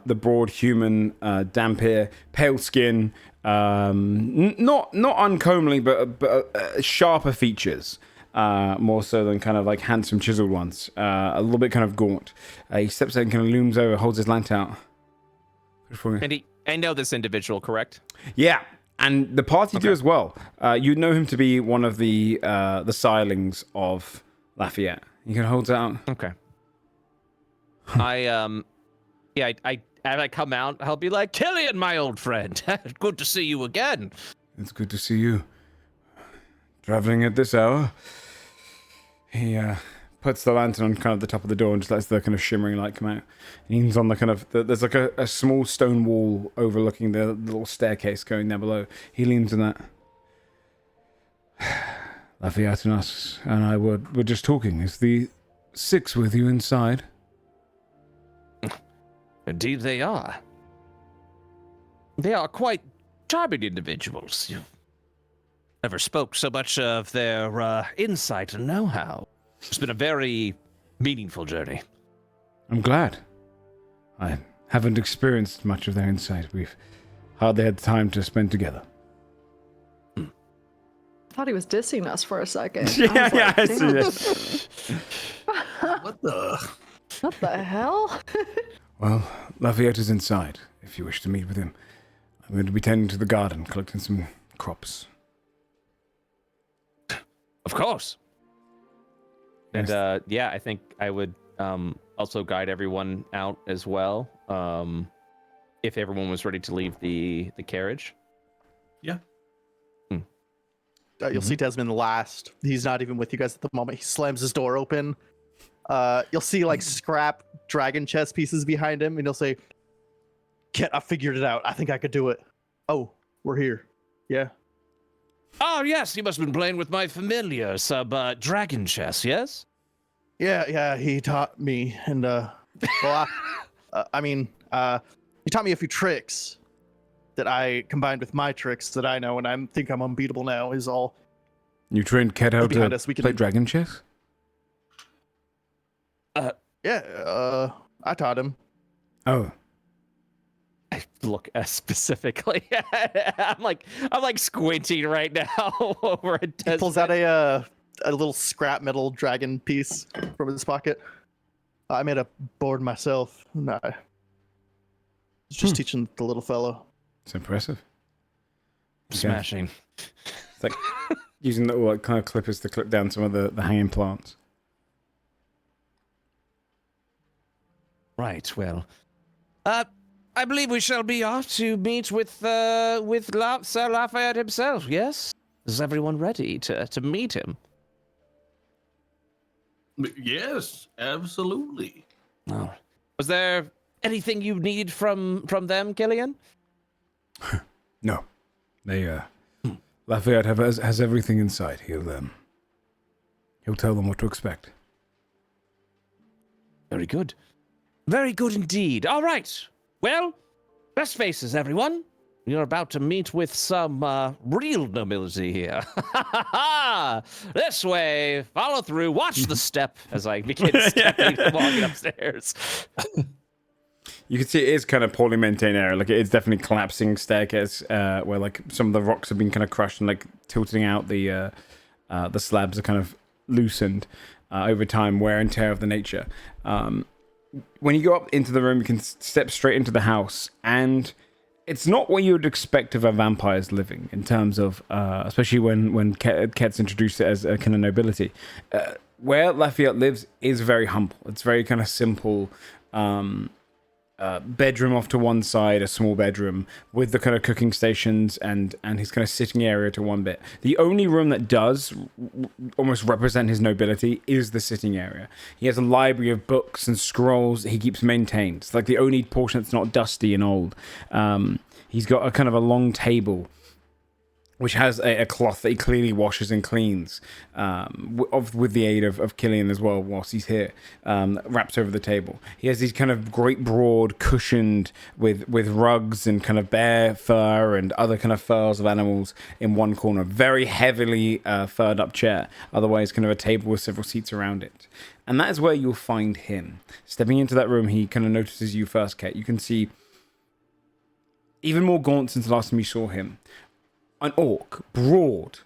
the broad human, damp hair, pale skin, not uncomely, but sharper features, more so than kind of like handsome chiseled ones. A little bit kind of gaunt. He steps out and kind of looms over, holds his lantern out. And I know this individual, correct? Yeah, and the party do as well. You know him to be one of the silings of Lafayette. You can hold it out. Okay. I as I come out, I'll be like, Killian, my old friend, good to see you again. It's good to see you. Traveling at this hour? He puts the lantern on kind of the top of the door and just lets the kind of shimmering light come out. He leans on the kind of there's like a small stone wall overlooking the little staircase going down below. He leans on that. Lafayette and us and I were just talking. Is the 6 with you inside? Indeed they are. They are quite charming individuals. You never spoke so much of their insight and know-how. It's been a very meaningful journey. I'm glad. I haven't experienced much of their insight. We've hardly had time to spend together. I thought he was dissing us for a second. Yeah, I see "Damn, this. What the? What the hell? Well, Lafayette is inside, if you wish to meet with him. I'm going to be tending to the garden, collecting some crops. Of course. And yeah, I think I would also guide everyone out as well. If everyone was ready to leave the carriage. Yeah. You'll see Desmond last. He's not even with you guys at the moment. He slams his door open. You'll see like scrap dragon chess pieces behind him, and he'll say, "Kit, I figured it out. I think I could do it." Oh, we're here. Yeah. Oh, yes, you must have been playing with my familiar, dragon chess, yes? Yeah, he taught me, and well, he taught me a few tricks that I combined with my tricks that I know, and I think I'm unbeatable now. Is all. You trained Cat how behind to us, we can- play dragon chess? Yeah, I taught him. Oh, I look specifically. I'm like squinting right now over a He pulls out a little scrap metal dragon piece from his pocket. I made a board myself. No, I was just teaching the little fellow. it's impressive. smashing. It's like using the like, kind of clippers to clip down some of the hanging plants. Right. Well, I believe we shall be off to meet with Sir Lafayette himself. Yes. Is everyone ready to meet him? Yes, absolutely. Oh. Was there anything you need from them, Killian? No. They, Lafayette has everything inside. He'll tell them what to expect. Very good. Very good indeed. All right. Well, best faces, everyone. You're about to meet with some real nobility here. This way. Follow through. Watch the step as I begin stepping and walking upstairs. You can see it is kind of poorly maintained area. Like, it's definitely collapsing staircase where, like, some of the rocks have been kind of crushed and, like, tilting out. The slabs are kind of loosened over time, wear and tear of the nature. When you go up into the room, you can step straight into the house, and it's not what you would expect of a vampire's living in terms of, especially when Ket's introduced it as a kind of nobility. Where Lafayette lives is very humble. It's very kind of simple. bedroom off to one side, a small bedroom with the kind of cooking stations and his kind of sitting area to one bit. The only room that does almost represent his nobility is the sitting area. He has a library of books and scrolls that he keeps maintained. It's like the only portion that's not dusty and old. He's got a kind of a long table which has a cloth that he clearly washes and cleans, with the aid of Killian as well whilst he's here, wrapped over the table. He has these kind of great broad cushioned with rugs and kind of bear fur and other kind of furs of animals in one corner. Very heavily furred up chair, otherwise kind of a table with several seats around it. And that is where you'll find him. Stepping into that room, he kind of notices you first, Ket. You can see even more gaunt since the last time you saw him. An orc, broad,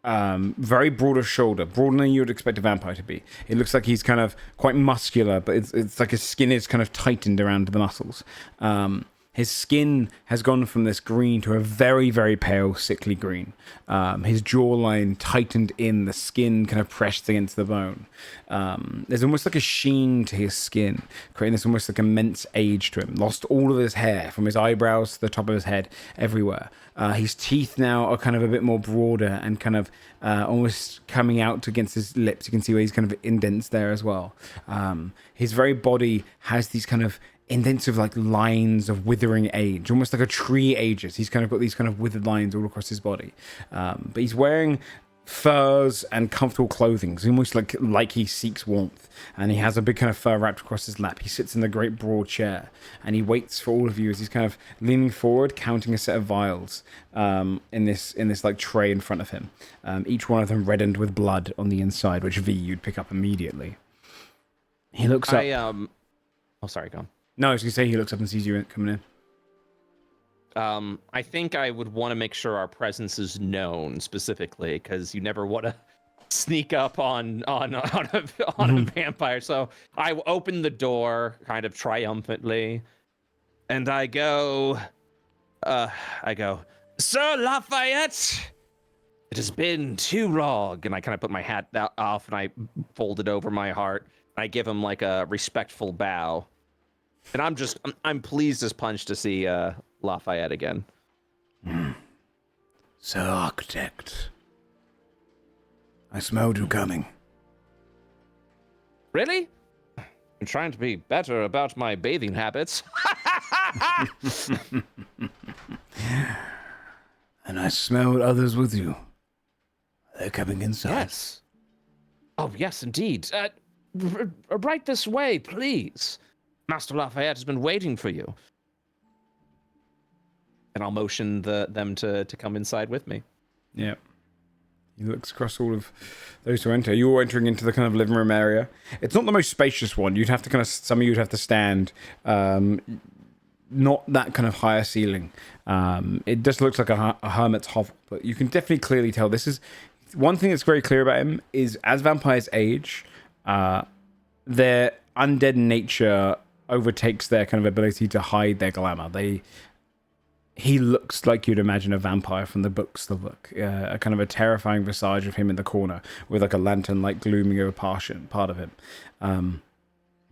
very broad of shoulder, broader than you would expect a vampire to be. It looks like he's kind of quite muscular, but it's like his skin is kind of tightened around the muscles. His skin has gone from this green to a very, very pale, sickly green. His jawline tightened in, the skin kind of pressed against the bone. There's almost like a sheen to his skin, creating this almost like immense age to him. Lost all of his hair, from his eyebrows to the top of his head, everywhere. His teeth now are kind of a bit more broader and kind of almost coming out against his lips. You can see where he's kind of indents there as well. His very body has these kind of indents of like lines of withering age, almost like a tree ages. He's kind of got these kind of withered lines all across his body. But he's wearing furs and comfortable clothing. It's almost like he seeks warmth. And he has a big kind of fur wrapped across his lap. He sits in the great broad chair and he waits for all of you as he's kind of leaning forward, counting a set of vials in this like tray in front of him. Each one of them reddened with blood on the inside, which V you'd pick up immediately. He looks up. Oh, sorry, go on. No, I was going to say he looks up and sees you coming in. I think I would want to make sure our presence is known specifically, because you never want to sneak up on a vampire. So I open the door kind of triumphantly, and I go, Sir Lafayette, it has been too long. And I kind of put my hat off and I fold it over my heart. I give him like a respectful bow. And I'm pleased as punch to see Lafayette again. Sir Architect, I smelled you coming. Really? I'm trying to be better about my bathing habits. And I smelled others with you. They're coming inside. Yes. Oh, yes, indeed. Right this way, please. Master Lafayette has been waiting for you. And I'll motion them to come inside with me. Yeah. He looks across all of those who enter. You're entering into the kind of living room area. It's not the most spacious one. You'd have to some of you would have to stand. Not that kind of higher ceiling. It just looks like a hermit's hovel. But you can definitely clearly tell this is... One thing that's very clear about him is as vampires age, their undead nature overtakes their kind of ability to hide their glamour. He looks like you'd imagine a vampire from the books to look. A kind of a terrifying visage of him in the corner with like a lantern like glooming over part of him.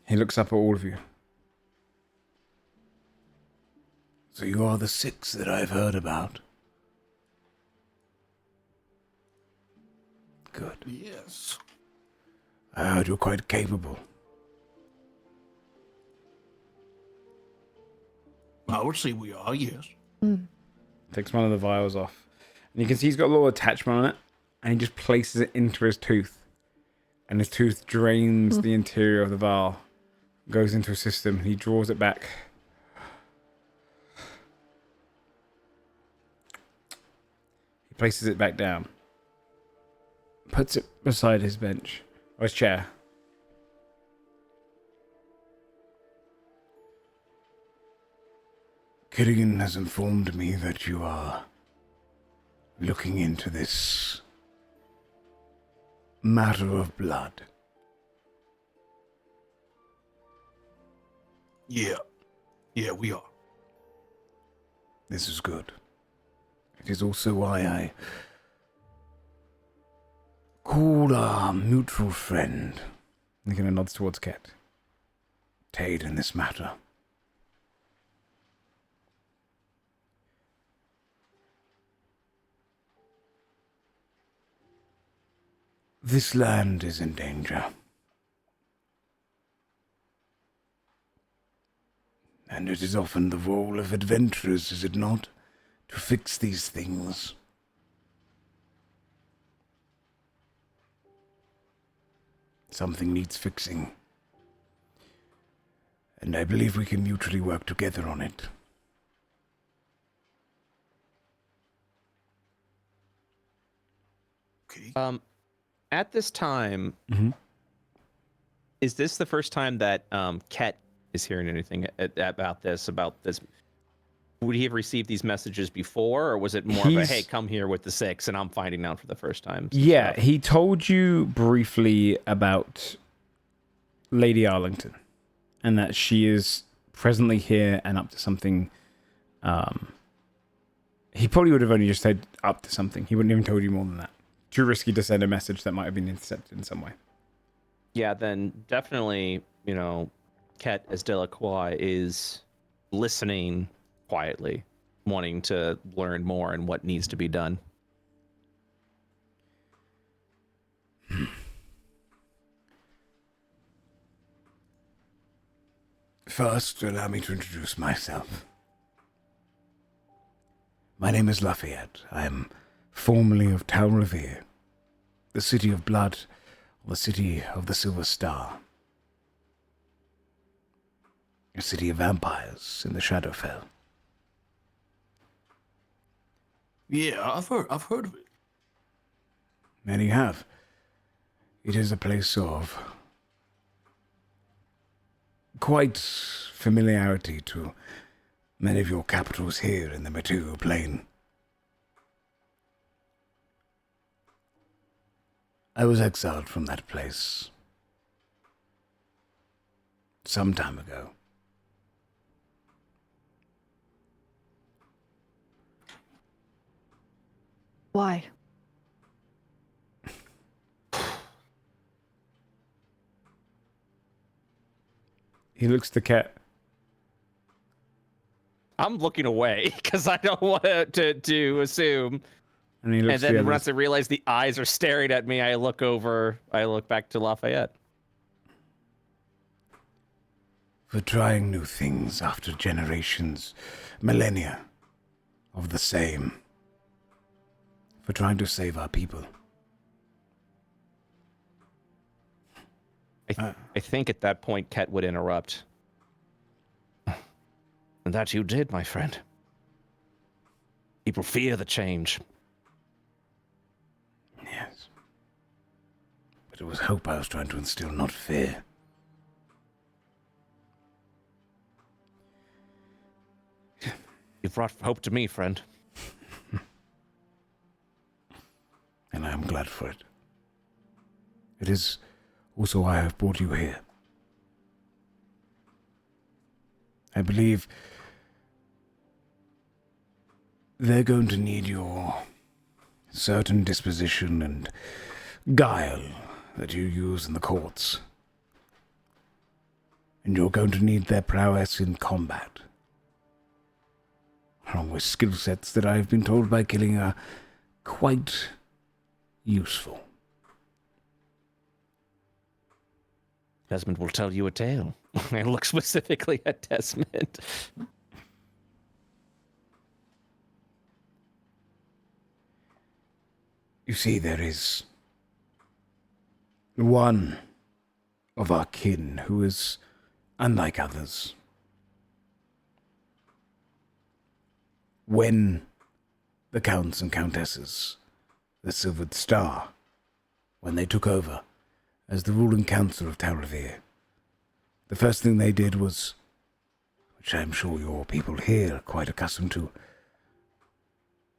He looks up at all of you. So you are the 6 that I've heard about. Good. Yes. I heard you're quite capable. I would say we are, yes. Takes one of the vials off. And you can see he's got a little attachment on it. And he just places it into his tooth. And his tooth drains the interior of the vial. Goes into a system. He draws it back. He places it back down. Puts it beside his bench. Or his chair. Killian has informed me that you are looking into this matter of blood. Yeah. Yeah, we are. This is good. It is also why I called our mutual friend. He kind of nods towards Ket. To aid in this matter. This land is in danger. And it is often the role of adventurers, is it not, to fix these things? Something needs fixing. And I believe we can mutually work together on it. Okay. At this time, is this the first time that Ket is hearing anything about this? Would he have received these messages before, or was it more of a, hey, come here with the 6, and I'm finding out for the first time? Yeah, he told you briefly about Lady Arlington, and that she is presently here and up to something. He probably would have only just said up to something. He wouldn't even told you more than that. Too risky to send a message that might have been intercepted in some way. Yeah, then definitely, Ket as Deloqua is listening quietly, wanting to learn more and what needs to be done. First, allow me to introduce myself. My name is Lafayette. I am formerly of Talrevere, the city of blood, or the city of the Silver Star. A city of vampires in the Shadowfell. Yeah, I've heard of it. Many have. It is a place of quite familiarity to many of your capitals here in the material plane. I was exiled from that place some time ago. Why? He looks to Ket. I'm looking away because I don't want to assume. And he looks And then to the once I realize the eyes are staring at me, I look back to Lafayette. For trying new things after generations, millennia of the same. For trying to save our people. I think at that point, Ket would interrupt. And that you did, my friend. People fear the change. Yes. But it was hope I was trying to instill, not fear. You brought hope to me, friend. And I am glad for it. It is also why I have brought you here. I believe they're going to need your certain disposition and guile that you use in the courts. And you're going to need their prowess in combat. Along with skill sets that I've been told by killing are quite useful. Desmond will tell you a tale. I look specifically at Desmond. You see, there is one of our kin who is unlike others. When the counts and countesses, the Silvered Star, when they took over as the ruling council of Talrevere, the first thing they did was, which I'm sure your people here are quite accustomed to,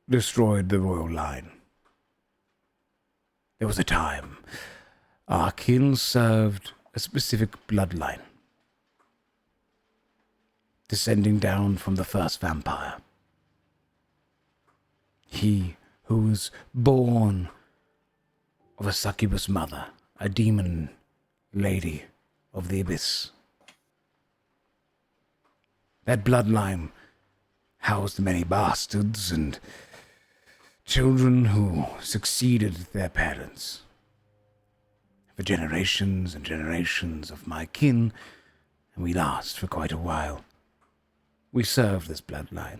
destroyed the royal line. There was a time our kin served a specific bloodline, descending down from the first vampire. He who was born of a succubus mother, a demon lady of the abyss. That bloodline housed many bastards and children who succeeded their parents. for generations and generations of my kin, and we last for quite a while. We served this bloodline.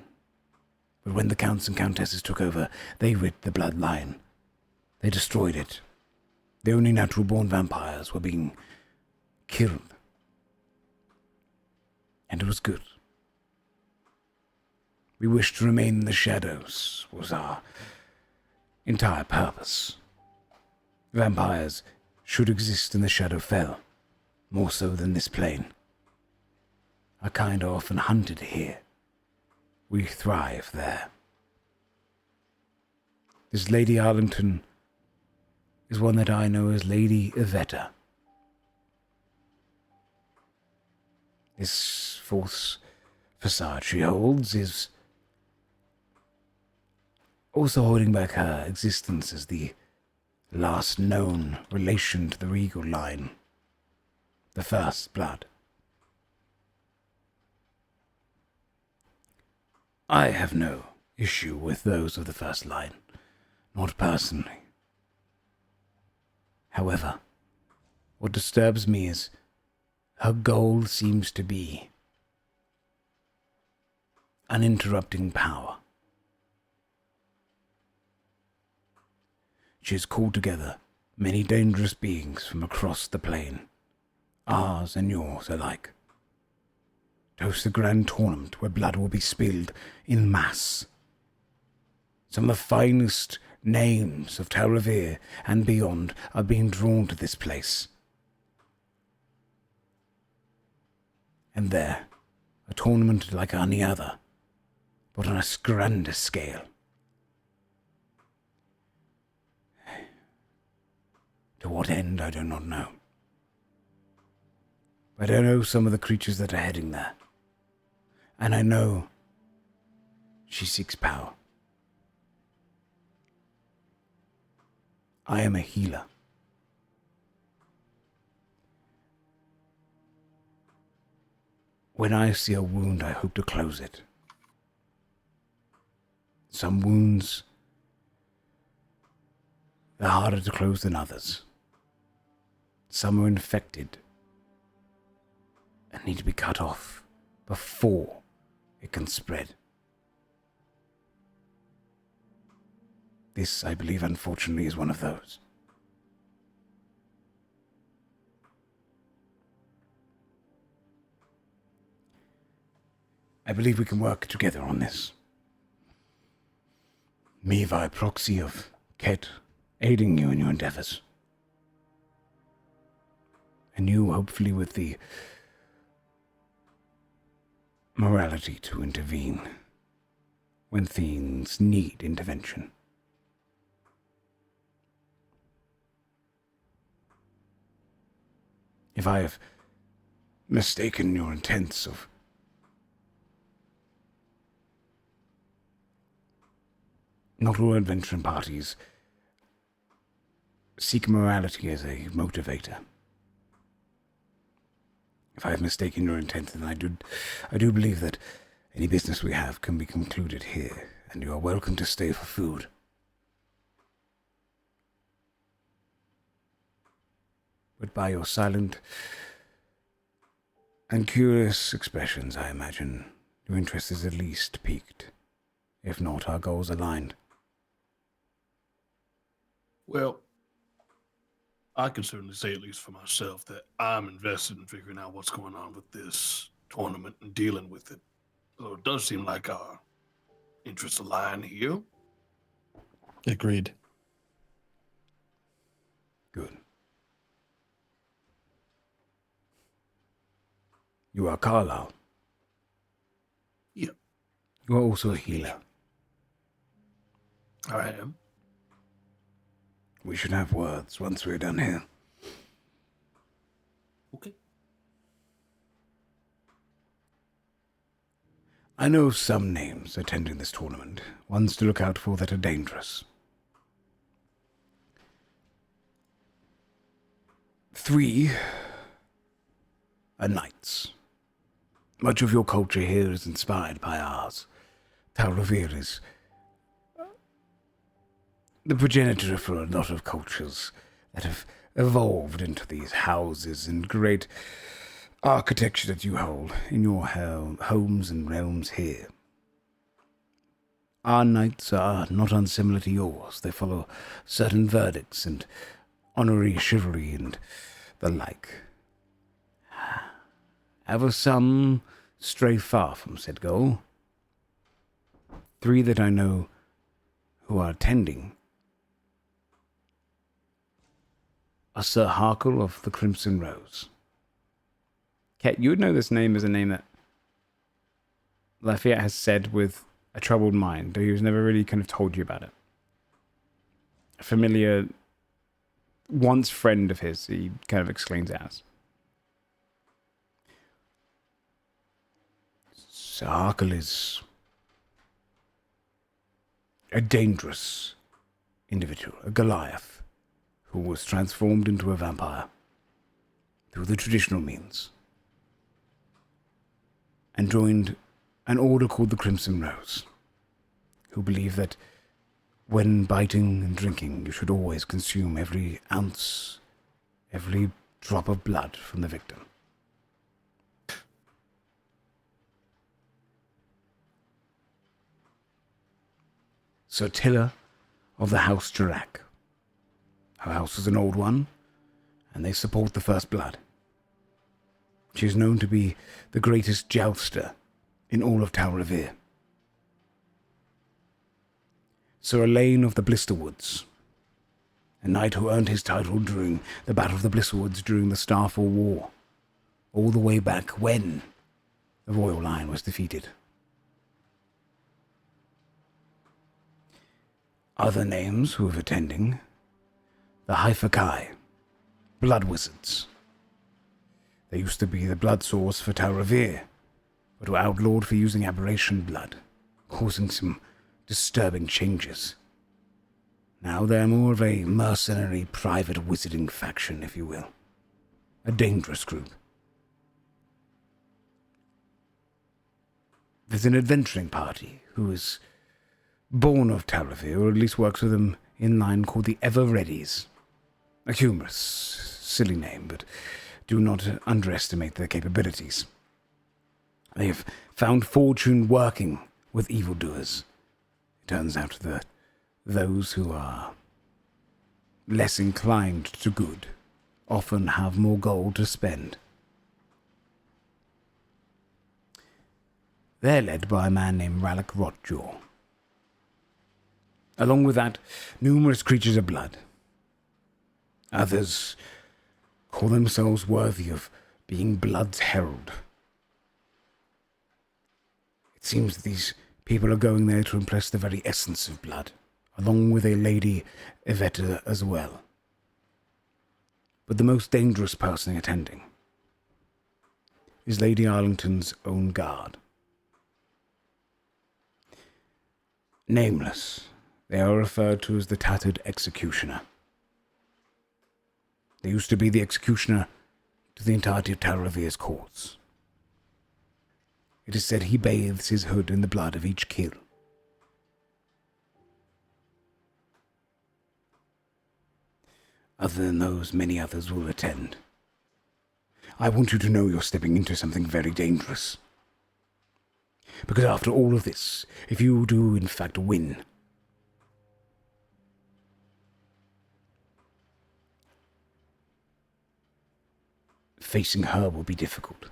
But when the counts and countesses took over, they rid the bloodline. They destroyed it. The only natural-born vampires were being killed. And it was good. We wished to remain in the shadows, was our entire purpose. Vampires should exist in the Shadowfell, more so than this plane. Our kind are often hunted here. We thrive there. This Lady Arlington is one that I know as Lady Iveta. This false facade she holds is also holding back her existence as the last known relation to the regal line, the first blood. I have no issue with those of the first line, not personally. However, what disturbs me is her goal seems to be uninterrupting power. She has called together many dangerous beings from across the plane, ours and yours alike, to host a grand tournament where blood will be spilled in mass. Some of the finest names of Tel Revere and beyond are being drawn to this place. And there, a tournament like any other, but on a grander scale. To what end, I do not know. But I know some of the creatures that are heading there. And I know she seeks power. I am a healer. When I see a wound, I hope to close it. Some wounds are harder to close than others. Some are infected and need to be cut off before it can spread. This, I believe, unfortunately, is one of those. I believe we can work together on this. Me via proxy of Ket aiding you in your endeavors. And you, hopefully, with the morality to intervene when things need intervention. If I have mistaken your intents of not all adventuring parties seek morality as a motivator. If I have mistaken your intent, then I do believe that any business we have can be concluded here, and you are welcome to stay for food. But by your silent and curious expressions, I imagine your interest is at least piqued, if not our goals aligned. Well, I can certainly say, at least for myself, that I'm invested in figuring out what's going on with this tournament and dealing with it. So it does seem like our interests align here. Agreed. Good. You are Carlisle. Yeah. You are also a healer. I am. We should have words once we're done here. Okay. I know some names attending this tournament, ones to look out for that are dangerous. 3 are knights. Much of your culture here is inspired by ours. Tal Revere is the progenitor for a lot of cultures that have evolved into these houses and great architecture that you hold in your homes and realms here. Our knights are not unsimilar to yours. They follow certain verdicts and honorary chivalry and the like. However, some stray far from said goal. 3 that I know who are attending are Sir Harkle of the Crimson Rose. Ket, you would know this name as a name that Lafayette has said with a troubled mind, though he was never really kind of told you about it. A familiar, once friend of his, he kind of explains it as. Sir Harkle is a dangerous individual, a Goliath, who was transformed into a vampire through the traditional means and joined an order called the Crimson Rose, who believe that when biting and drinking, you should always consume every ounce, every drop of blood from the victim. Sir Tiller of the House Jirak. Her house is an old one, and they support the First Blood. She is known to be the greatest jouster in all of Tal Revere. Sir Elaine of the Blisterwoods, a knight who earned his title during the Battle of the Blisterwoods during the Starfall War, all the way back when the Royal Line was defeated. Other names who are attending: the Haifakai, Blood Wizards. They used to be the blood source for Tal Revere, but were outlawed for using aberration blood, causing some disturbing changes. Now they're more of a mercenary private wizarding faction, if you will. A dangerous group. There's an adventuring party who is born of Tal Revere, or at least works with them in line, called the Ever-Readies. A humorous, silly name, but do not underestimate their capabilities. They have found fortune working with evildoers. It turns out that those who are less inclined to good often have more gold to spend. They're led by a man named Rallick Rotjaw. Along with that, numerous creatures of blood. Others call themselves worthy of being Blood's herald. It seems that these people are going there to impress the very essence of blood, along with a Lady Yvette as well. But the most dangerous person attending is Lady Arlington's own guard. Nameless, they are referred to as the Tattered Executioner. They used to be the executioner to the entirety of Tal Revere's courts. It is said he bathes his hood in the blood of each kill. Other than those, many others will attend. I want you to know you're stepping into something very dangerous. Because after all of this, if you do in fact win, facing her will be difficult.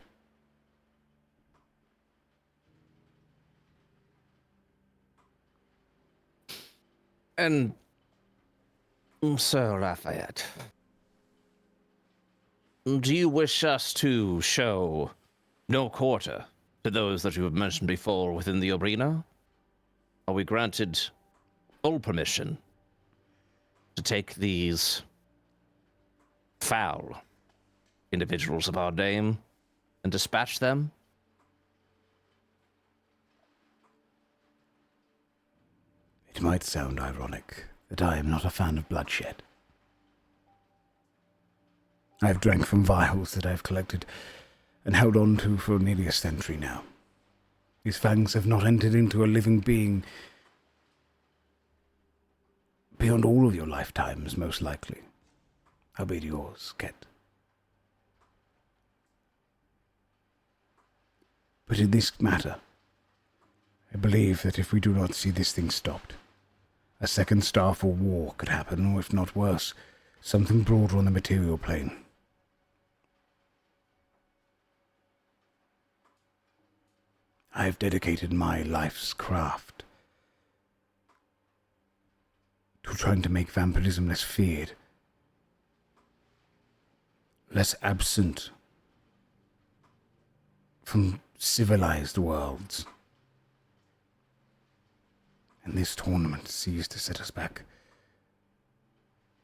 And Sir Lafayette, do you wish us to show no quarter to those that you have mentioned before within the arena? Are we granted full permission to take these foul individuals of our name and dispatch them? It might sound ironic that I am not a fan of bloodshed. I have drank from vials that I have collected and held on to for nearly a century now. These fangs have not entered into a living being beyond all of your lifetimes, most likely. albeit yours, Ket. But in this matter, I believe that if we do not see this thing stopped, a second Starfall war could happen, or if not worse, something broader on the material plane. I have dedicated my life's craft to trying to make vampirism less feared, less absent from civilized worlds. And this tournament sees to set us back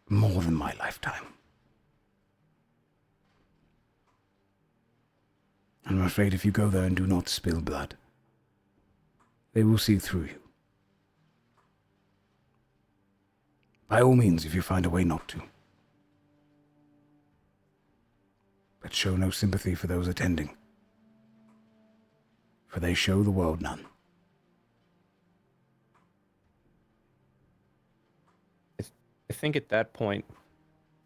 more than my lifetime. I'm afraid if you go there and do not spill blood, they will see through you. By all means, if you find a way not to. But show no sympathy for those attending, for they show the world none. I think at that point,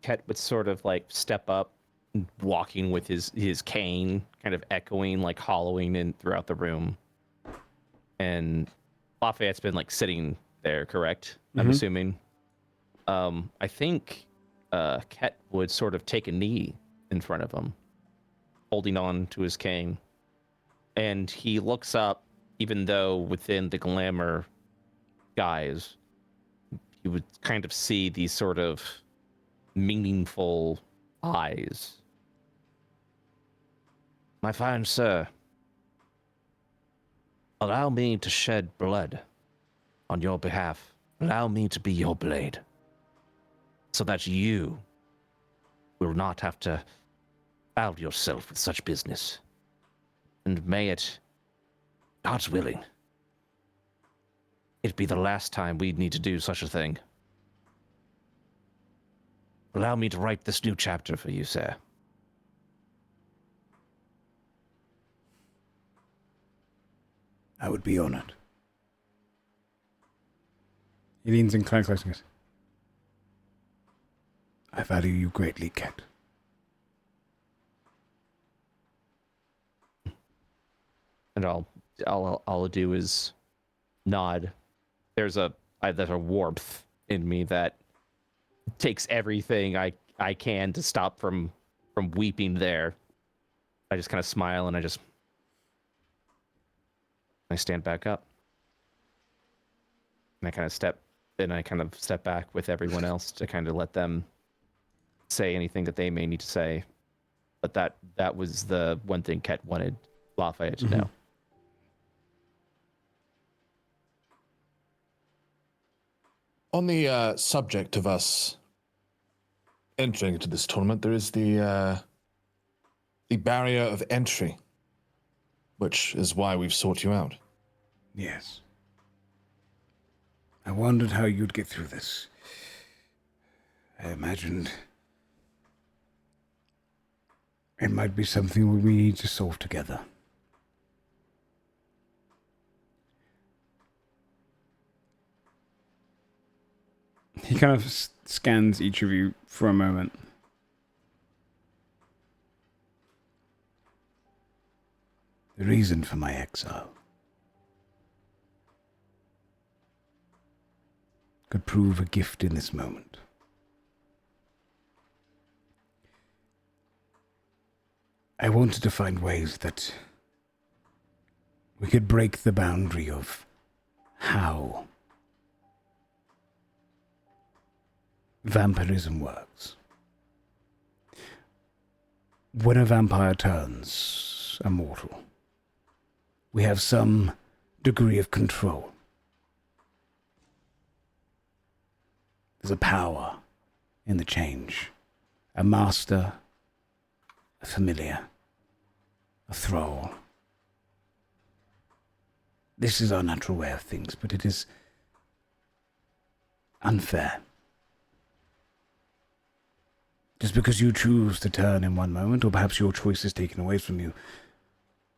Ket would sort of like step up, walking with his cane, kind of echoing, like hollowing in throughout the room. And Lafayette's been like sitting there, correct? I'm assuming. I think Ket would sort of take a knee in front of him, holding on to his cane. And he looks up, even though within the glamour guise, you would kind of see these sort of meaningful eyes. My fine sir, allow me to shed blood on your behalf. Allow me to be your blade, so that you will not have to foul yourself with such business. And may it, God's willing, it be the last time we need to do such a thing. Allow me to write this new chapter for you, sir. I would be honored. He leans in close and goes, I value you greatly, Ket. And all I'll do is nod. There's a warmth in me that takes everything I can to stop from weeping there. I just kind of smile and I stand back up. And I kind of step back with everyone else to kind of let them say anything that they may need to say. But that was the one thing Ket wanted Lafayette to know. On the subject of us entering into this tournament, there is the barrier of entry, which is why we've sought you out. Yes. I wondered how you'd get through this. I imagined it might be something we need to solve together. he kind of scans each of you for a moment. The reason for my exile could prove a gift in this moment. I wanted to find ways that we could break the boundary of how vampirism works. When a vampire turns immortal, we have some degree of control. There's a power in the change. A master, a familiar, a thrall. This is our natural way of things, but it is unfair. Just because you choose to turn in one moment, or perhaps your choice is taken away from you,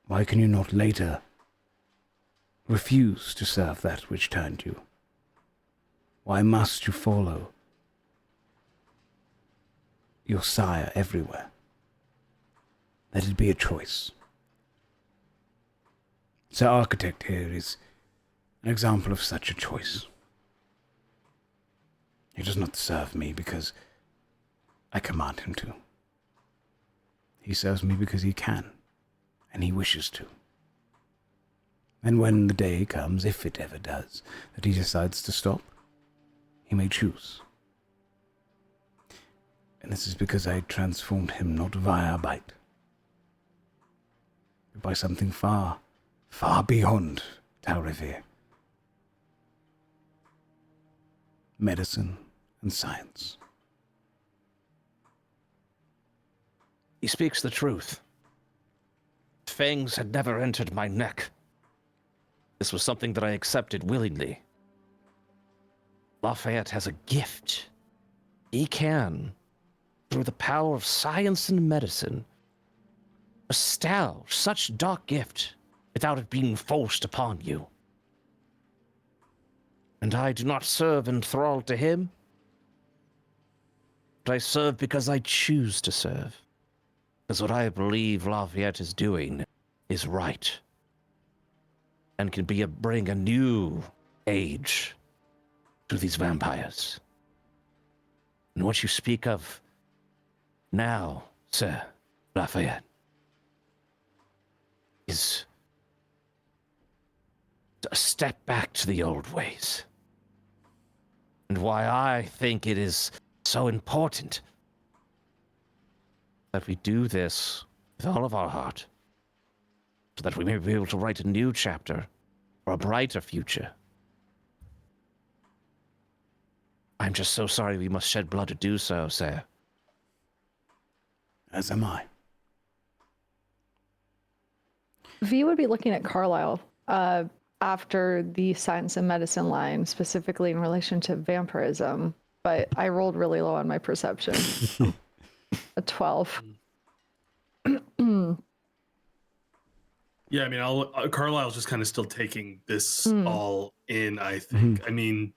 why can you not later refuse to serve that which turned you? Why must you follow your sire everywhere. Let it be a choice. Sir Architect here is an example of such a choice. He does not serve me because I command him to. He serves me because he can, and he wishes to. And when the day comes, if it ever does, that he decides to stop, he may choose. And this is because I transformed him not via bite, but by something far, far beyond Taurevir. Medicine and science. He speaks the truth. Fangs had never entered my neck. This was something that I accepted willingly. Lafayette has a gift. He can, through the power of science and medicine, bestow such dark gift without it being forced upon you. And I do not serve in thrall to him, but I serve because I choose to serve. Because what I believe Lafayette is doing is right, and can bring a new age to these vampires. And what you speak of now, Sir Lafayette, is a step back to the old ways. And why I think it is so important that we do this with all of our heart, so that we may be able to write a new chapter for a brighter future. I'm just so sorry we must shed blood to do so, sir. As am I. V would be looking at Carlisle after the science and medicine line, specifically in relation to vampirism, but I rolled really low on my perception. A 12. Yeah, I mean, Carlisle's just kind of still taking this all in, I think. I mean,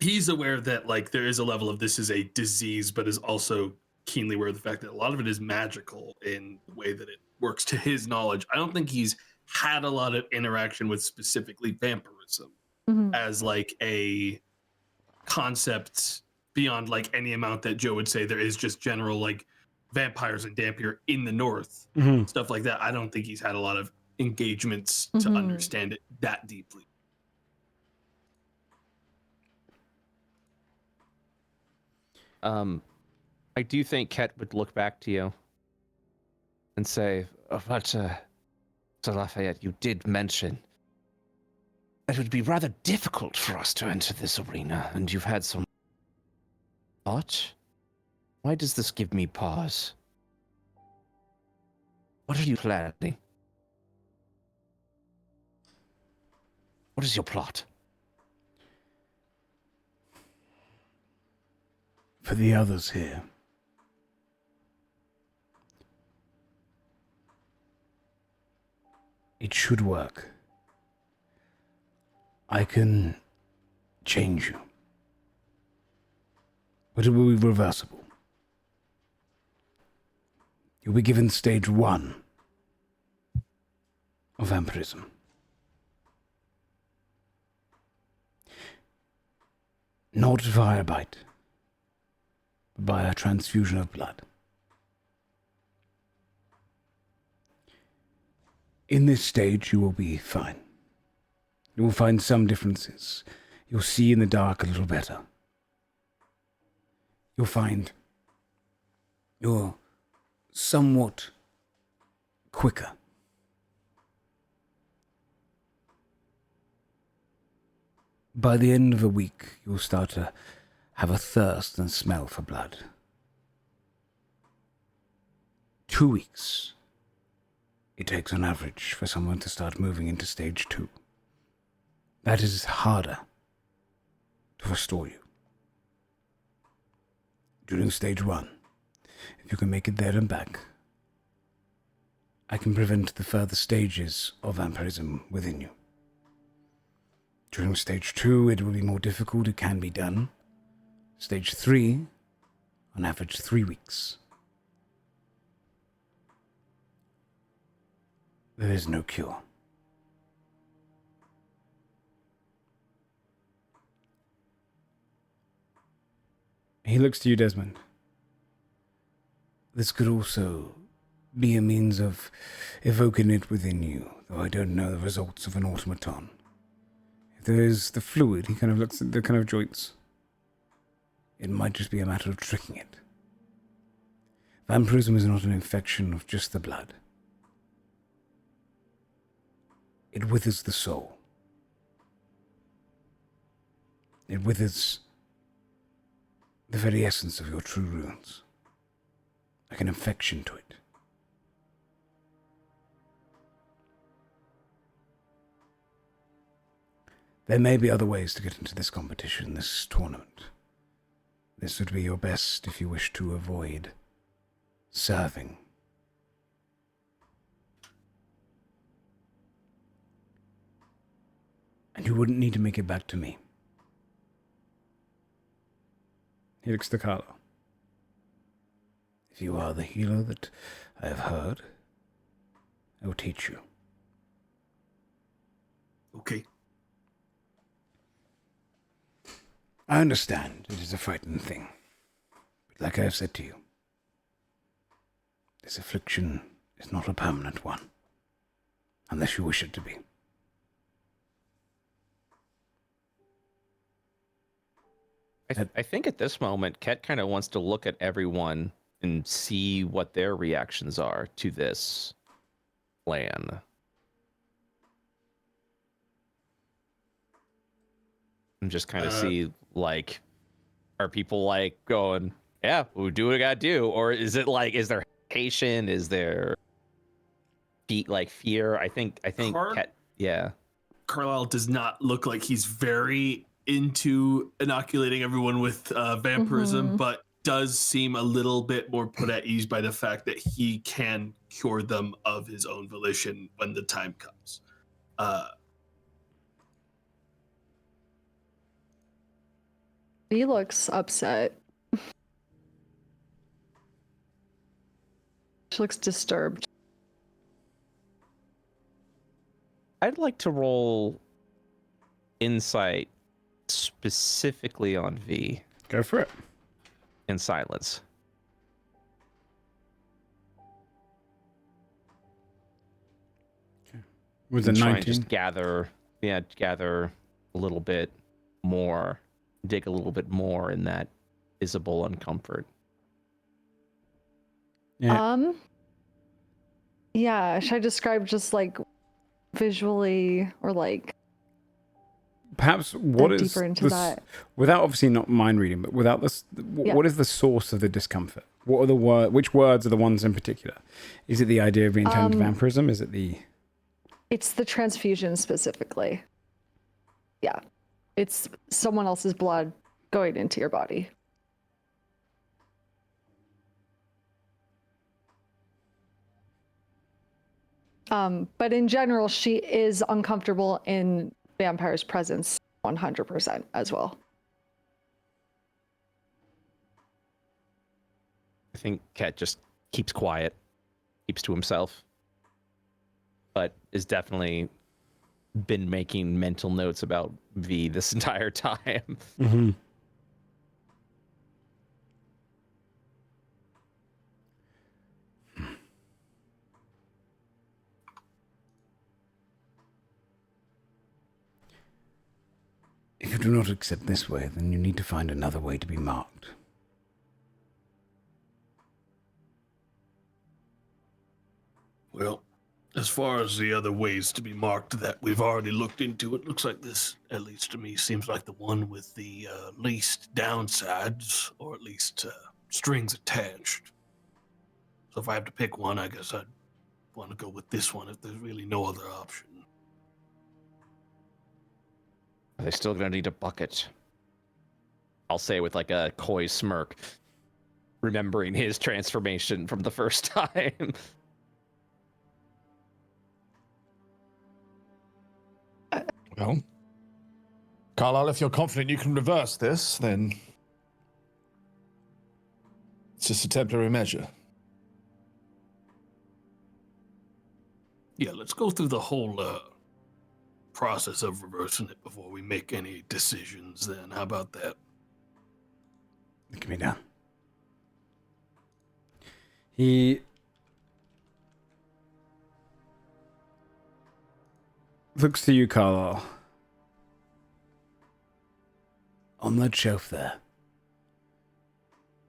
he's aware that, like, there is a level of this is a disease, but is also keenly aware of the fact that a lot of it is magical in the way that it works to his knowledge. I don't think he's had a lot of interaction with specifically vampirism as, like, a concept beyond, like, any amount that Joe would say there is just general, like, vampires and Dampier in the north, stuff like that. I don't think he's had a lot of engagements to understand it that deeply. I do think Ket would look back to you and say, but, Sir Lafayette, you did mention that it would be rather difficult for us to enter this arena, and you've had some thought? Why does this give me pause? What are you planning? What is your plot? For the others here, it should work. I can change you, but it will be reversible. You'll be given stage 1 of vampirism. Not via bite, but by a transfusion of blood. In this stage, you will be fine. You will find some differences. You'll see in the dark a little better. You'll find you're somewhat quicker. By the end of a week, you'll start to have a thirst and smell for blood. 2 weeks it takes on average for someone to start moving into stage 2. That is harder to restore you. During stage 1, if you can make it there and back, I can prevent the further stages of vampirism within you. During stage 2, it will be more difficult. It can be done. Stage 3, on average 3 weeks. There is no cure. He looks to you, Desmond. This could also be a means of evoking it within you, though I don't know the results of an automaton. If there is the fluid, he kind of looks at the kind of joints. It might just be a matter of tricking it. Vampirism is not an infection of just the blood. It withers the soul. It withers the very essence of your true runes, like an infection to it. There may be other ways to get into this competition, this tournament. This would be your best if you wish to avoid serving. And you wouldn't need to make it back to me. He looks to Carlo. If you are the healer that I have heard, I will teach you. Okay. I understand it is a frightening thing. But like I have said to you, this affliction is not a permanent one, unless you wish it to be. I think at this moment, Ket kind of wants to look at everyone and see what their reactions are to this plan. And just kind of see, like, are people like going, yeah, we'll do what I gotta do? Or is it like, is there hesitation? Is there fear? I think Ket, yeah. Carlisle does not look like he's very into inoculating everyone with vampirism, but does seem a little bit more put at ease by the fact that he can cure them of his own volition when the time comes. He looks upset. She looks disturbed. I'd like to roll insight specifically on V. Go for it. In silence. Okay. Was it 19? Just gather a little bit more, dig a little bit more in that visible uncomfort. Yeah. Yeah, should I describe just like visually or like Perhaps what is deeper into that? Without obviously not mind reading, but without this, what is the source of the discomfort? What are the which words are the ones in particular? Is it the idea of being turned to vampirism? Is it the? It's the transfusion specifically. Yeah, it's someone else's blood going into your body. But in general, she is uncomfortable in vampire's presence 100% as well. I think Ket just keeps quiet, keeps to himself, but is definitely been making mental notes about V this entire time. Mm-hmm. If you do not accept this way, then you need to find another way to be marked. Well, as far as the other ways to be marked that we've already looked into, it looks like this, at least to me, seems like the one with the least downsides, or at least strings attached. So if I have to pick one, I guess I'd want to go with this one if there's really no other option. Are they still gonna need a bucket? I'll say with like a coy smirk, remembering his transformation from the first time. Well, Carlisle, if you're confident you can reverse this, then It's just a temporary measure. Yeah, let's go through the whole process of reversing it before we make any decisions then. How about that? It can be done. He looks to you, Carlisle. On that shelf there.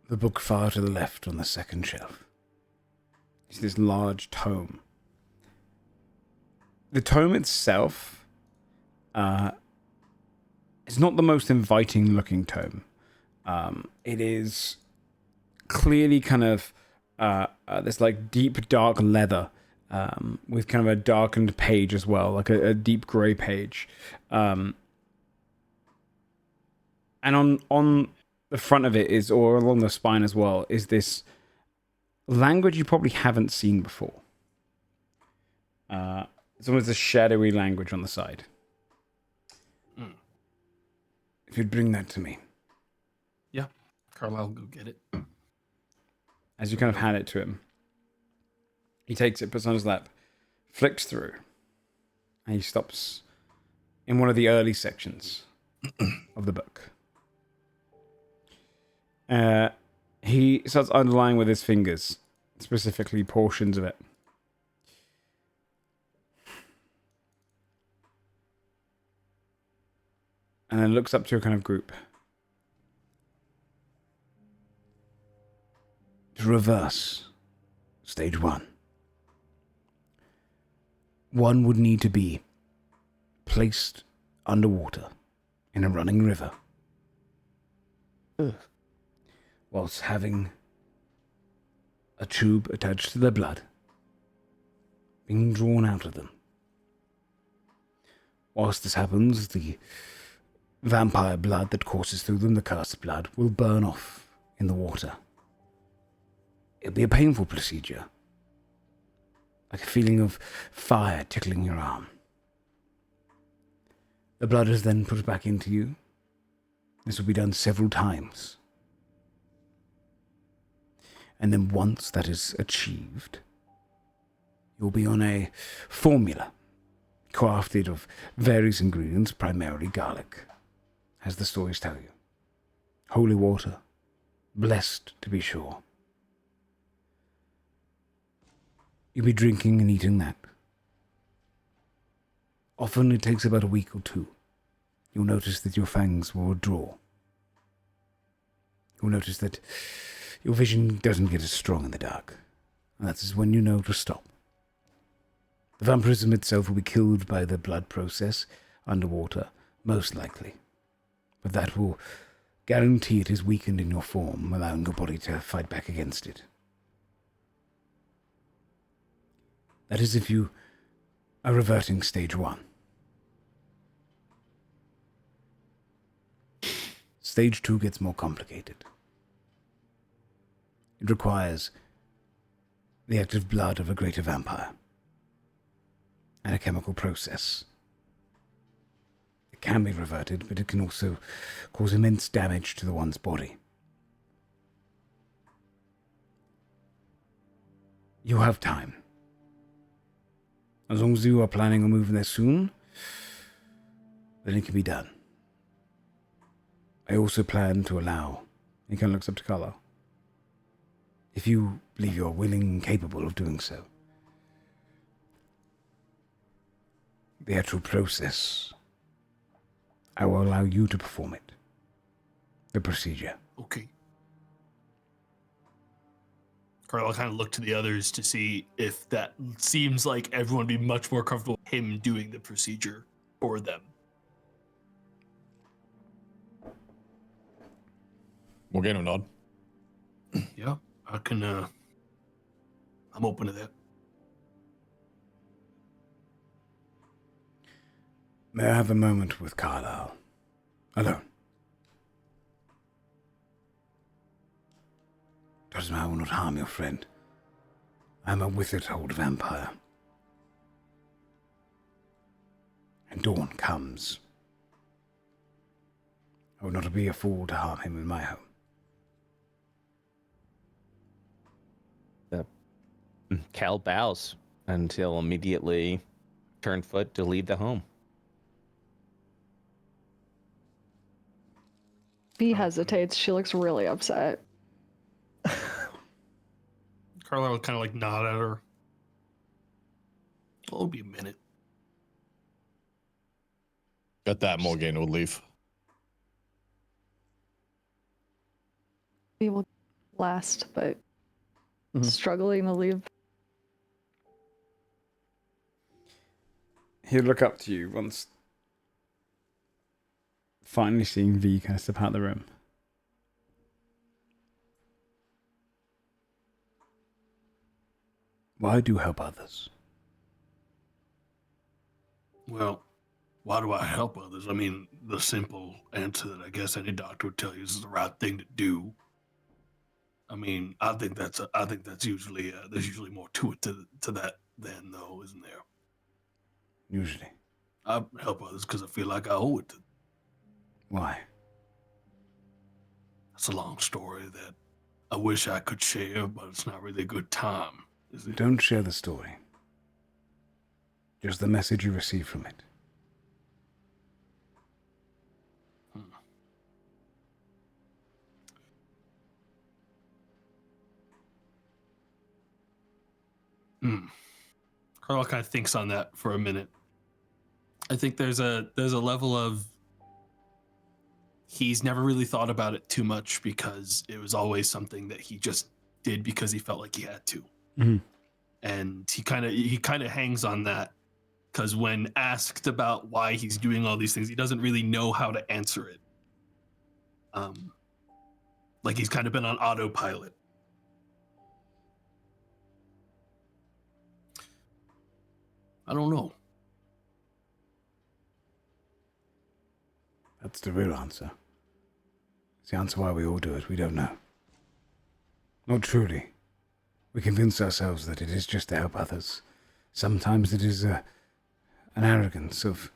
The book far to the left on the second shelf. It's this large tome. The tome itself is not the most inviting looking tome. It is clearly kind of this like deep dark leather with kind of a darkened page as well, like a deep grey page. And on the front of it is, or along the spine as well, is this language you probably haven't seen before. It's almost a shadowy language on the side. If you'd bring that to me. Yeah, Carlisle, go get it. As you kind of hand it to him, he takes it, puts it on his lap, flicks through, and he stops in one of the early sections of the book. He starts underlining with his fingers, specifically portions of it. And then looks up to a kind of group. To reverse stage 1. One would need to be placed underwater in a running river. Whilst having a tube attached to their blood being drawn out of them. Whilst this happens, the vampire blood that courses through them, the cursed blood, will burn off in the water. It'll be a painful procedure, like a feeling of fire tickling your arm. The blood is then put back into you. This will be done several times. And then once that is achieved, you'll be on a formula crafted of various ingredients, primarily garlic, as the stories tell you. Holy water, blessed to be sure. You'll be drinking and eating that. Often it takes about a week or two. You'll notice that your fangs will withdraw. You'll notice that your vision doesn't get as strong in the dark. And that is when you know to stop. The vampirism itself will be killed by the blood process underwater, most likely. But that will guarantee it is weakened in your form, allowing your body to fight back against it. That is if you are reverting stage 1. Stage 2 gets more complicated. It requires the active blood of a greater vampire and a chemical process. It can be reverted, but it can also cause immense damage to the one's body. You have time. As long as you are planning on moving there soon, then it can be done. I also plan to allow, he kind of looks up to Carlisle, if you believe you're willing and capable of doing so, the actual process, I will allow you to perform it. The procedure. Okay. Carlisle kind of looked to the others to see if that seems like everyone would be much more comfortable with him doing the procedure for them. We'll get him a nod. Yeah, I can, I'm open to that. May I have a moment with Carlisle? Alone. I will not harm your friend. I am a withered old vampire. And dawn comes. I would not be a fool to harm him in my home. Cal bows and he'll immediately turn foot to leave the home. Bee hesitates. She looks really upset. Carlisle will kind of like nod at her. Oh, it'll be a minute. Got that, Morgan will leave. Bee will last, but struggling to leave. He'll look up to you once finally seeing V kind of step out of the room. Why do you help others? Well, why do I help others? I mean, the simple answer that I guess any doctor would tell you is the right thing to do. I mean, I think that's usually there's usually more to it to that than though, isn't there? Usually. I help others because I feel like I owe it to them. Why? That's a long story that I wish I could share, but it's not really a good time, is it? Don't share the story. Just the message you receive from it. Carl kind of thinks on that for a minute. I think there's a level of he's never really thought about it too much because it was always something that he just did because he felt like he had to. Mm-hmm. And he kind of hangs on that because when asked about why he's doing all these things, he doesn't really know how to answer it. Like he's kind of been on autopilot. I don't know. That's the real answer. It's the answer why we all do it. We don't know. Not truly. We convince ourselves that it is just to help others. Sometimes it is an arrogance of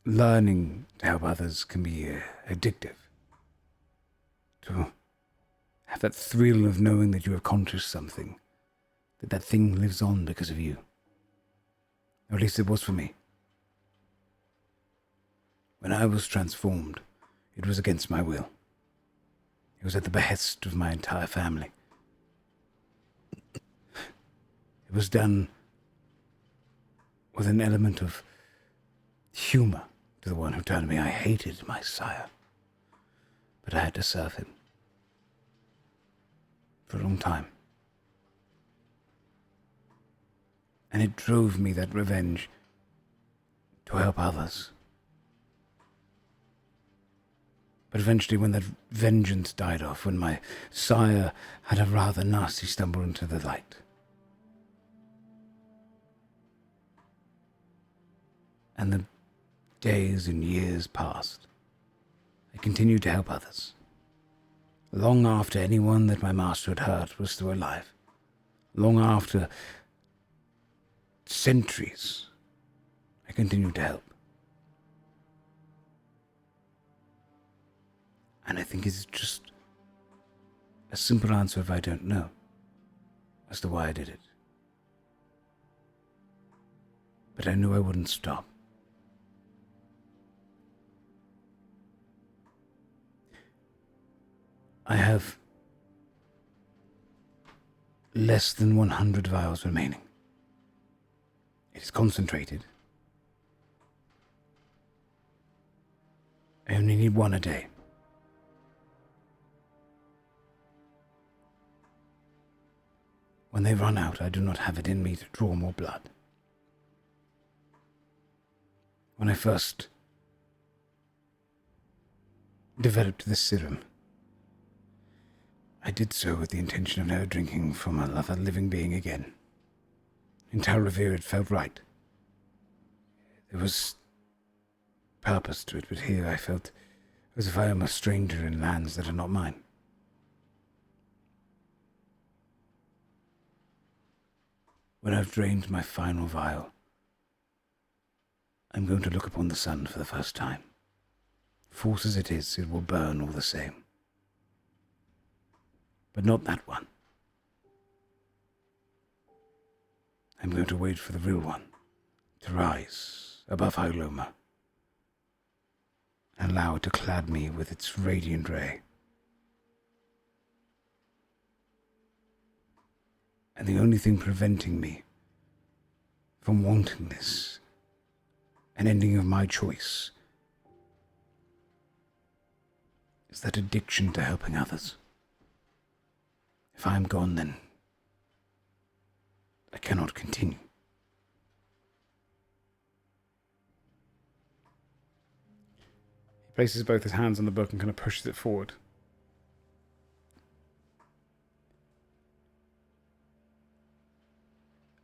learning to help others can be addictive. To have that thrill of knowing that you have accomplished something, that thing lives on because of you. Or at least it was for me. When I was transformed, it was against my will. It was at the behest of my entire family. It was done with an element of humor to the one who told me I hated my sire. But I had to serve him. For a long time. And it drove me, that revenge, to help others. But eventually when that vengeance died off, when my sire had a rather nasty stumble into the light, and the days and years passed, I continued to help others. Long after anyone that my master had hurt was still alive. Long after centuries, I continued to help. And I think it's just a simple answer if I don't know as to why I did it. But I knew I wouldn't stop. I have less than 100 vials remaining. It is concentrated. I only need one a day. When they run out, I do not have it in me to draw more blood. When I first developed this serum, I did so with the intention of never drinking from another living being again. In Tal Revere, it felt right. There was purpose to it, but here I felt as if I am a stranger in lands that are not mine. When I've drained my final vial, I'm going to look upon the sun for the first time. False as it is, it will burn all the same. But not that one. I'm going to wait for the real one to rise above Hygloma and allow it to clad me with its radiant ray. And the only thing preventing me from wanting this, an ending of my choice, is that addiction to helping others. If I am gone, then I cannot continue. He places both his hands on the book and kind of pushes it forward.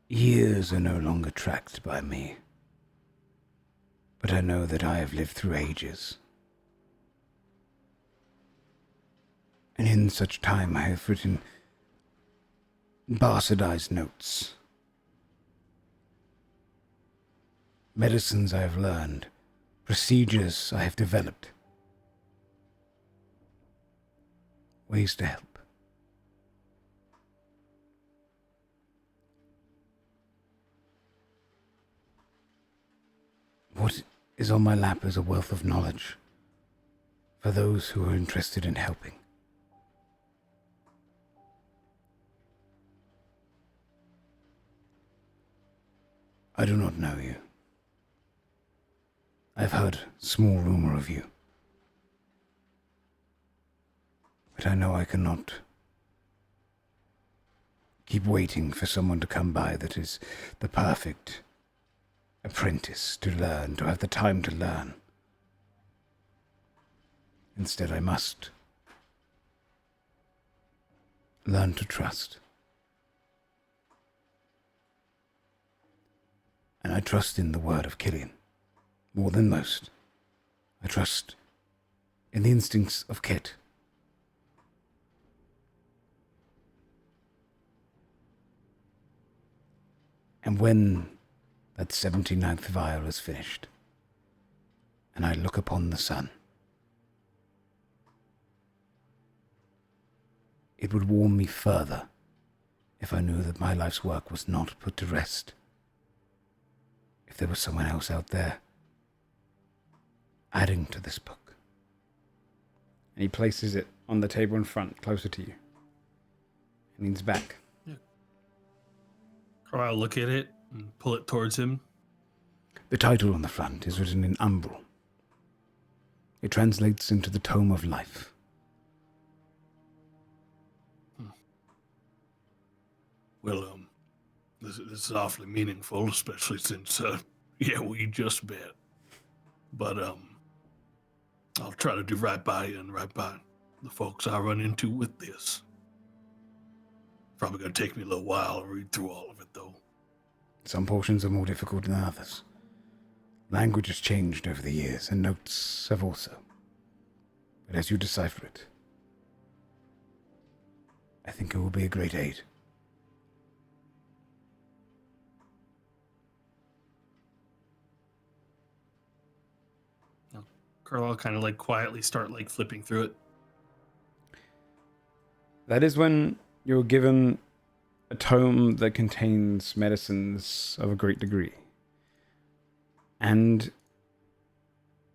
Years are no longer tracked by me, but I know that I have lived through ages. And in such time I have written bastardized notes, medicines I have learned, procedures I have developed, ways to help. What is on my lap is a wealth of knowledge for those who are interested in helping. I do not know you. I've heard small rumor of you. But I know I cannot keep waiting for someone to come by that is the perfect apprentice to learn, to have the time to learn. Instead, I must learn to trust. And I trust in the word of Killian more than most. I trust in the instincts of Ket. And when that 79th vial is finished, and I look upon the sun, it would warm me further if I knew that my life's work was not put to rest. If there was someone else out there adding to this book. And he places it on the table in front, closer to you. And leans back. I'll look at it and pull it towards him. The title on the front is written in Umbral. It translates into the Tome of Life. Well, this is awfully meaningful, especially since, we just met. But, I'll try to do right by you and right by the folks I run into with this. Probably gonna take me a little while to read through all of it, though. Some portions are more difficult than others. Language has changed over the years, and notes have also. But as you decipher it, I think it will be a great aid. Carl kind of quietly start flipping through it. That is when you're given a tome that contains medicines of a great degree. And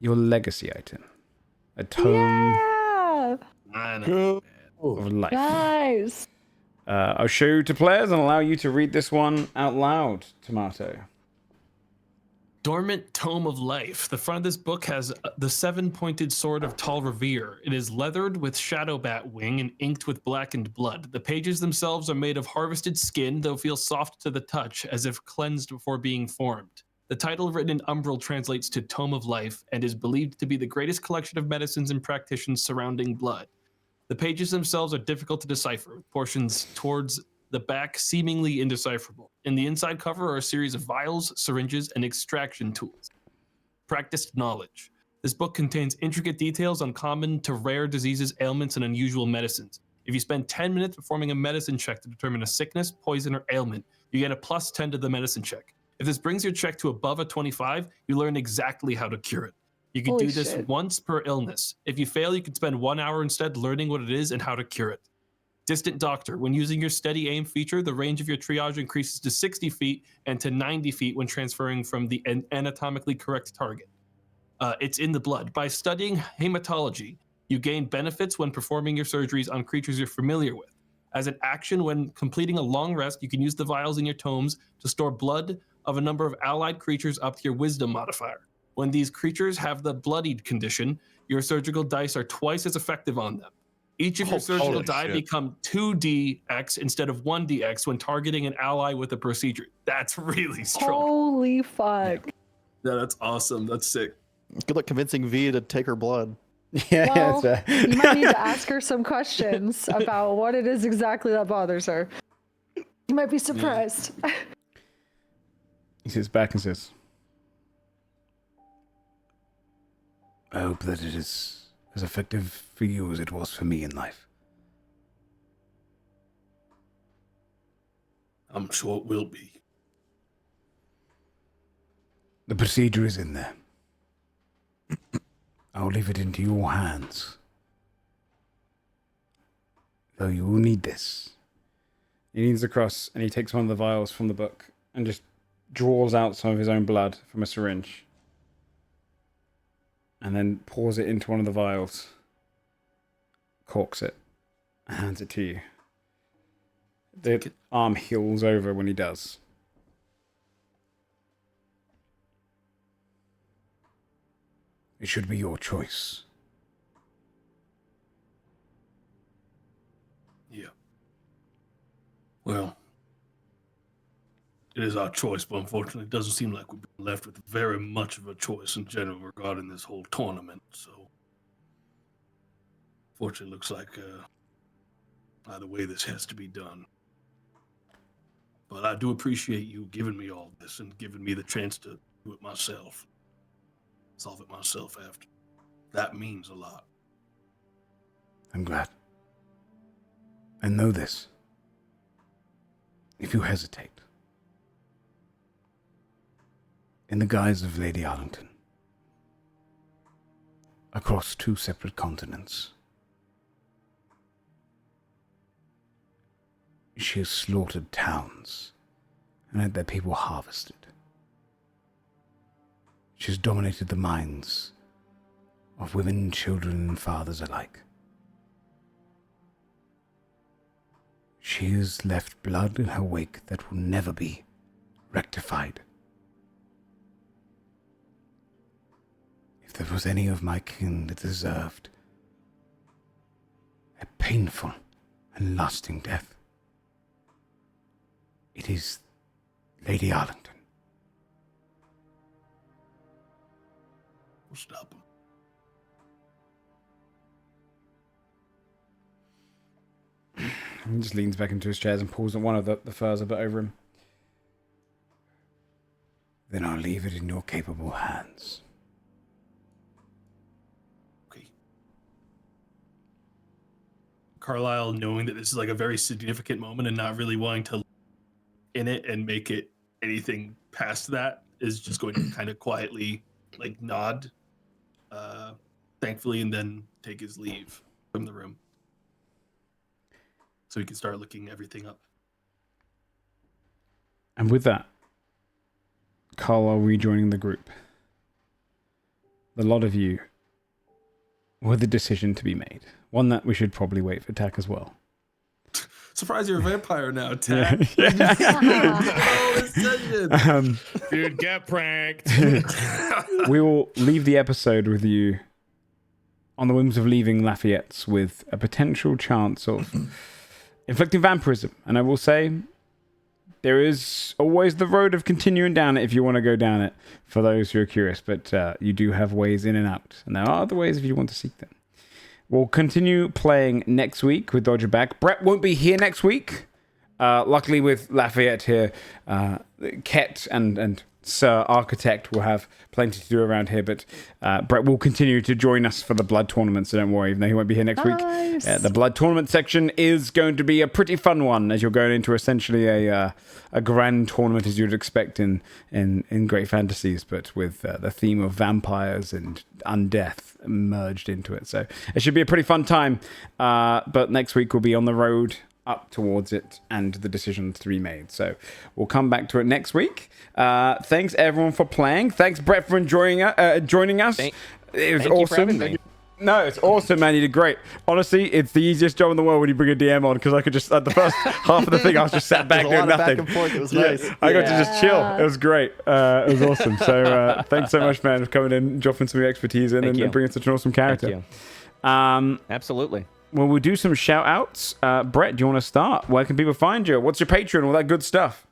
your legacy item. A tome of life. Nice. I'll show you to players and allow you to read this one out loud, Tomato. Dormant Tome of Life. The front of this book has the seven-pointed sword of Tal Revere. It is leathered with shadow bat wing and inked with blackened blood. The pages themselves are made of harvested skin, though feel soft to the touch, as if cleansed before being formed. The title written in Umbral translates to Tome of Life and is believed to be the greatest collection of medicines and practitioners surrounding blood. The pages themselves are difficult to decipher, with portions towards the back seemingly indecipherable. In the inside cover are a series of vials, syringes, and extraction tools. Practiced knowledge. This book contains intricate details on common to rare diseases, ailments, and unusual medicines. If you spend 10 minutes performing a medicine check to determine a sickness, poison, or ailment, you get a plus 10 to the medicine check. If this brings your check to above a 25, you learn exactly how to cure it. You can do this once per illness. If you fail, you can spend 1 hour instead learning what it is and how to cure it. Distant Doctor. When using your steady aim feature, the range of your triage increases to 60 feet and to 90 feet when transferring from the anatomically correct target. It's in the blood. By studying hematology, you gain benefits when performing your surgeries on creatures you're familiar with. As an action, when completing a long rest, you can use the vials in your tomes to store blood of a number of allied creatures up to your wisdom modifier. When these creatures have the bloodied condition, your surgical dice are twice as effective on them. Each of your surgical die become 2dx instead of 1dx when targeting an ally with a procedure. That's really strong. Holy fuck. Yeah, that's awesome. That's sick. Good luck convincing V to take her blood. Yeah, Well, that's you might need to ask her some questions about what it is exactly that bothers her. You might be surprised. He sits back and says, I hope that it is as effective for you as it was for me in life. I'm sure it will be. The procedure is in there. I'll leave it into your hands. Though you will need this. he leans across and he takes one of the vials from the book and just draws out some of his own blood from a syringe. And then pours it into one of the vials. Corks it. And hands it to you. The arm heals over when he does. It should be your choice. Yeah. Well, it is our choice, but unfortunately it doesn't seem like we've been left with very much of a choice in general regarding this whole tournament, so fortunately it looks like either way this has to be done. But I do appreciate you giving me all this and giving me the chance to do it myself. Solve it myself after. That means a lot. I'm glad. And know this. If you hesitate, in the guise of Lady Arlington, across 2 separate continents, she has slaughtered towns and had their people harvested. She has dominated the minds of women, children, and fathers alike. She has left blood in her wake that will never be rectified. If there was any of my kin that deserved a painful and lasting death, it is Lady Arlington. We'll stop him. He just leans back into his chairs and pulls one of the furs a bit over him. Then I'll leave it in your capable hands. Okay. Carlisle, knowing that this is like a very significant moment and not really wanting to in it and make it anything past that, is just going to kind of quietly like nod, thankfully, and then take his leave from the room. So he can start looking everything up. And with that, Carlisle rejoining the group. The lot of you with a decision to be made. One that we should probably wait for Tack as well. Surprise, you're a vampire now, Tack. Dude, get pranked. We will leave the episode with you on the whims of leaving Lafayette's with a potential chance of inflicting vampirism. And I will say, there is always the road of continuing down it if you want to go down it, for those who are curious. But you do have ways in and out. And there are other ways if you want to seek them. We'll continue playing next week with Dodger back. Brett won't be here next week. Luckily with Lafayette here, Ket and architect will have plenty to do around here, but Brett will continue to join us for the blood tournament, so don't worry, even though he won't be here next week. The blood tournament section is going to be a pretty fun one, as you're going into essentially a grand tournament as you'd expect in Great Fantasies, but with the theme of vampires and undeath merged into it. So it should be a pretty fun time, but next week we'll be on the road up towards it and the decisions to be made. So we'll come back to it next week. Thanks everyone for playing. Thanks Brett for joining us. It was awesome. No, it's awesome, man. You did great. Honestly, it's the easiest job in the world when you bring a DM on, because I could just, at the first half of the thing, I was just sat back doing nothing. Back and forth. It was nice. I got to just chill. It was great. It was awesome. So thanks so much, man, for coming in, dropping some of your expertise in, and bringing such an awesome character. Thank you. Absolutely. Well, we'll do some shout outs. Brett, do you want to start? Where can people find you? What's your Patreon? All that good stuff.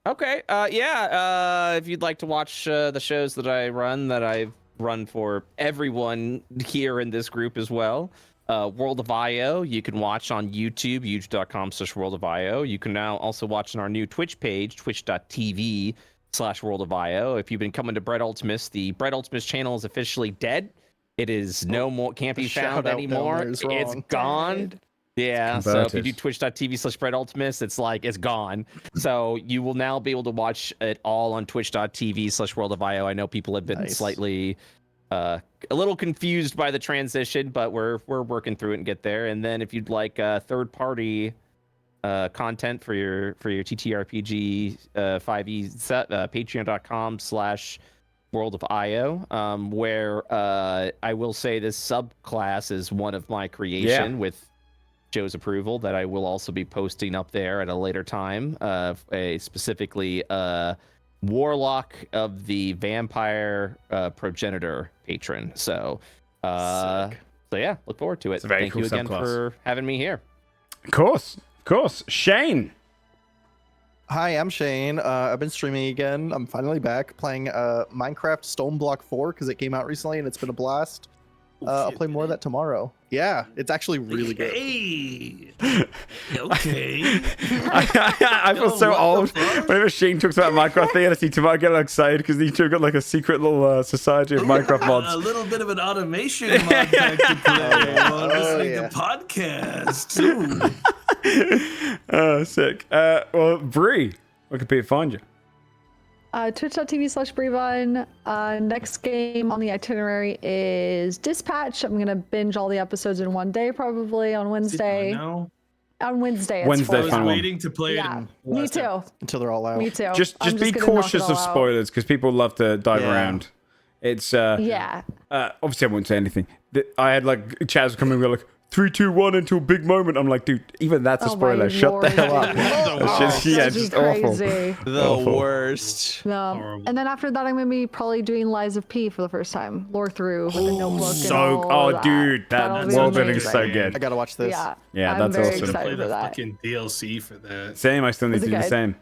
Okay. If you'd like to watch the shows that I run, that I've run for everyone here in this group as well. World of IO, you can watch on YouTube, youtube.com/World of IO. You can now also watch on our new Twitch page, twitch.tv/World of IO. If you've been coming to Brett Ultimus, the Brett Ultimus channel is officially dead. It is no more, can't be found anymore. It's gone. Yeah, so if you do twitch.tv/Brett Ultimus, it's gone. So you will now be able to watch it all on twitch.tv/World of IO. I know people have been slightly a little confused by the transition, but we're working through it and get there. And then if you'd like third-party content for your TTRPG 5e set, patreon.com/World of IO, where I will say this subclass is one of my creation with Joe's approval, that I will also be posting up there at a later time, specifically Warlock of the Vampire Progenitor patron. So yeah, look forward to it. Thank you again for having me here. Of course. Shayne. Hi, I'm Shayne. I've been streaming again. I'm finally back playing Minecraft Stoneblock 4 because it came out recently and it's been a blast. I'll play more of that tomorrow. Yeah, it's actually really good. Okay. I feel so old. Whenever Shayne talks about Minecraft, I see Tomato get excited because he too got like a secret little society of Minecraft mods. A little bit of an automation mod back to play while listening to podcasts. Sick. Well, Bree, where can people find you? Twitch.tv/BreeVine. Next game on the itinerary is Dispatch. I'm gonna binge all the episodes in one day, probably on Wednesday. On Wednesday. I was waiting to play it. Me too. Until they're all out. Me too. Just be cautious of spoilers because people love to dive around. It's obviously I won't say anything. I had like Chaz come in and go like 3, 2, 1 into a big moment. I'm like, dude, even that's a spoiler. Shut the hell up. It's just awful. The worst. And then after that, I'm going to be probably doing Lies of P for the first time. Lore through with a notebook. Dude, that world building is so good. I got to watch this. Yeah, I'm that's very awesome. excited for that. Fucking DLC for that. Same, I still need to do the same.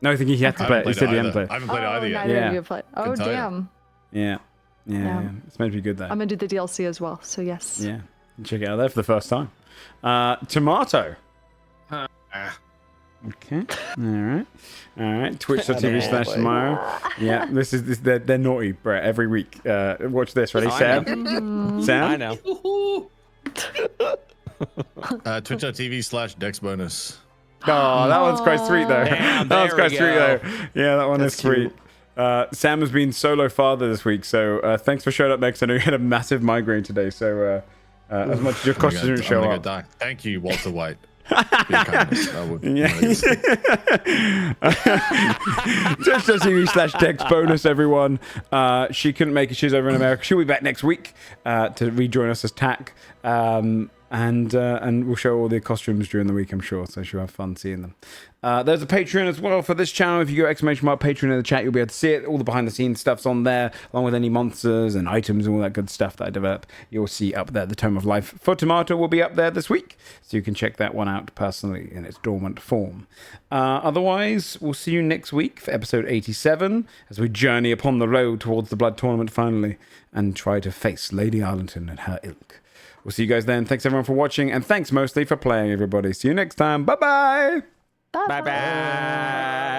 No, I think he had to play it. He said he hadn't played it. I haven't played it either yet. Oh, damn. Yeah. It's meant to be good though. I'm gonna do the DLC as well, so yes. Yeah, check it out there for the first time. Tomato. Okay. All right. Twitch.tv/Tomato. Yeah, this is they're naughty, Brett. Every week. Watch this. Ready, Sam? Sam? I know. Twitch.tv/Dexbonus. Oh, that one's quite sweet though. Damn, that one's quite sweet though. Yeah, that one That's is sweet. Sam has been solo father this week, so thanks for showing up, Max. I know you had a massive migraine today, so as much as your costume didn't show up. Die. Thank you, Walter White. Twitch.tv/Dexbonus, everyone. She couldn't make it. She's over in America. She'll be back next week to rejoin us as TAC. And we'll show all the costumes during the week, I'm sure, so she'll have fun seeing them. There's a Patreon as well for this channel. If you go !Patreon in the chat, you'll be able to see it. All the behind-the-scenes stuff's on there, along with any monsters and items and all that good stuff that I develop. You'll see up there. The Tome of Life for Tomato will be up there this week, so you can check that one out personally in its dormant form. Otherwise, we'll see you next week for episode 87, as we journey upon the road towards the Blood Tournament finally, and try to face Lady Arlington and her ilk. We'll see you guys then. Thanks everyone for watching, and thanks mostly for playing, everybody. See you next time. Bye-bye. Bye-bye.